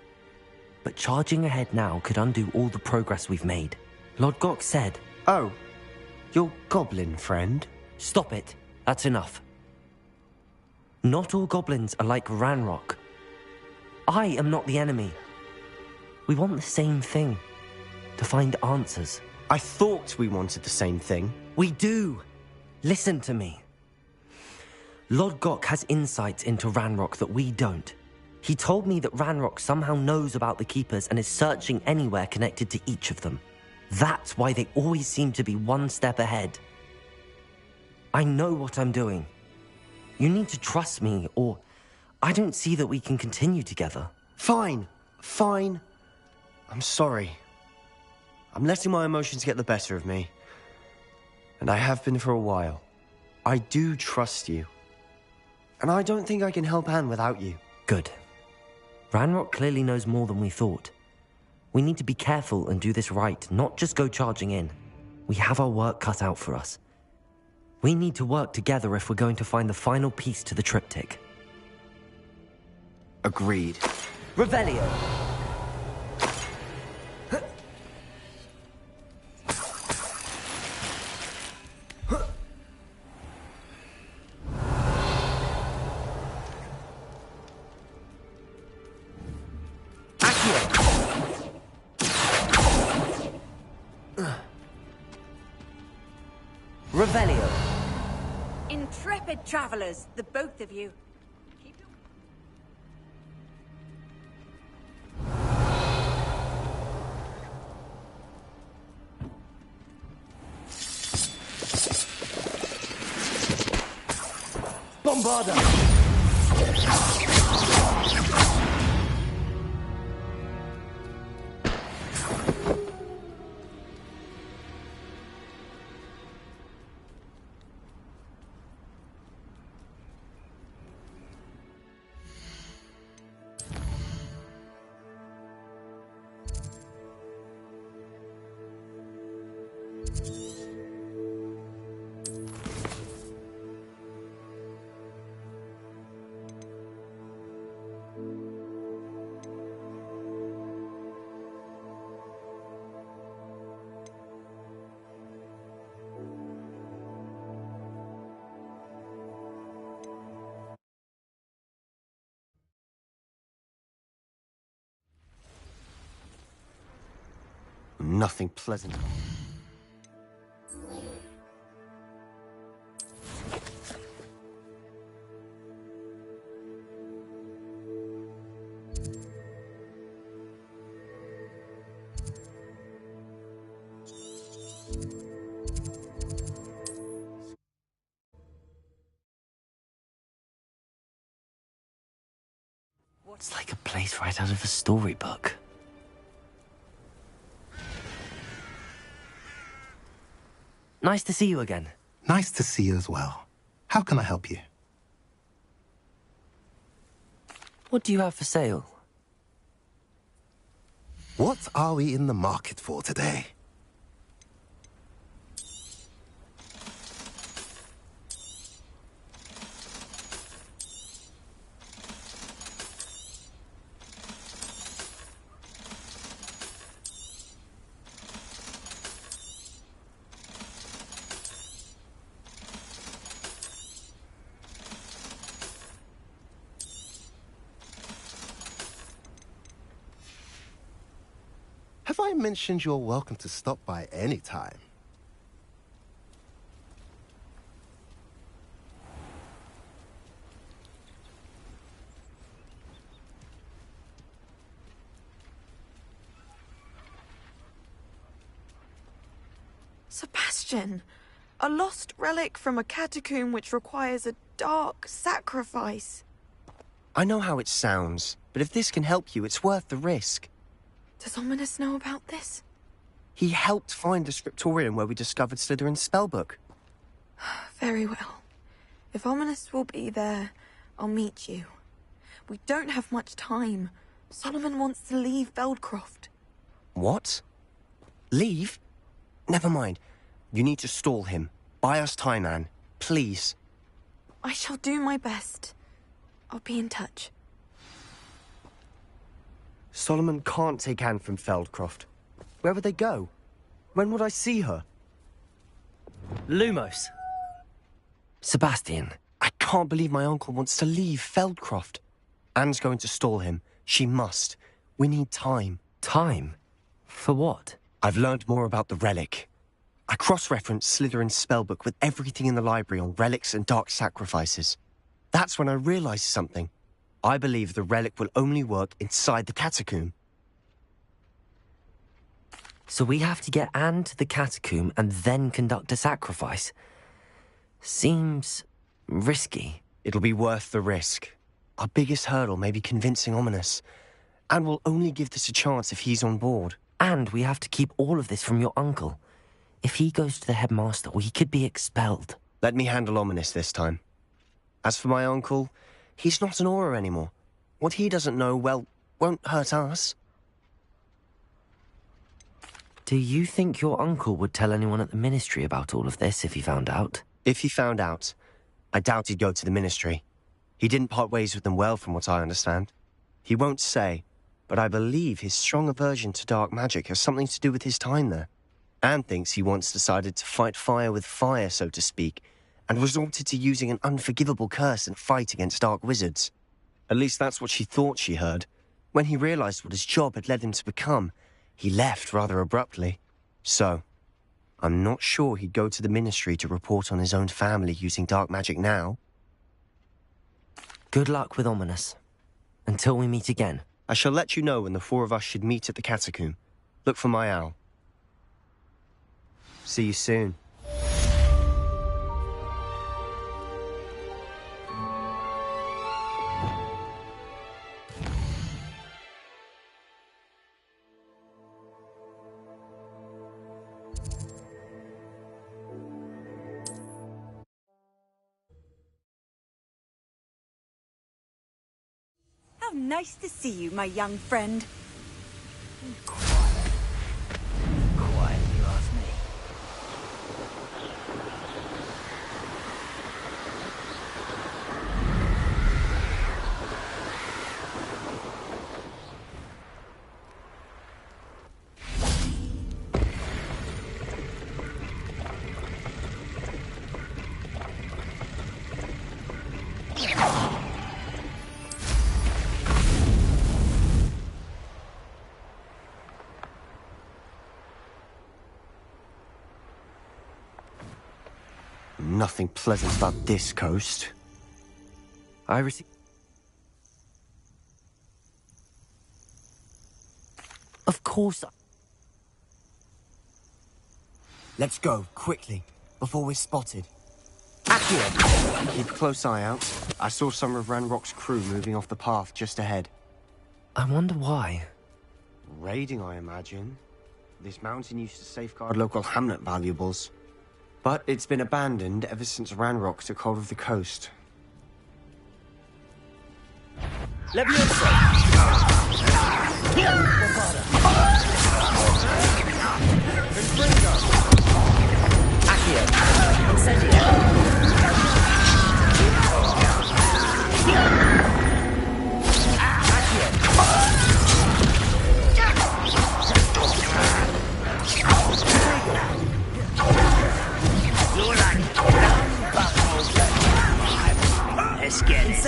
S4: but charging ahead now could undo all the progress we've made. Lord Gok said...
S3: Oh, your goblin friend?
S4: Stop it. That's enough. Not all goblins are like Ranrock. I am not the enemy. We want the same thing. To find answers.
S3: I thought we wanted the same thing.
S4: We do. Listen to me. Lord Gok has insights into Ranrock that we don't. He told me that Ranrock somehow knows about the Keepers and is searching anywhere connected to each of them. That's why they always seem to be one step ahead. I know what I'm doing. You need to trust me, or I don't see that we can continue together.
S3: Fine. I'm sorry. I'm letting my emotions get the better of me. And I have been for a while. I do trust you. And I don't think I can help Anne without you.
S4: Good. Ranrock clearly knows more than we thought. We need to be careful and do this right, not just go charging in. We have our work cut out for us. We need to work together if we're going to find the final piece to the triptych.
S3: Agreed.
S4: Revelio. Revelio.
S1: Intrepid travelers, the both of you.
S4: Bombarda.
S3: Nothing pleasant.
S4: It's like a place right out of a storybook. Nice to see you again.
S9: Nice to see you as well. How can I help you?
S4: What do you have for sale?
S5: What are we in the market for today? Have I mentioned you're welcome to stop by any time?
S20: Sebastian, a lost relic from a catacomb which requires a dark sacrifice.
S3: I know how it sounds, but if this can help you, it's worth the risk.
S20: Does Ominous know about this?
S3: He helped find the scriptorium where we discovered Slytherin's spellbook.
S20: Very well. If Ominous will be there, I'll meet you. We don't have much time. Solomon wants to leave Feldcroft.
S3: What? Leave? Never mind. You need to stall him. Buy us time, Anne. Please.
S20: I shall do my best. I'll be in touch.
S3: Solomon can't take Anne from Feldcroft. Where would they go? When would I see her?
S4: Lumos. Sebastian.
S3: I can't believe my uncle wants to leave Feldcroft. Anne's going to stall him. She must. We need time.
S4: Time? For what?
S3: I've learned more about the relic. I cross-referenced Slytherin's spellbook with everything in the library on relics and dark sacrifices. That's when I realized something. I believe the relic will only work inside the catacomb.
S4: So we have to get Anne to the catacomb and then conduct a sacrifice. Seems risky.
S3: It'll be worth the risk. Our biggest hurdle may be convincing Ominous. And we'll only give this a chance if he's on board.
S4: And we have to keep all of this from your uncle. If he goes to the headmaster, we could be expelled.
S3: Let me handle Ominous this time. As for my uncle, he's not an Auror anymore. What he doesn't know, well, won't hurt us.
S4: Do you think your uncle would tell anyone at the Ministry about all of this if he found out?
S3: If he found out, I doubt he'd go to the Ministry. He didn't part ways with them well, from what I understand. He won't say, but I believe his strong aversion to dark magic has something to do with his time there. Anne thinks he once decided to fight fire with fire, so to speak, and resorted to using an unforgivable curse in a fight against dark wizards. At least that's what she thought she heard. When he realized what his job had led him to become, he left rather abruptly. So, I'm not sure he'd go to the Ministry to report on his own family using dark magic now.
S4: Good luck with Ominous. Until we meet again.
S3: I shall let you know when the four of us should meet at the catacomb. Look for my owl. See you soon.
S2: How nice to see you, my young friend.
S18: Quiet, you ask me.
S3: Nothing pleasant about this coast.
S4: I received... Of course.
S3: Let's go, quickly, before we're spotted. Accio! Keep a close eye out. I saw some of Ranrock's crew moving off the path just ahead.
S4: I wonder why.
S3: Raiding, I imagine. This mountain used to safeguard local hamlet valuables. But it's been abandoned ever since Ranrock took hold of the coast.
S18: Leviosa! Accio! Incendio!
S6: Let's get it.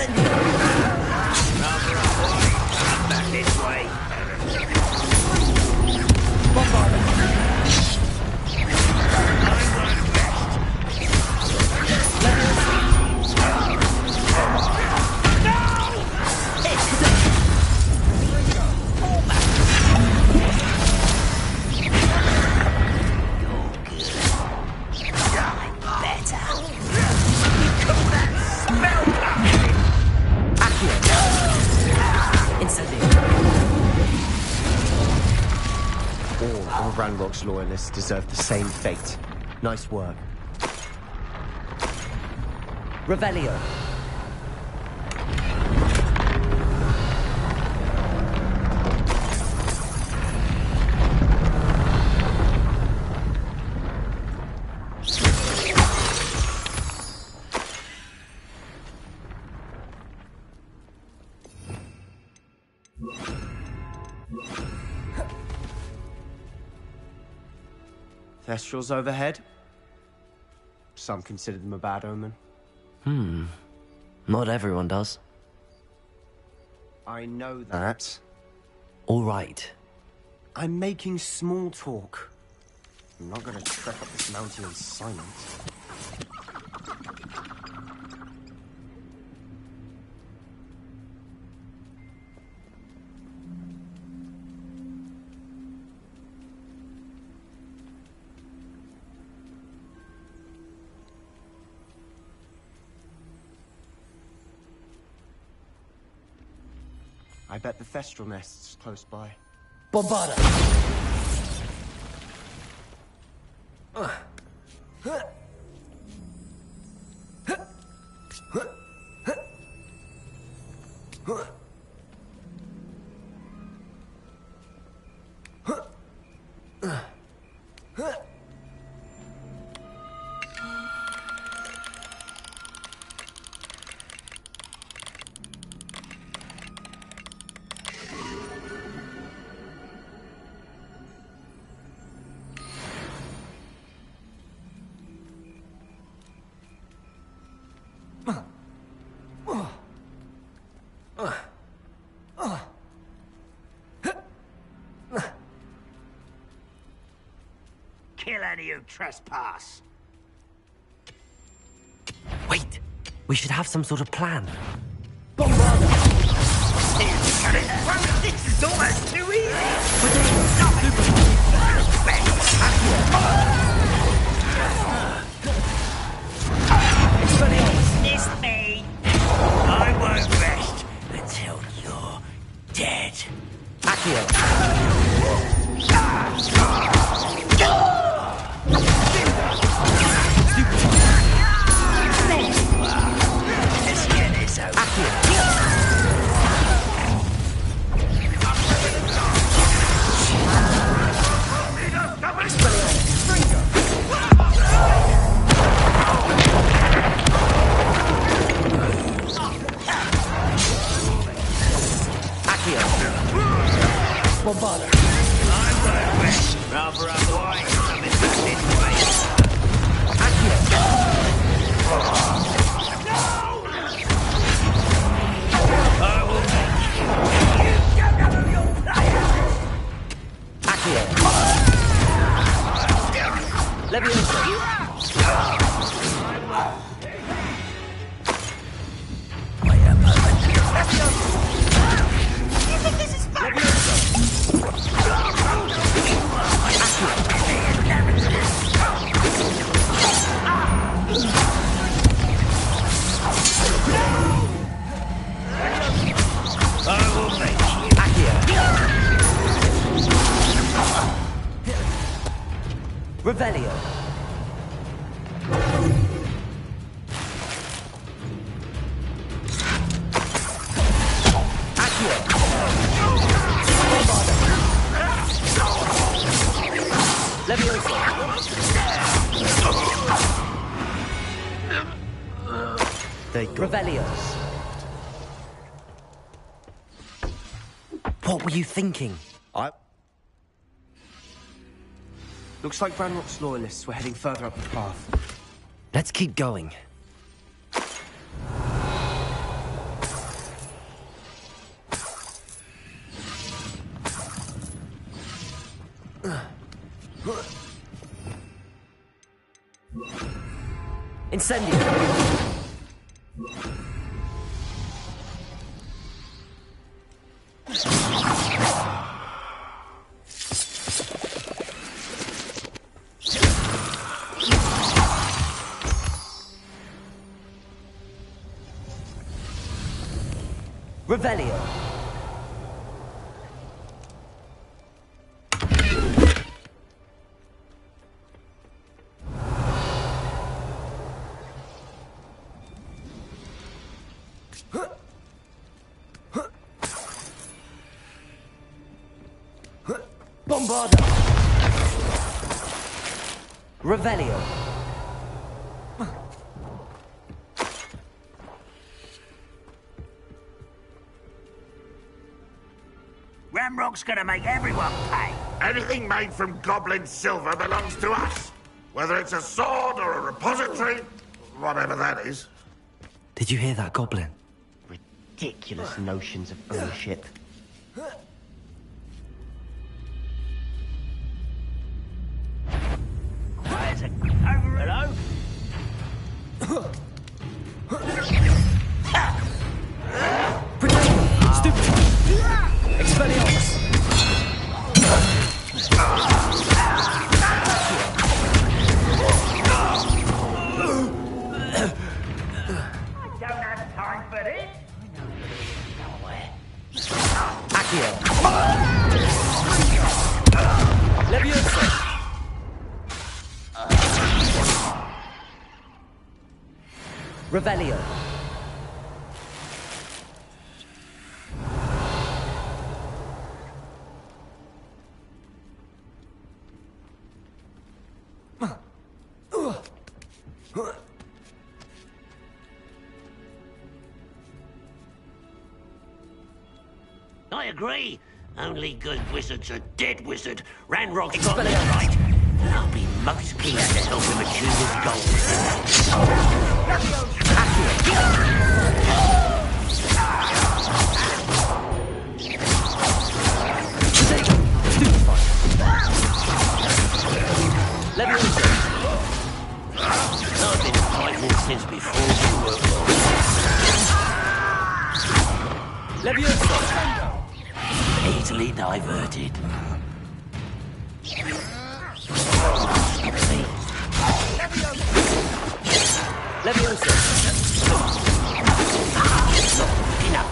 S6: Back this way.
S3: All of Ranrock's loyalists deserve the same fate. Nice work.
S18: Revelio.
S3: Thestrals overhead. Some consider them a bad omen.
S4: Not everyone does.
S3: I know that.
S4: All right.
S3: I'm making small talk. I'm not gonna trek up this mountain in silence. I bet the Thestral nest's close by.
S18: Bombarda!
S6: kill any who trespass.
S4: Wait, we should have some sort of plan.
S6: This is almost too easy. It's me. I won't rest until you're dead.
S4: Accio.
S6: Let's get this over.
S18: Bombada.
S6: Rather unwise coming back this way. I will make you get out of your place.
S4: Accio. Leviosa.
S6: Wait a moment. You think this is fun? I will make you.
S4: Revelio.
S3: They got
S4: Revelio. What were you thinking?
S3: Looks like Ranrock's loyalists were heading further up the path.
S4: Let's keep going. Incendio. Revelio. Bombarda. Revelio.
S6: Ramrock's gonna make everyone pay.
S13: Anything made from goblin silver belongs to us. Whether it's a sword or a repository, whatever that is.
S4: Did you hear that, Goblin?
S3: Ridiculous notions of ownership.
S6: Hello?
S18: Stupid. Expelliarmus.
S6: I don't have time for this.
S4: Accio.
S18: Leviosa.
S4: Revelio.
S6: I agree. Only good wizards are dead wizard. Ranrock's got that right. And I'll be most keen to help him achieve his goals. Easily diverted.
S18: Leviosa.
S6: Enough.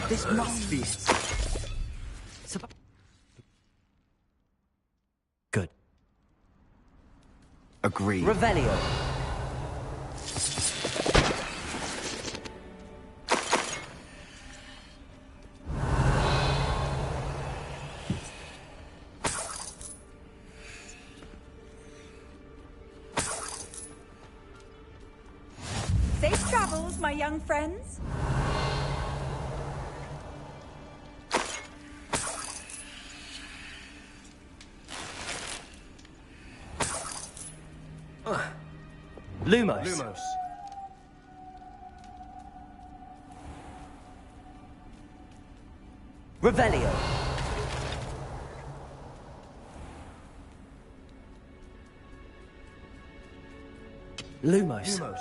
S3: This must be...
S4: Good.
S3: Agreed.
S4: Revelio.
S2: Safe travels, my young friends.
S4: Lumos.
S3: Lumos.
S4: Revelio. Lumos.
S3: Lumos.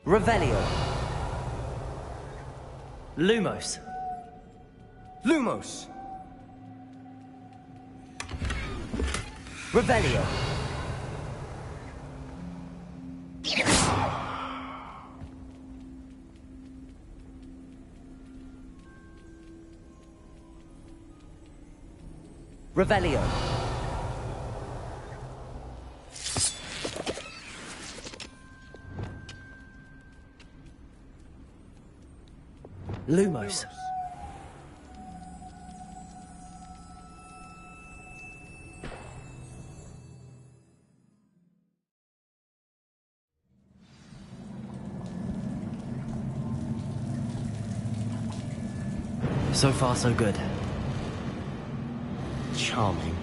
S4: Revelio. Lumos.
S3: Lumos.
S4: Revelio. Revelio. Lumos. So far, so good.
S3: Charming.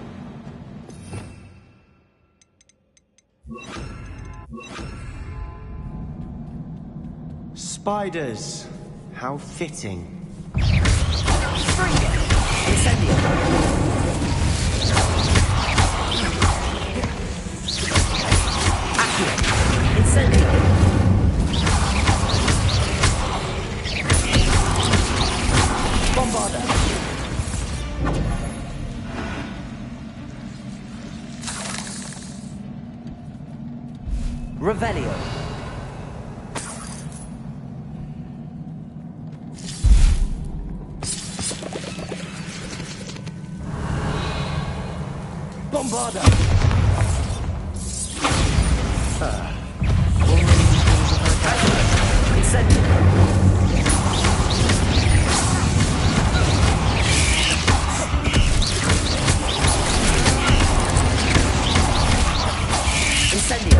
S3: Spiders. How fitting.
S4: Incendio. Accio. Incendio. Bombarda. Revelio. Bombarda. Incendio. Incendio.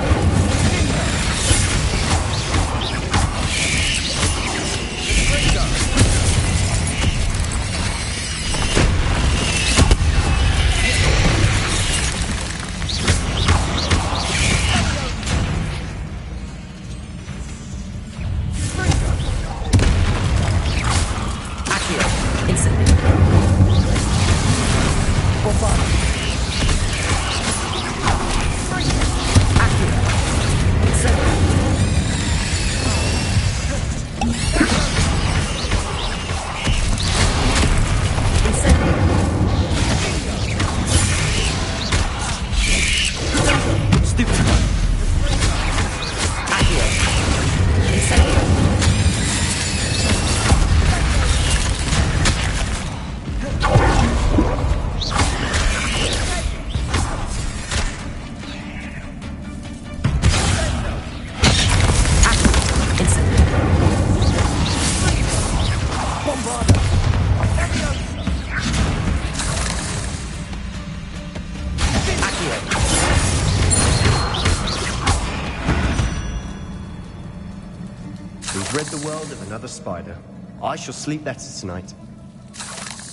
S3: I've rid the world of another spider. I shall sleep better tonight.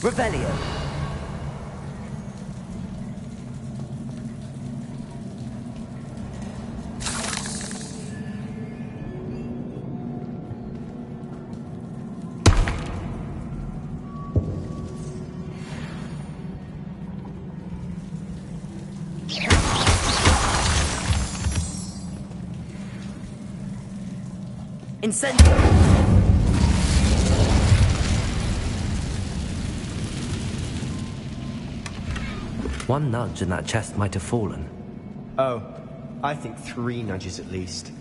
S4: Revelio. Incendio! One nudge and that chest might have fallen.
S3: Oh, I think 3 nudges at least.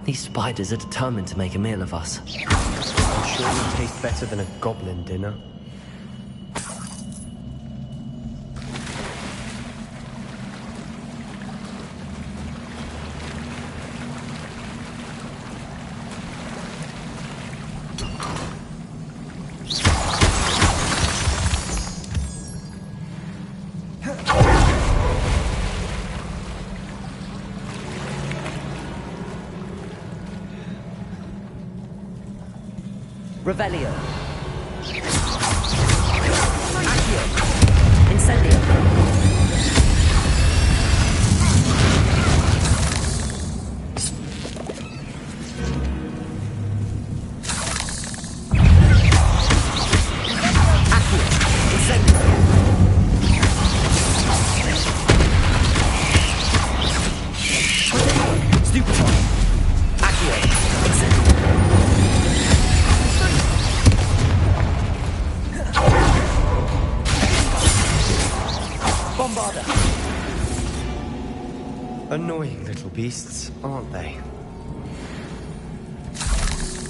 S4: These spiders are determined to make a meal of us.
S3: I'm sure it would taste better than a goblin dinner.
S4: Revelio. Accio. Incendio. Accio. Incendio. Stupefy. Accio. Incendio. Bombarda.
S3: Annoying little beasts, aren't they?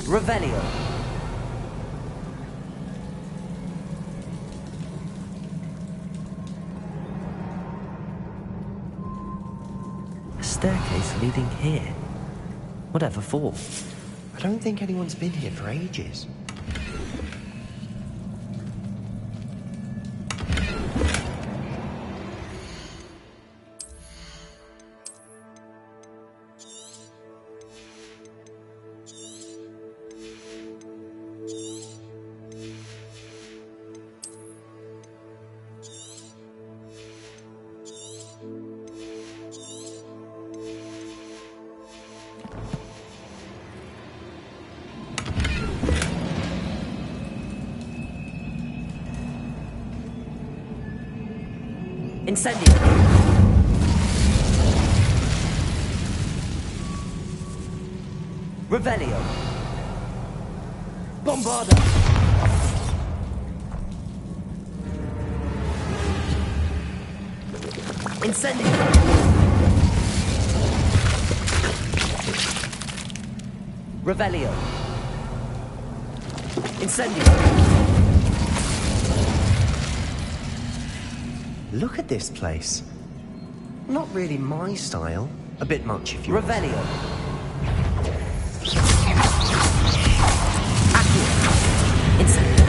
S4: Revelio. A staircase leading here. Whatever for?
S3: I don't think anyone's been here for ages.
S4: Incendio. Revelio. Bombarda. Incendio. Revelio. Incendio.
S3: Look at this place. Not really my style. A bit much, if you will.
S4: Revelio. Incendio.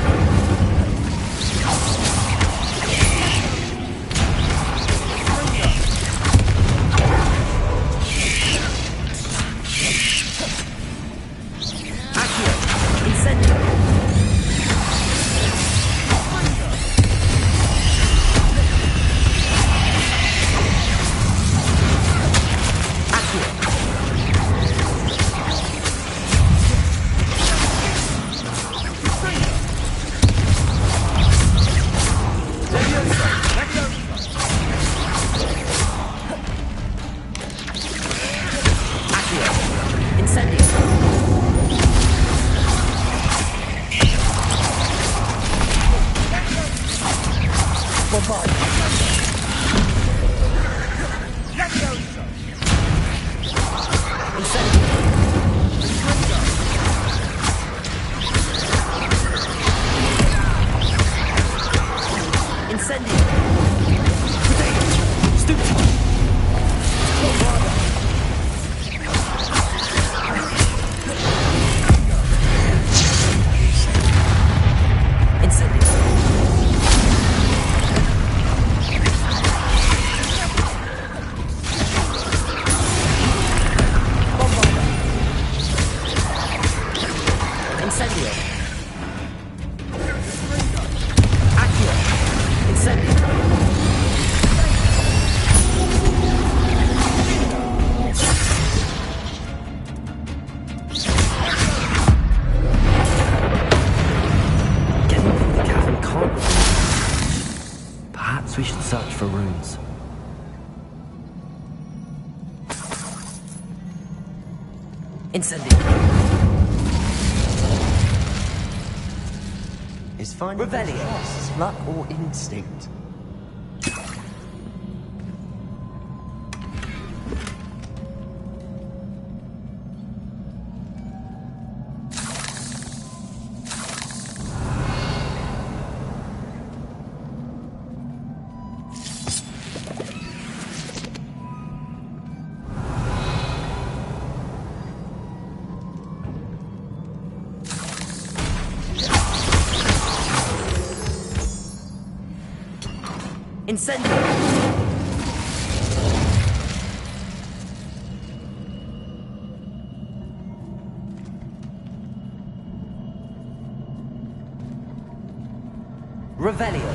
S4: Incendio.
S3: Is finding
S4: Revelio.
S3: luck or instinct?
S4: Incendio! Revelio.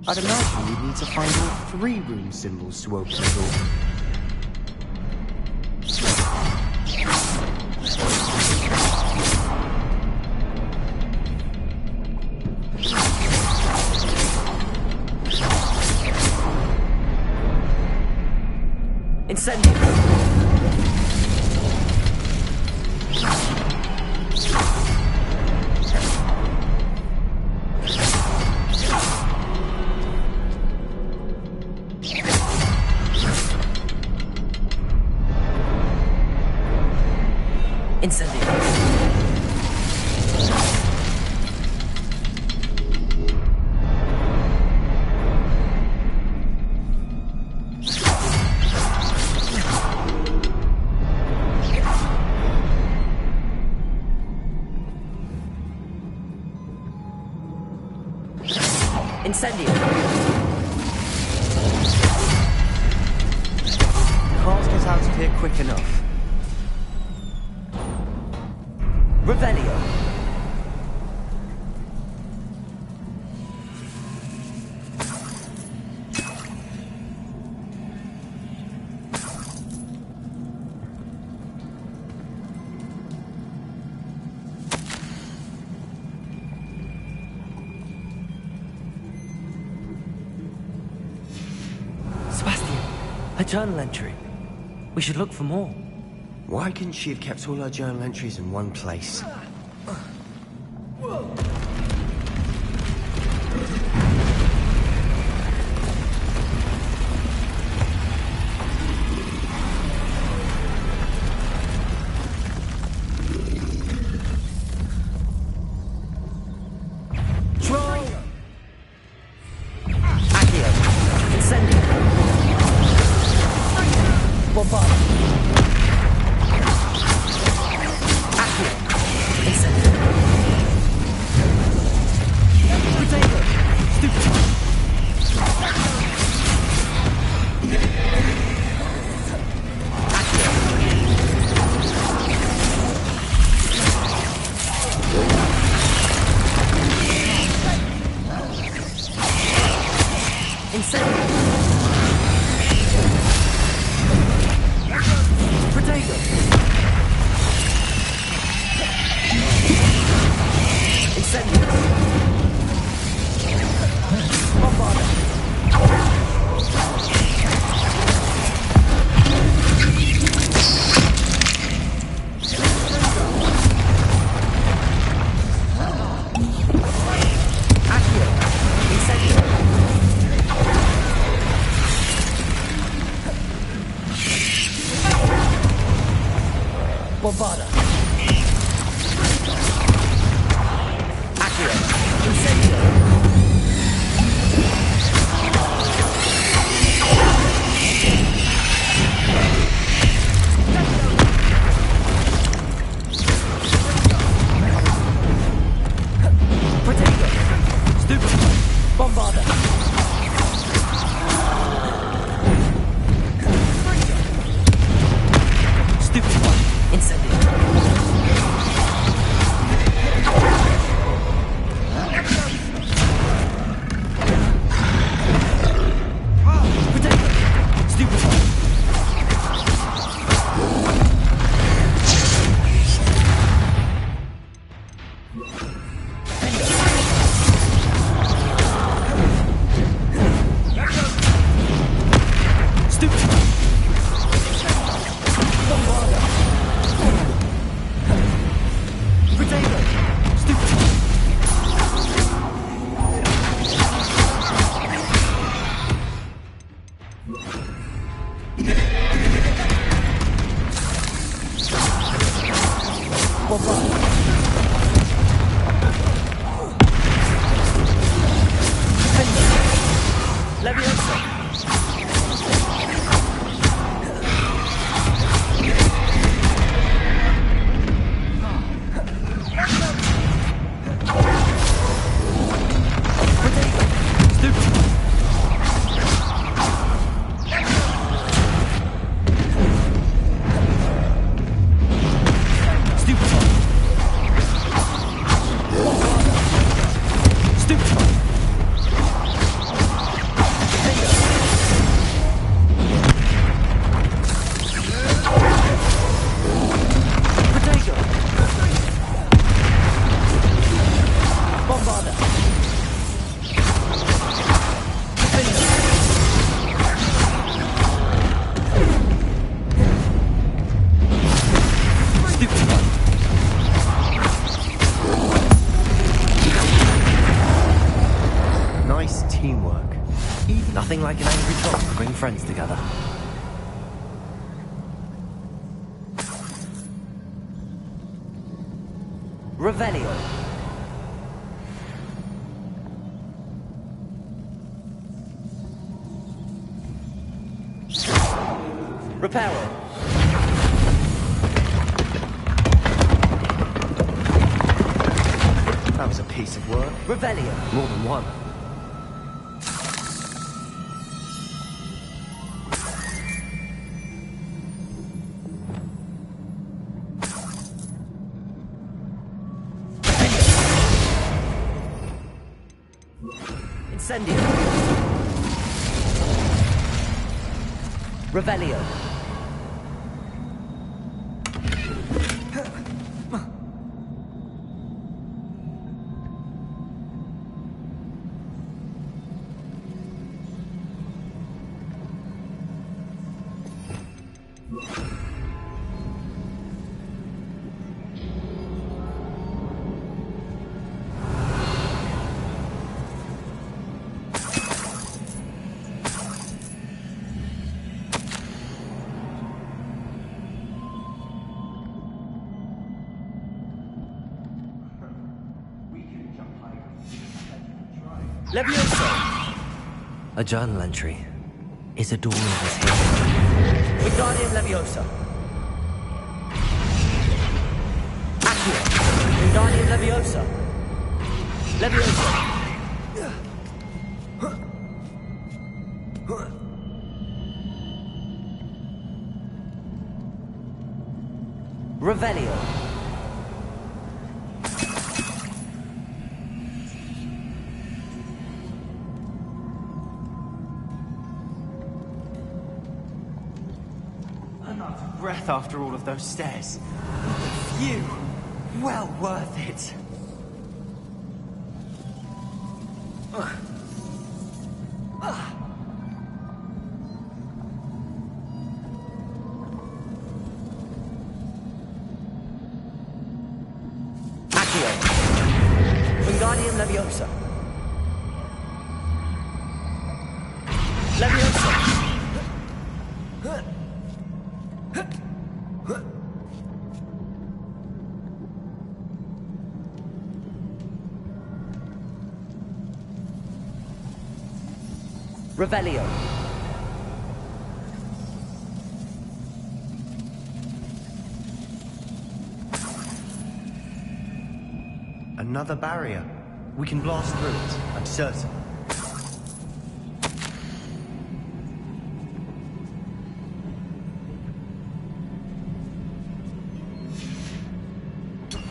S3: I'd imagine you'd need to find all 3 rune symbols to open the door.
S4: Incendio. Incendio.
S3: Can't get out of here quick enough.
S4: Revelio. A journal entry. We should look for more.
S3: Why couldn't she have kept all her journal entries in one place?
S4: Incendio. Nothing like an angry troll to bring friends together. Revelio. Reparo.
S3: That was a piece of work.
S4: Revelio. More than one. Incendio. Revelio. Levioso! A journal entry. Isadora was here. Wingardium Leviosa. Accio. Wingardium Leviosa. Leviosa. Revelio.
S3: Breath after all of those stairs. The view. Well worth it.
S4: Accio. Wingardium Leviosa. Leviosa. Revelio.
S3: Another barrier. We can blast through it, I'm certain.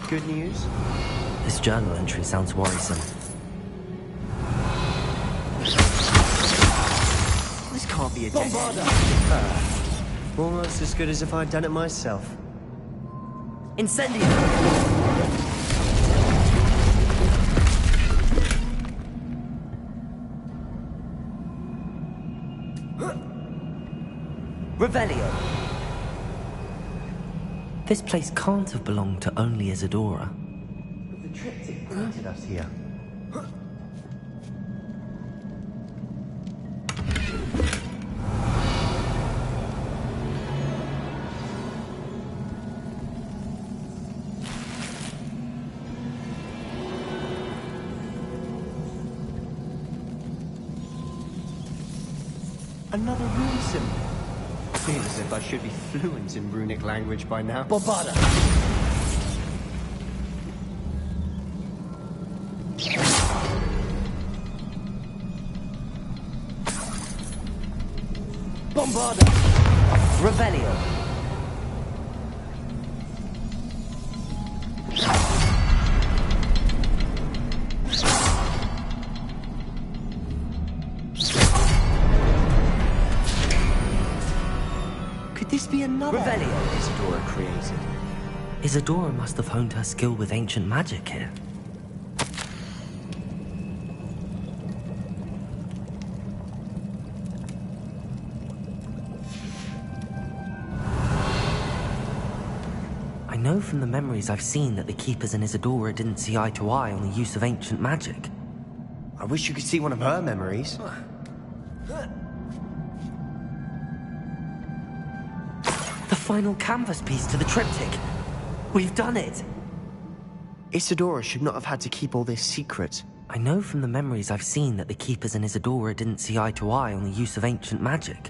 S3: Good news?
S4: This journal entry sounds worrisome.
S3: This can't be a dead end. Almost as good as if I'd done it myself.
S4: Incendio! Revelio. This place can't have belonged to only Isadora.
S3: But the triptych pointed us here. Another rune symbol. Seems as if I should be fluent in runic language by now.
S6: Bombada!
S4: Bombarda! Revelio!
S3: Could this be another
S4: Revelio
S3: Isadora created?
S4: Isadora must have honed her skill with ancient magic here. I know from the memories I've seen that the Keepers and Isadora didn't see eye to eye on the use of ancient magic.
S3: I wish you could see one of her memories.
S4: The final canvas piece to the triptych. We've done it!
S3: Isadora should not have had to keep all this secret.
S4: I know from the memories I've seen that the Keepers and Isadora didn't see eye to eye on the use of ancient magic.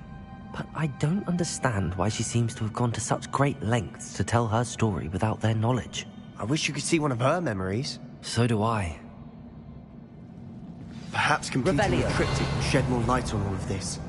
S4: But I don't understand why she seems to have gone to such great lengths to tell her story without their knowledge.
S3: I wish you could see one of her memories.
S4: So do I.
S3: Perhaps completing
S4: Revelio.
S3: the triptych will shed more light on all of this.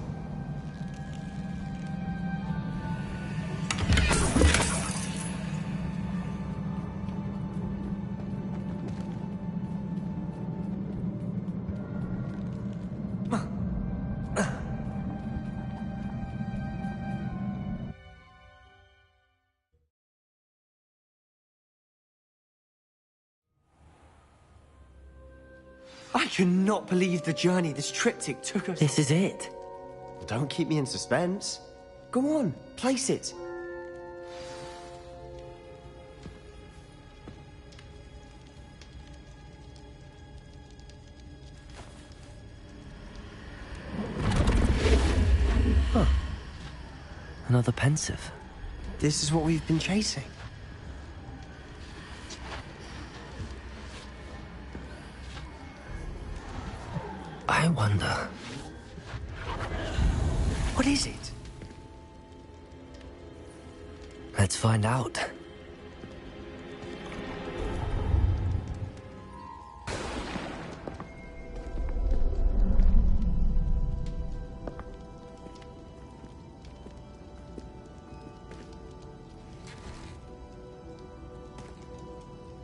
S3: I cannot believe the journey this triptych took us.
S4: This is it.
S3: Don't keep me in suspense. Go on, place it.
S4: Huh. Another pensive.
S3: This is what we've been chasing.
S4: I wonder...
S3: What is it?
S4: Let's find out.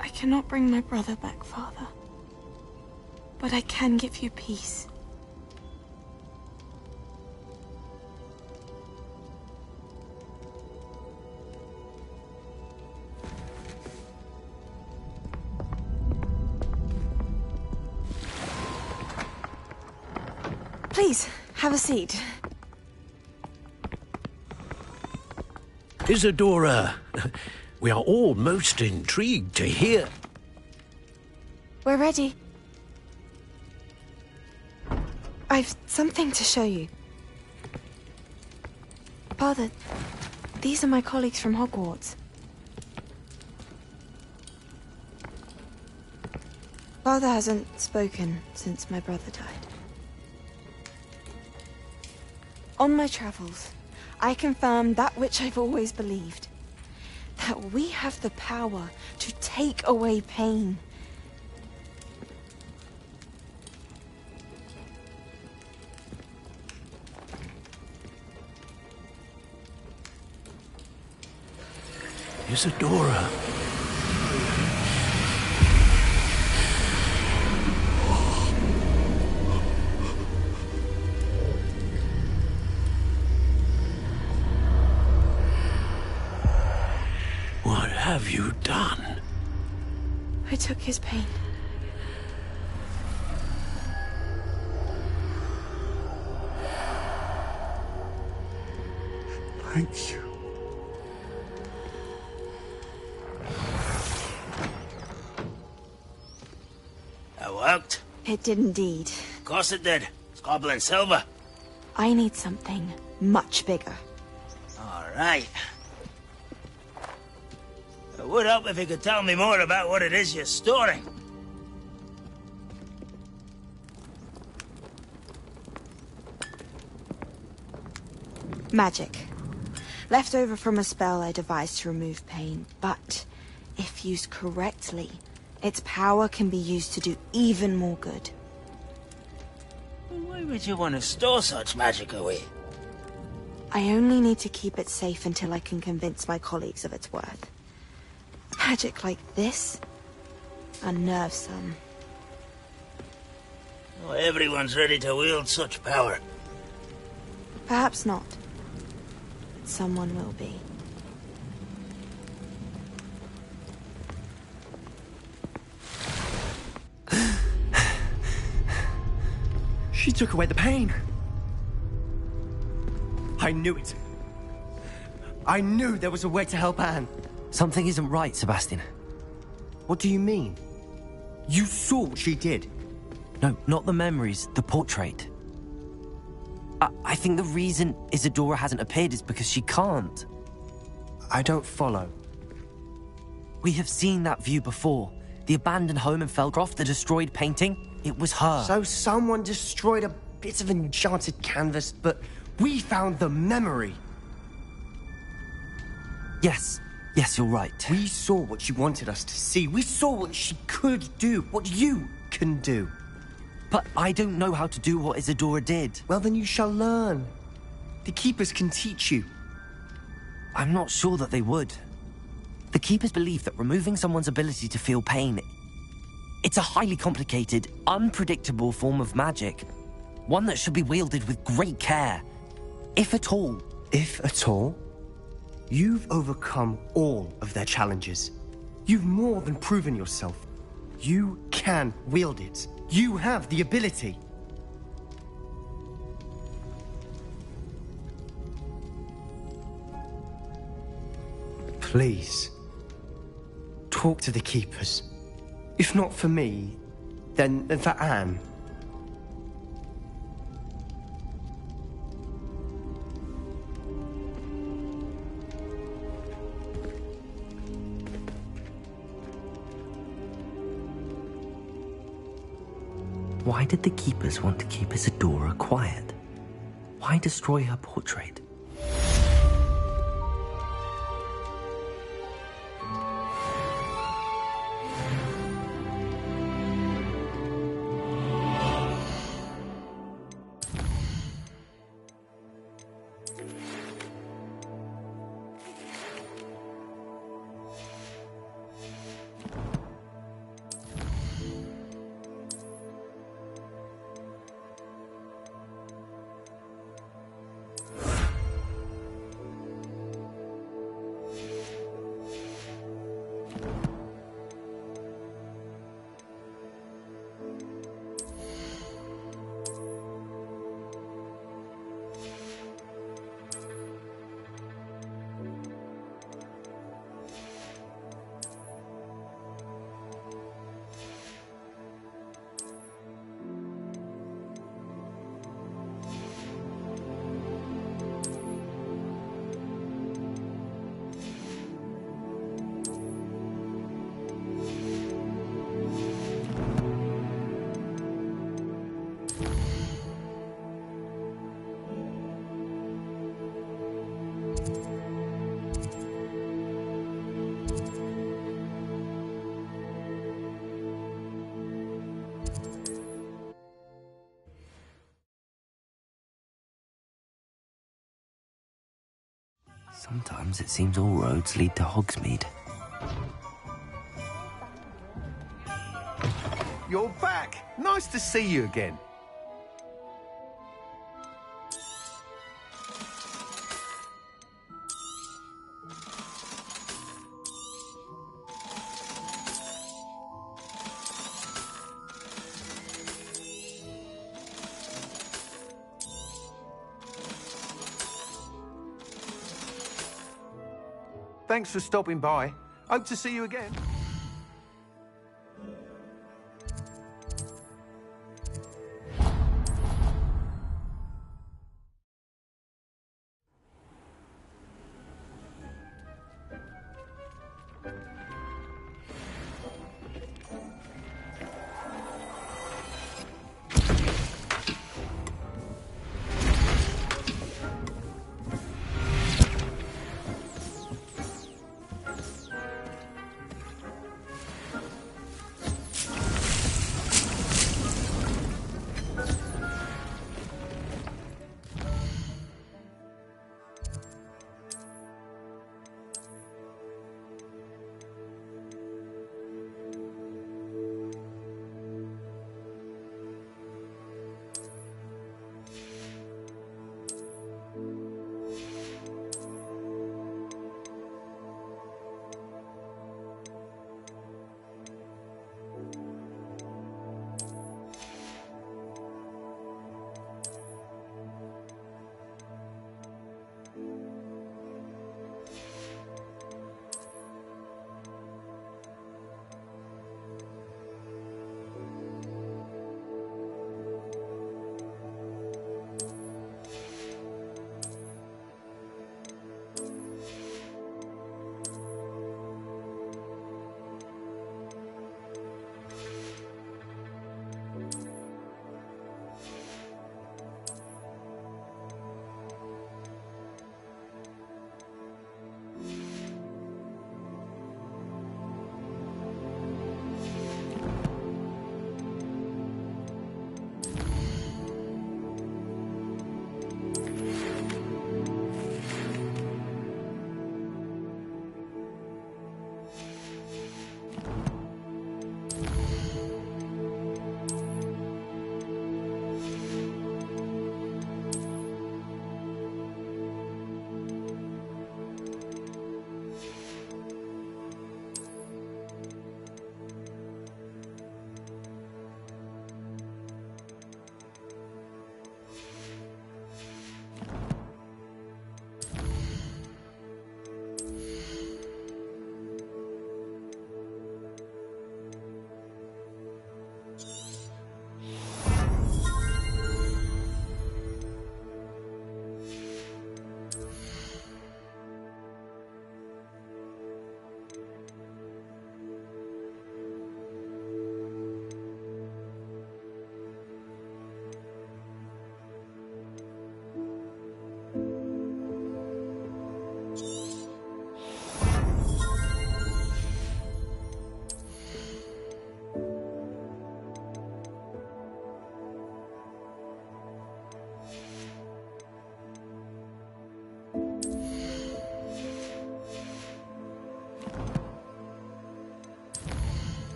S20: I cannot bring my brother back, Father. But I can give you peace. Please, have a seat.
S6: Isadora, we are all most intrigued to hear.
S20: We're ready. I've something to show you. Father, these are my colleagues from Hogwarts. Father hasn't spoken since my brother died. On my travels, I confirmed that which I've always believed. That we have the power to take away pain.
S6: Isadora. What have you done?
S20: I took his pain.
S6: Thank you.
S11: That worked?
S20: It did indeed.
S11: Of course it did. It's goblin silver.
S20: I need something much bigger.
S11: All right. It would help if you could tell me more about what it is you're storing.
S20: Magic. Left over from a spell I devised to remove pain, but if used correctly, its power can be used to do even more good.
S11: Why would you want to store such magic away?
S20: I only need to keep it safe until I can convince my colleagues of its worth. Magic like this? Unnervesome.
S11: Not everyone's ready to wield such power.
S20: Perhaps not. But someone will be.
S3: She took away the pain. I knew it. I knew there was a way to help Anne.
S4: Something isn't right, Sebastian.
S3: What do you mean? You saw what she did.
S4: No, not the memories, the portrait. I think the reason Isadora hasn't appeared is because she can't.
S3: I don't follow.
S4: We have seen that view before. The abandoned home in Feldcroft, the destroyed painting, it was her.
S3: So someone destroyed a bit of enchanted canvas, but we found the memory.
S4: Yes, you're right.
S3: We saw what she wanted us to see. We saw what she could do, what you can do.
S4: But I don't know how to do what Isadora did.
S3: Well, then you shall learn. The Keepers can teach you.
S4: I'm not sure that they would. The Keepers believe that removing someone's ability to feel pain, it's a highly complicated, unpredictable form of magic. One that should be wielded with great care. If at all.
S3: If at all? You've overcome all of their challenges. You've more than proven yourself. You can wield it. You have the ability. Please, talk to the Keepers. If not for me, then for Anne.
S4: Why did the Keepers want to keep Isadora quiet? Why destroy her portrait? Sometimes it seems all roads lead to Hogsmeade.
S22: You're back! Nice to see you again. Thanks for stopping by. Hope to see you again.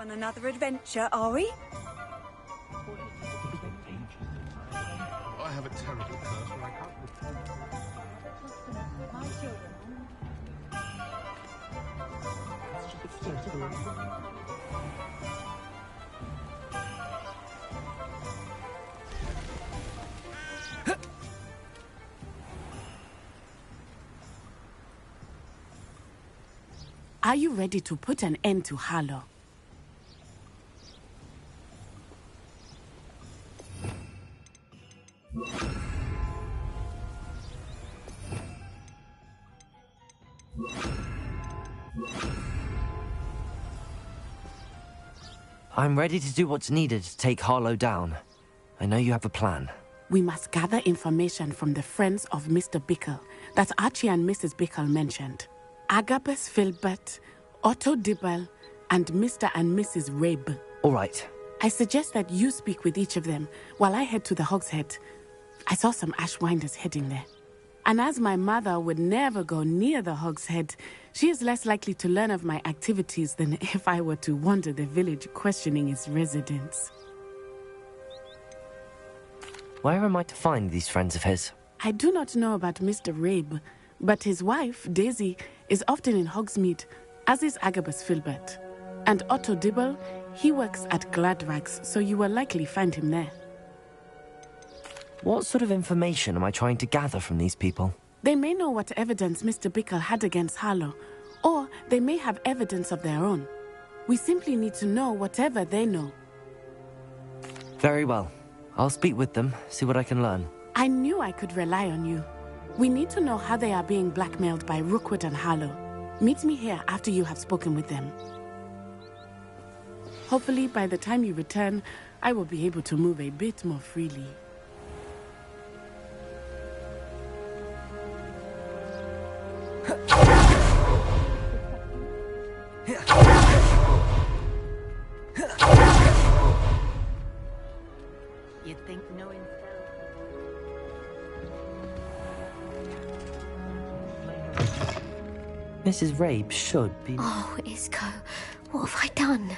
S1: on another adventure, are we?
S13: I have a terrible curse where I can't...
S1: My children.
S12: Are you ready to put an end to Harlow?
S4: I'm ready to do what's needed to take Harlow down. I know you have a plan.
S12: We must gather information from the friends of Mr. Bickle that Archie and Mrs. Bickle mentioned. Agabus Filbert, Otto Dibble, and Mr. and Mrs. Rabe.
S4: All right.
S12: I suggest that you speak with each of them while I head to the Hogshead. I saw some Ashwinders heading there. And as my mother would never go near the Hogshead, she is less likely to learn of my activities than if I were to wander the village questioning its residents.
S4: Where am I to find these friends of his?
S12: I do not know about Mr. Rabe, but his wife, Daisy, is often in Hogsmeade, as is Agabus Filbert. And Otto Dibble, he works at Gladrags, so you will likely find him there.
S4: What sort of information am I trying to gather from these people?
S12: They may know what evidence Mr. Bickle had against Harlow, or they may have evidence of their own. We simply need to know whatever they know.
S4: Very well. I'll speak with them, see what I can learn.
S12: I knew I could rely on you. We need to know how they are being blackmailed by Rookwood and Harlow. Meet me here after you have spoken with them. Hopefully, by the time you return, I will be able to move a bit more freely.
S2: You'd think knowing...
S4: Mrs. Rabe should be...
S16: Oh, Isco, what have I done?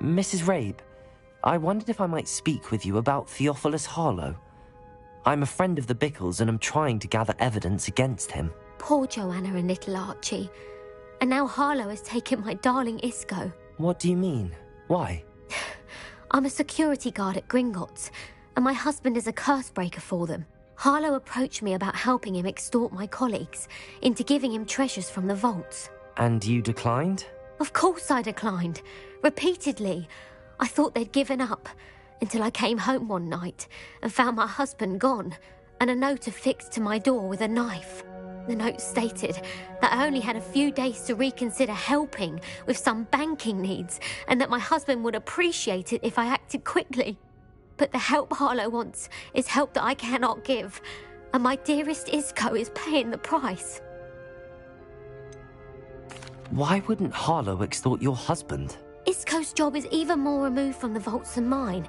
S4: Mrs. Rabe, I wondered if I might speak with you about Theophilus Harlow. I'm a friend of the Bickles and I'm trying to gather evidence against him.
S16: Poor Joanna and little Archie. And now Harlow has taken my darling Isco.
S4: What do you mean? Why?
S16: I'm a security guard at Gringotts, and my husband is a curse breaker for them. Harlow approached me about helping him extort my colleagues into giving him treasures from the vaults.
S4: And you declined?
S16: Of course I declined. Repeatedly. I thought they'd given up, until I came home one night and found my husband gone, and a note affixed to my door with a knife. The note stated that I only had a few days to reconsider helping with some banking needs, and that my husband would appreciate it if I acted quickly. But the help Harlow wants is help that I cannot give, and my dearest Isco is paying the price.
S4: Why wouldn't Harlow extort your husband?
S16: Isco's job is even more removed from the vaults than mine.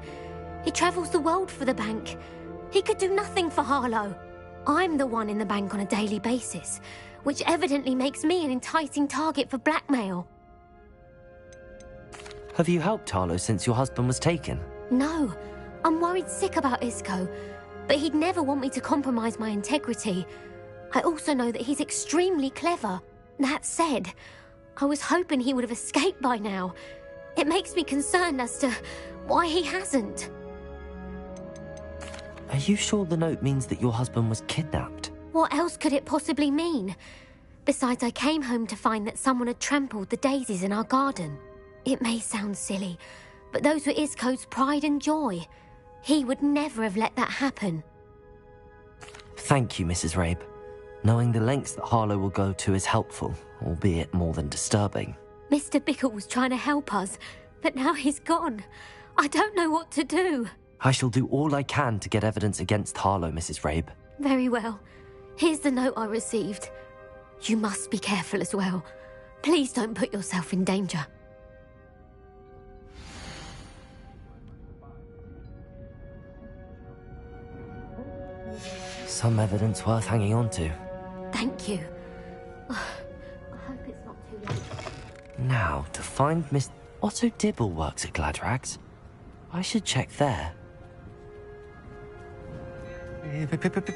S16: He travels the world for the bank. He could do nothing for Harlow. I'm the one in the bank on a daily basis, which evidently makes me an enticing target for blackmail.
S4: Have you helped Harlow since your husband was taken?
S16: No, I'm worried sick about Isco, but he'd never want me to compromise my integrity. I also know that he's extremely clever. That said, I was hoping he would have escaped by now. It makes me concerned as to why he hasn't.
S4: Are you sure the note means that your husband was kidnapped?
S16: What else could it possibly mean? Besides, I came home to find that someone had trampled the daisies in our garden. It may sound silly, but those were Isco's pride and joy. He would never have let that happen.
S4: Thank you, Mrs. Rabe. Knowing the lengths that Harlow will go to is helpful, albeit more than disturbing.
S16: Mr. Bickle was trying to help us, but now he's gone. I don't know what to do.
S4: I shall do all I can to get evidence against Harlow, Mrs. Rabe.
S16: Very well. Here's the note I received. You must be careful as well. Please don't put yourself in danger.
S4: Some evidence worth hanging on to.
S16: Thank you. I hope it's not too
S4: Now, to find Miss... Otto Dibble works at Gladrags. I should check there.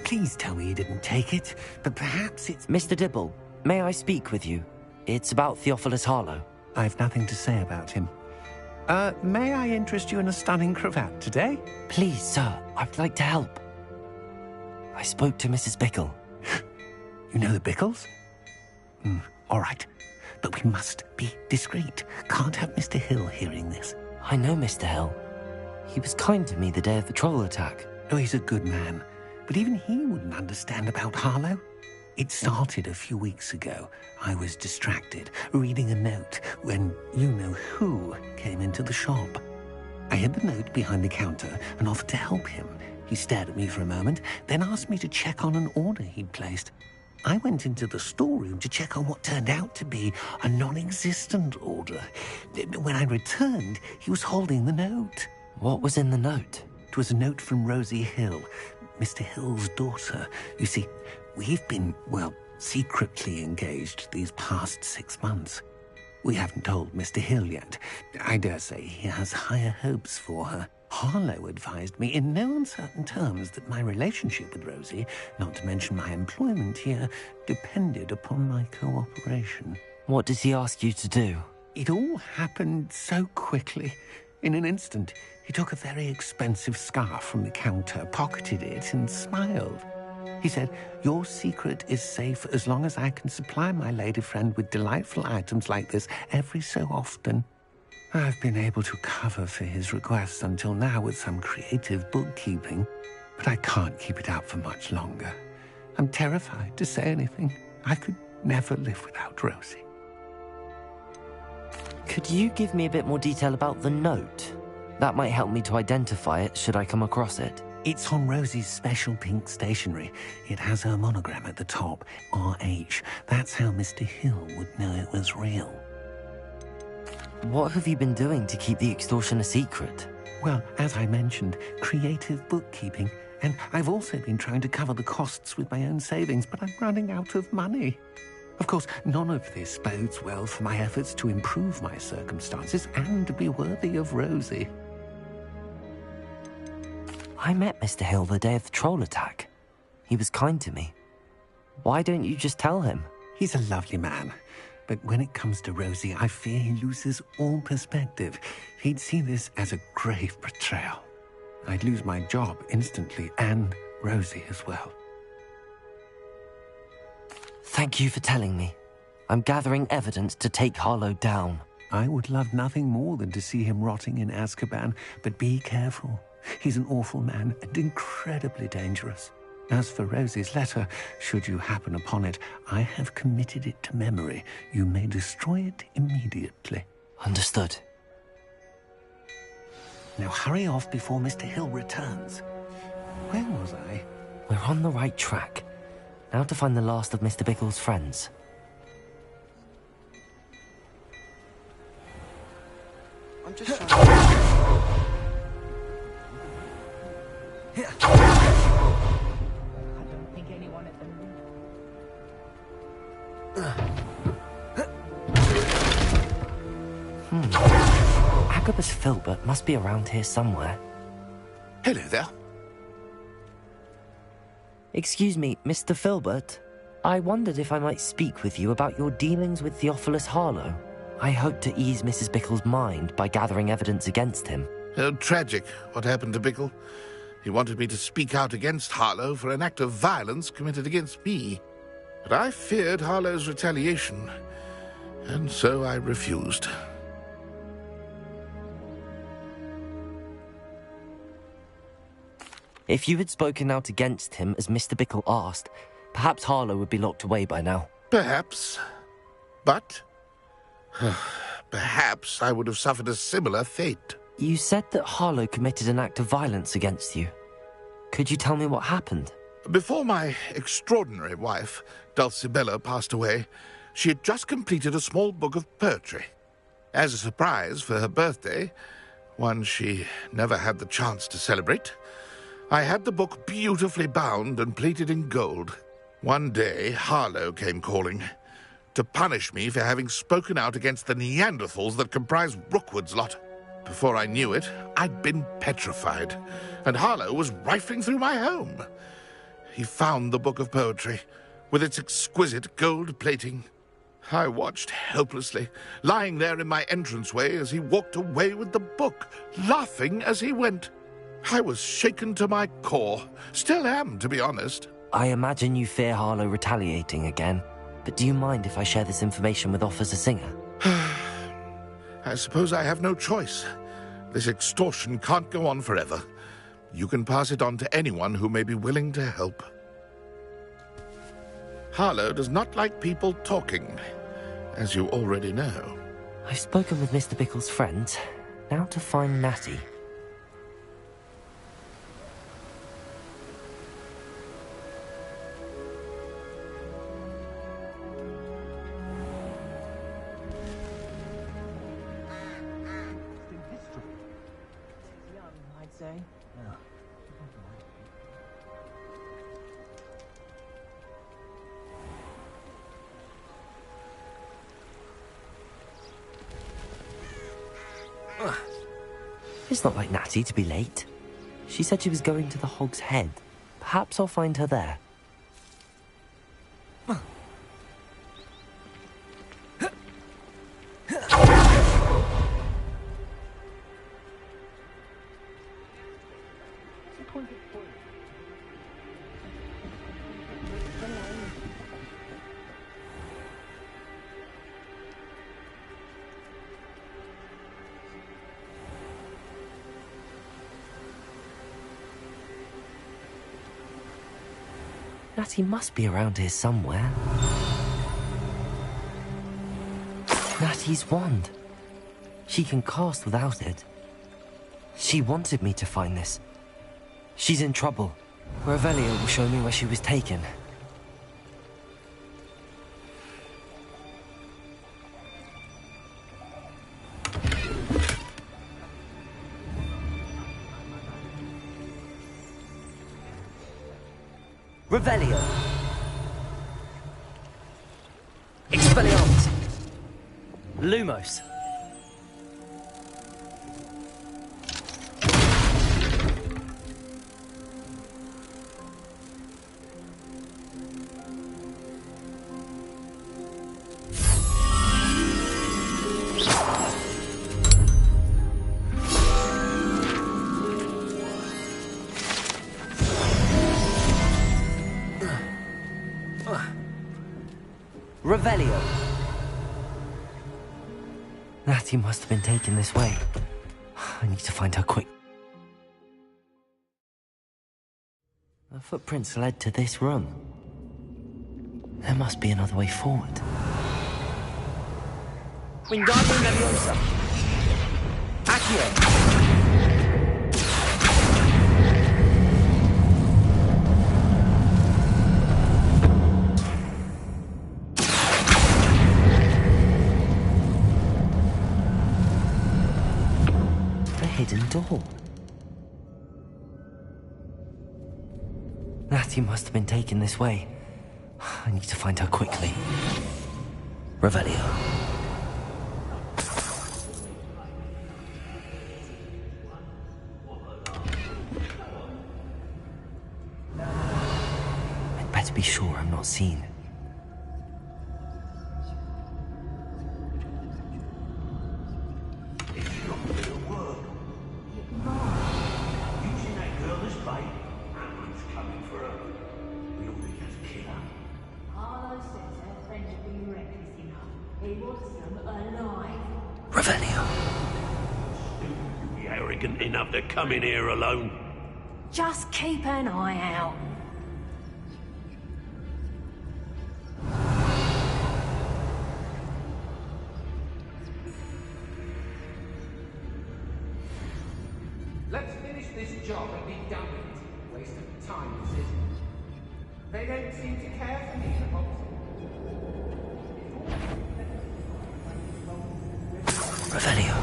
S9: Please tell me you didn't take it, but perhaps it's...
S4: Mr. Dibble, may I speak with you? It's about Theophilus Harlow.
S9: I've nothing to say about him. May I interest you in a stunning cravat today?
S4: Please, sir, I'd like to help. I spoke to Mrs. Bickle.
S9: You know the Bickles? All right, but we must be discreet. Can't have Mr. Hill hearing this.
S4: I know Mr. Hill. He was kind to me the day of the troll attack.
S9: Oh, he's a good man, but even he wouldn't understand about Harlow. It started a few weeks ago. I was distracted, reading a note, when you-know-who came into the shop. I hid the note behind the counter and offered to help him. He stared at me for a moment, then asked me to check on an order he'd placed. I went into the storeroom to check on what turned out to be a non-existent order. When I returned, he was holding the note.
S4: What was in the note?
S9: It was a note from Rosie Hill, Mr. Hill's daughter. You see, we've been, well, secretly engaged these past 6 months. We haven't told Mr. Hill yet. I dare say he has higher hopes for her. Harlow advised me in no uncertain terms that my relationship with Rosie, not to mention my employment here, depended upon my cooperation.
S4: What does he ask you to do?
S9: It all happened so quickly. In an instant, he took a very expensive scarf from the counter, pocketed it, and smiled. He said, "Your secret is safe as long as I can supply my lady friend with delightful items like this every so often." I've been able to cover for his requests until now with some creative bookkeeping, but I can't keep it up for much longer. I'm terrified to say anything. I could never live without Rosie.
S4: Could you give me a bit more detail about the note? That might help me to identify it should I come across it.
S9: It's on Rosie's special pink stationery. It has her monogram at the top, RH. That's how Mr. Hill would know it was real.
S4: What have you been doing to keep the extortion a secret?
S9: Well, as I mentioned, creative bookkeeping. And I've also been trying to cover the costs with my own savings, but I'm running out of money. Of course, none of this bodes well for my efforts to improve my circumstances and be worthy of Rosie.
S4: I met Mr. Hill the day of the troll attack. He was kind to me. Why don't you just tell him?
S9: He's a lovely man. But when it comes to Rosie, I fear he loses all perspective. He'd see this as a grave betrayal. I'd lose my job instantly, and Rosie as well.
S4: Thank you for telling me. I'm gathering evidence to take Harlow down.
S9: I would love nothing more than to see him rotting in Azkaban, but be careful. He's an awful man and incredibly dangerous. As for Rosie's letter, should you happen upon it, I have committed it to memory. You may destroy it immediately.
S4: Understood.
S9: Now hurry off before Mr. Hill returns. Where was I?
S4: We're on the right track. Now to find the last of Mr. Bickle's friends.
S14: I'm just trying
S7: I don't think anyone at the
S4: Agabus Filbert must be around here somewhere.
S13: Hello there.
S4: Excuse me, Mr. Filbert. I wondered if I might speak with you about your dealings with Theophilus Harlow. I hope to ease Mrs. Bickle's mind by gathering evidence against him.
S13: Oh, tragic what happened to Bickle. He wanted me to speak out against Harlow for an act of violence committed against me. But I feared Harlow's retaliation, and so I refused.
S4: If you had spoken out against him as Mr. Bickle asked, perhaps Harlow would be locked away by now.
S13: Perhaps. But perhaps I would have suffered a similar fate.
S4: You said that Harlow committed an act of violence against you. Could you tell me what happened?
S13: Before my extraordinary wife, Dulcibella, passed away, she had just completed a small book of poetry. As a surprise for her birthday, one she never had the chance to celebrate, I had the book beautifully bound and plated in gold. One day, Harlow came calling. to punish me for having spoken out against the Neanderthals that comprise Rookwood's lot. Before I knew it, I'd been petrified, and Harlow was rifling through my home. He found the book of poetry, with its exquisite gold plating. I watched helplessly, lying there in my entranceway as he walked away with the book, laughing as he went. I was shaken to my core. Still am, to be honest.
S4: I imagine you fear Harlow retaliating again, but do you mind if I share this information with Officer Singer?
S13: I suppose I have no choice. This extortion can't go on forever. You can pass it on to anyone who may be willing to help. Harlow does not like people talking, as you already know.
S4: I've spoken with Mr. Bickle's friends. Now to find Natty. It's not like Natty to be late. She said she was going to the Hog's Head. Perhaps I'll find her there. Natty must be around here somewhere. Natty's wand. She can cast without it. She wanted me to find this. She's in trouble. Revelio will show me where she was taken. Revelio. Expelliarmus. Lumos. Revelio. Natty must have been taken this way. I need to find her quick. The footprints led to this room. There must be another way forward.
S18: Wingardium Leviosa. Accio.
S4: Hidden door. Natty must have been taken this way. I need to find her quickly. Revelio. I'd better be sure I'm not seen.
S6: Enough to come in here alone.
S1: Just keep an eye out.
S15: Let's finish this job and be done with it. Waste of time, this is. They don't seem to care for me, the Hobbs.
S4: Revelio.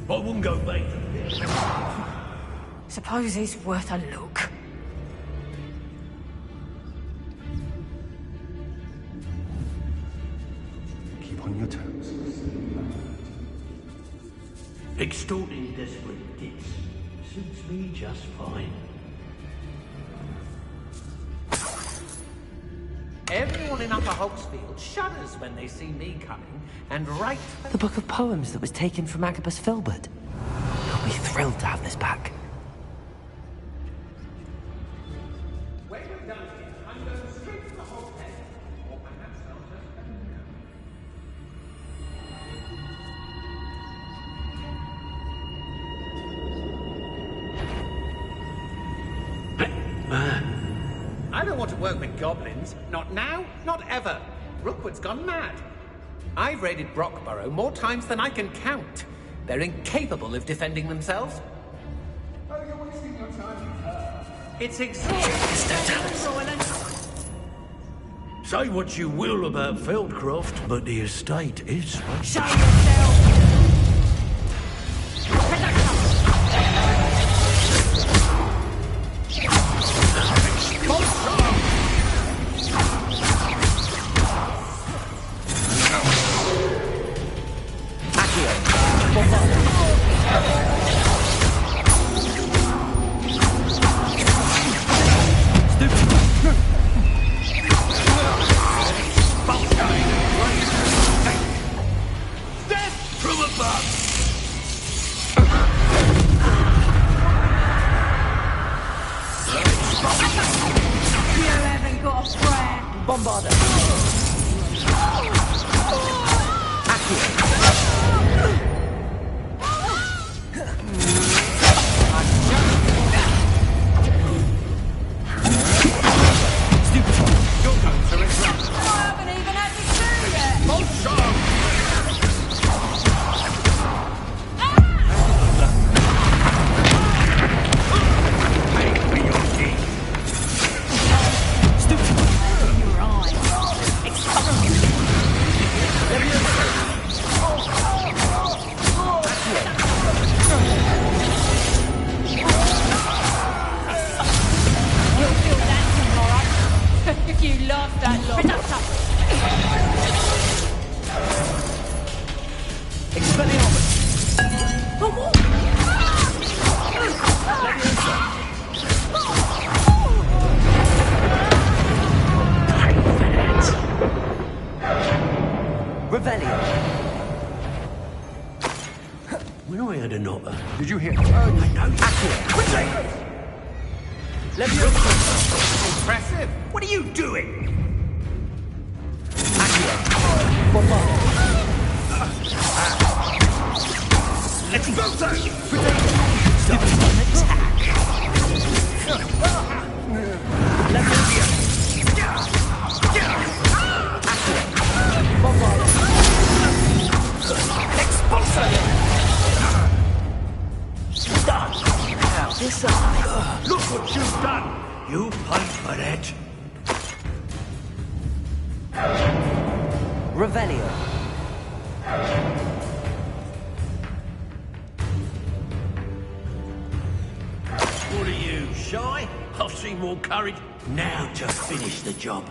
S6: I wouldn't go back.
S1: Suppose it's worth a look.
S22: your toes.
S6: Extorting desperate dicks suits me just fine.
S15: Everyone in Upper Hogsfield shudders when they see me coming, and right...
S4: The book of poems that was taken from Agabus Filbert. I'll be thrilled to have this back.
S15: When we're done here, I'm going straight to the Hogshead. Or perhaps I'll just... I don't want to work with goblins. Not now, not ever. Rookwood's gone mad. I've raided Brockborough more times than I can count. They're incapable of defending themselves. Oh, you're wasting your time with her. It's exhausting.
S6: Say what you will about Feldcroft, but the estate is...
S1: Show yourself!
S6: When I had an otter...
S22: Did you hear?
S6: I know.
S15: Impressive.
S6: What are you doing? Let's go, sir! Stop on attack! Now, this eye. Look what you've done! You paid for that.
S4: Revelio.
S6: What are you, shy? I've seen more courage. Now just finish the job.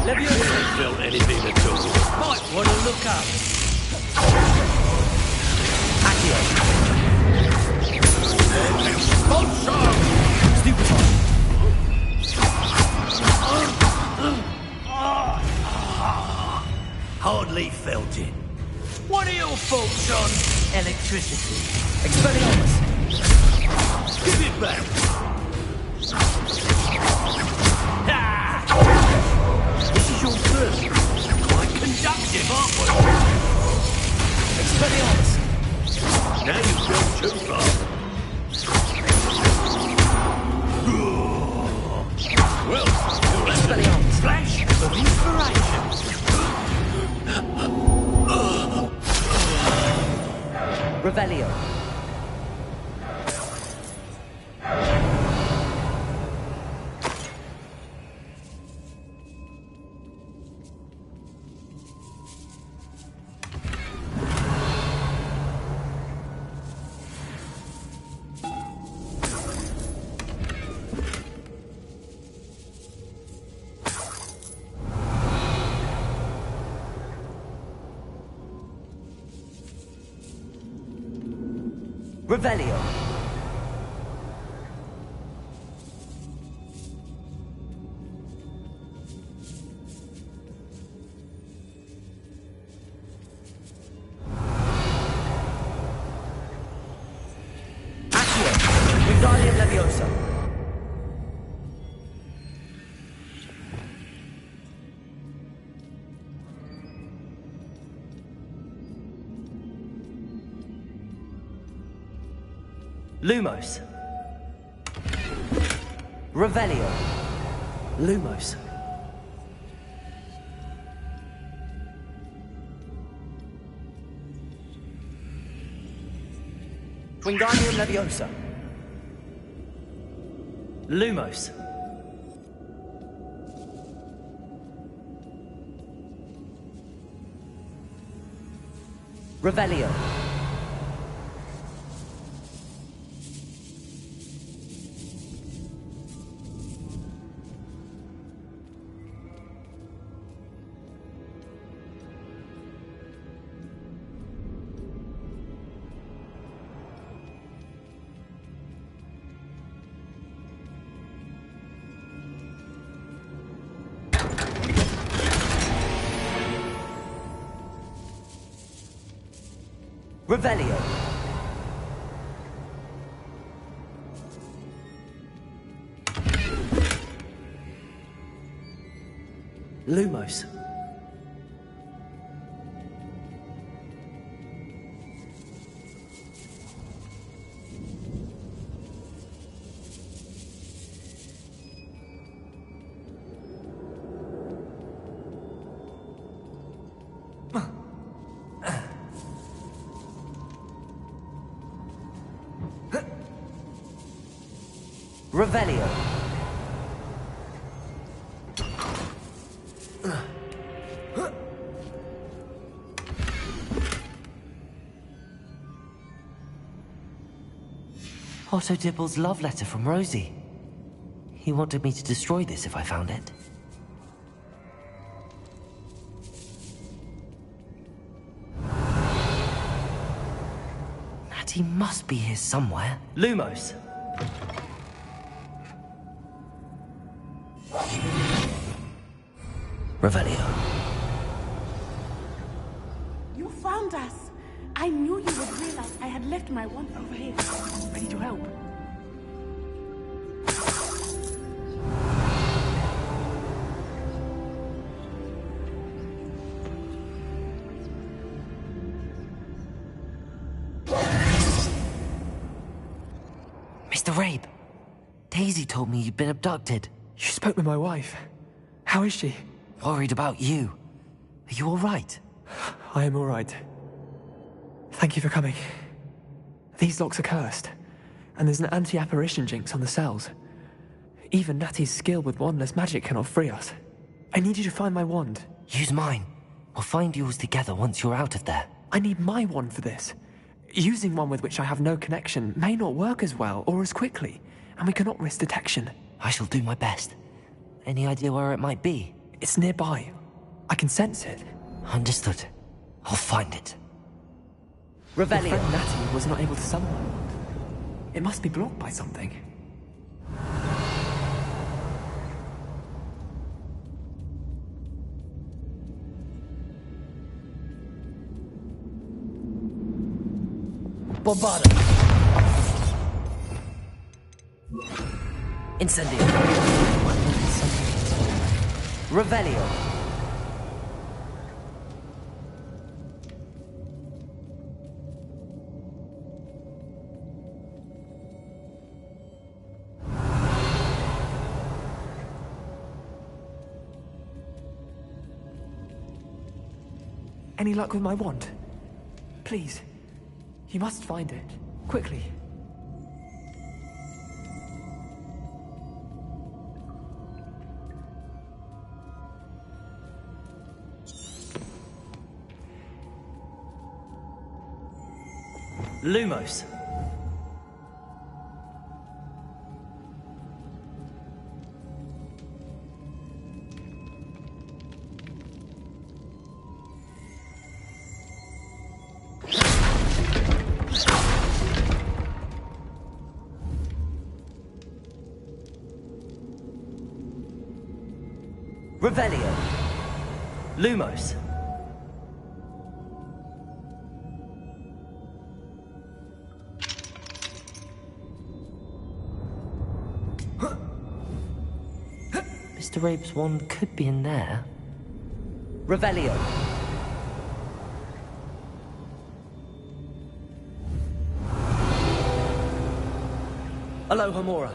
S6: Let me felt anything at all. Might want to look up. Hardly felt it. What are your thoughts on electricity?
S4: Expelliarmus.
S6: Give it back. This is your turn. Quite conductive, aren't we?
S4: Expelliarmus.
S6: Now you've gone too far. Well, you'll have a flash of inspiration.
S4: Revelio. Revelio. Accio. Wingardium Leviosa. Lumos. Revelio. Lumos. Wingardium Leviosa. Lumos. Revelio. Revelio. Lumos. Revelio. Otto Dibble's love letter from Rosie. He wanted me to destroy this if I found it. Natty must be here somewhere. Lumos. Revelio.
S12: You found us! I knew you would realize I had left my wand over here, ready to help.
S4: Mr. Rabe, Daisy told me you'd been abducted.
S10: You spoke with my wife. How is she?
S4: Worried about you. Are you all right?
S10: I am all right. Thank you for coming. These locks are cursed, and there's an anti-apparition jinx on the cells. Even Natty's skill with wandless magic cannot free us. I need you to find my wand.
S4: Use mine. We'll find yours together once you're out of there.
S10: I need my wand for this. Using one with which I have no connection may not work as well or as quickly, and we cannot risk detection.
S4: I shall do my best. Any idea where it might be?
S10: It's nearby. I can sense it.
S4: Understood. I'll find it. Revelio.
S10: Your friend Natty was not able to summon my wand. It must be blocked by something.
S4: Bombarda. Incendio. Revelio.
S10: Any luck with my wand? Please. You must find it. Quickly.
S4: Lumos. Revelio. Lumos. Mr. Rabe's wand could be in there. Revelio. Aloha Mora.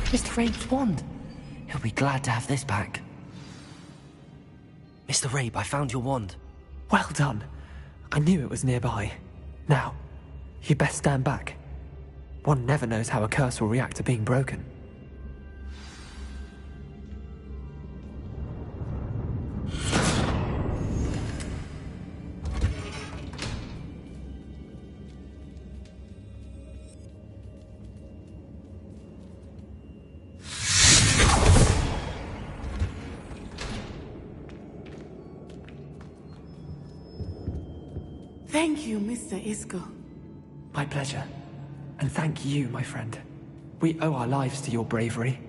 S4: Mr. Rabe's wand. He'll be glad to have this back. Mr. Rabe, I found your wand.
S10: Well done. I knew it was nearby. Now, you best stand back. One never knows how a curse will react to being broken.
S12: Thank you, Mr. Isco.
S10: My pleasure. And thank you, my friend. We owe our lives to your bravery.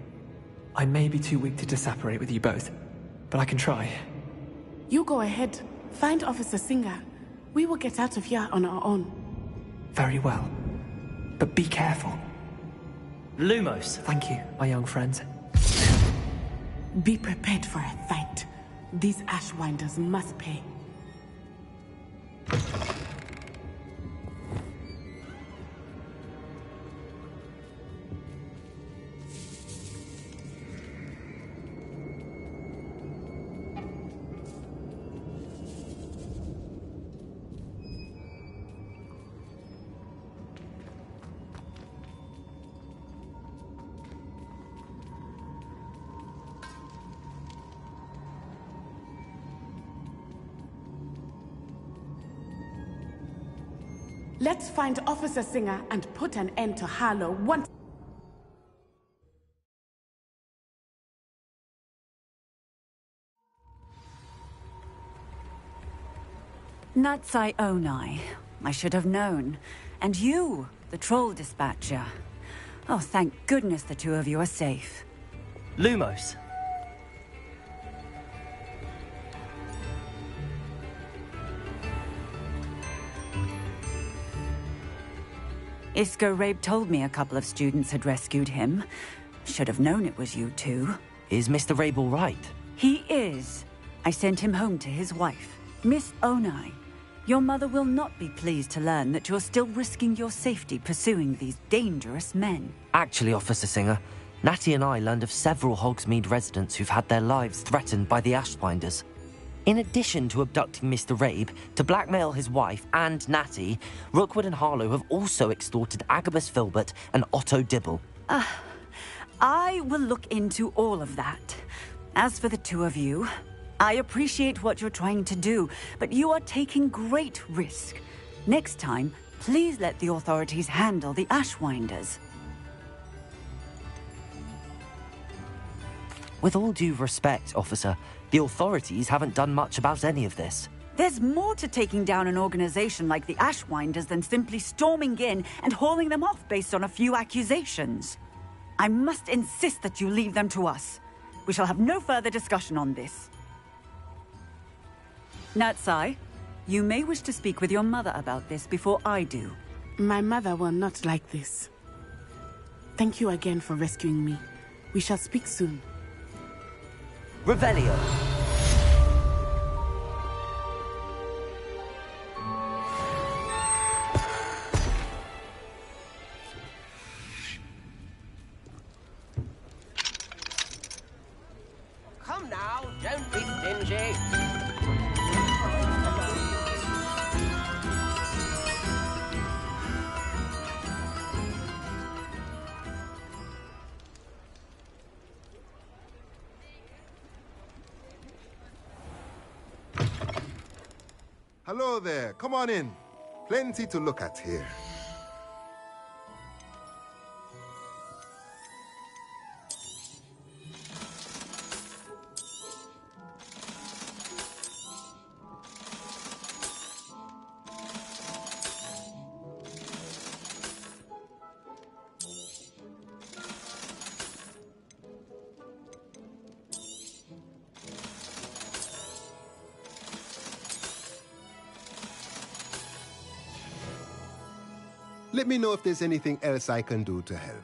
S10: I may be too weak to disapparate with you both, but I can try.
S12: You go ahead. Find Officer Singer. We will get out of here on our own.
S10: Very well. But be careful.
S4: Lumos.
S10: Thank you, my young friends.
S12: Be prepared for a fight. These Ashwinders must pay. Let's find Officer Singer and put an end to Harlow once.
S2: Natsai Onai. I should have known. And you, the troll dispatcher. Oh, thank goodness the two of you are safe.
S4: Lumos.
S2: Isco Rabe told me a couple of students had rescued him. Should have known it was you two.
S4: Is Mr. Rabe all right?
S2: He is. I sent him home to his wife, Miss Onai. Your mother will not be pleased to learn that you're still risking your safety pursuing these dangerous men.
S4: Actually, Officer Singer, Natty and I learned of several Hogsmeade residents who've had their lives threatened by the Ashwinders. In addition to abducting Mr. Rabe to blackmail his wife and Natty, Rookwood and Harlow have also extorted Agabus Filbert and Otto Dibble.
S2: I will look into all of that. As for the two of you, I appreciate what you're trying to do, but you are taking great risk. Next time, please let the authorities handle the Ashwinders.
S4: With all due respect, officer, the authorities haven't done much about any of this.
S2: There's more to taking down an organization like the Ashwinders than simply storming in and hauling them off based on a few accusations. I must insist that you leave them to us. We shall have no further discussion on this. Natsai, you may wish to speak with your mother about this before I do.
S12: My mother will not like this. Thank you again for rescuing me. We shall speak soon.
S4: Revelio.
S6: Come now, don't be stingy.
S5: Hello there. Come on in. Plenty to look at here. Let me know if there's anything else I can do to help.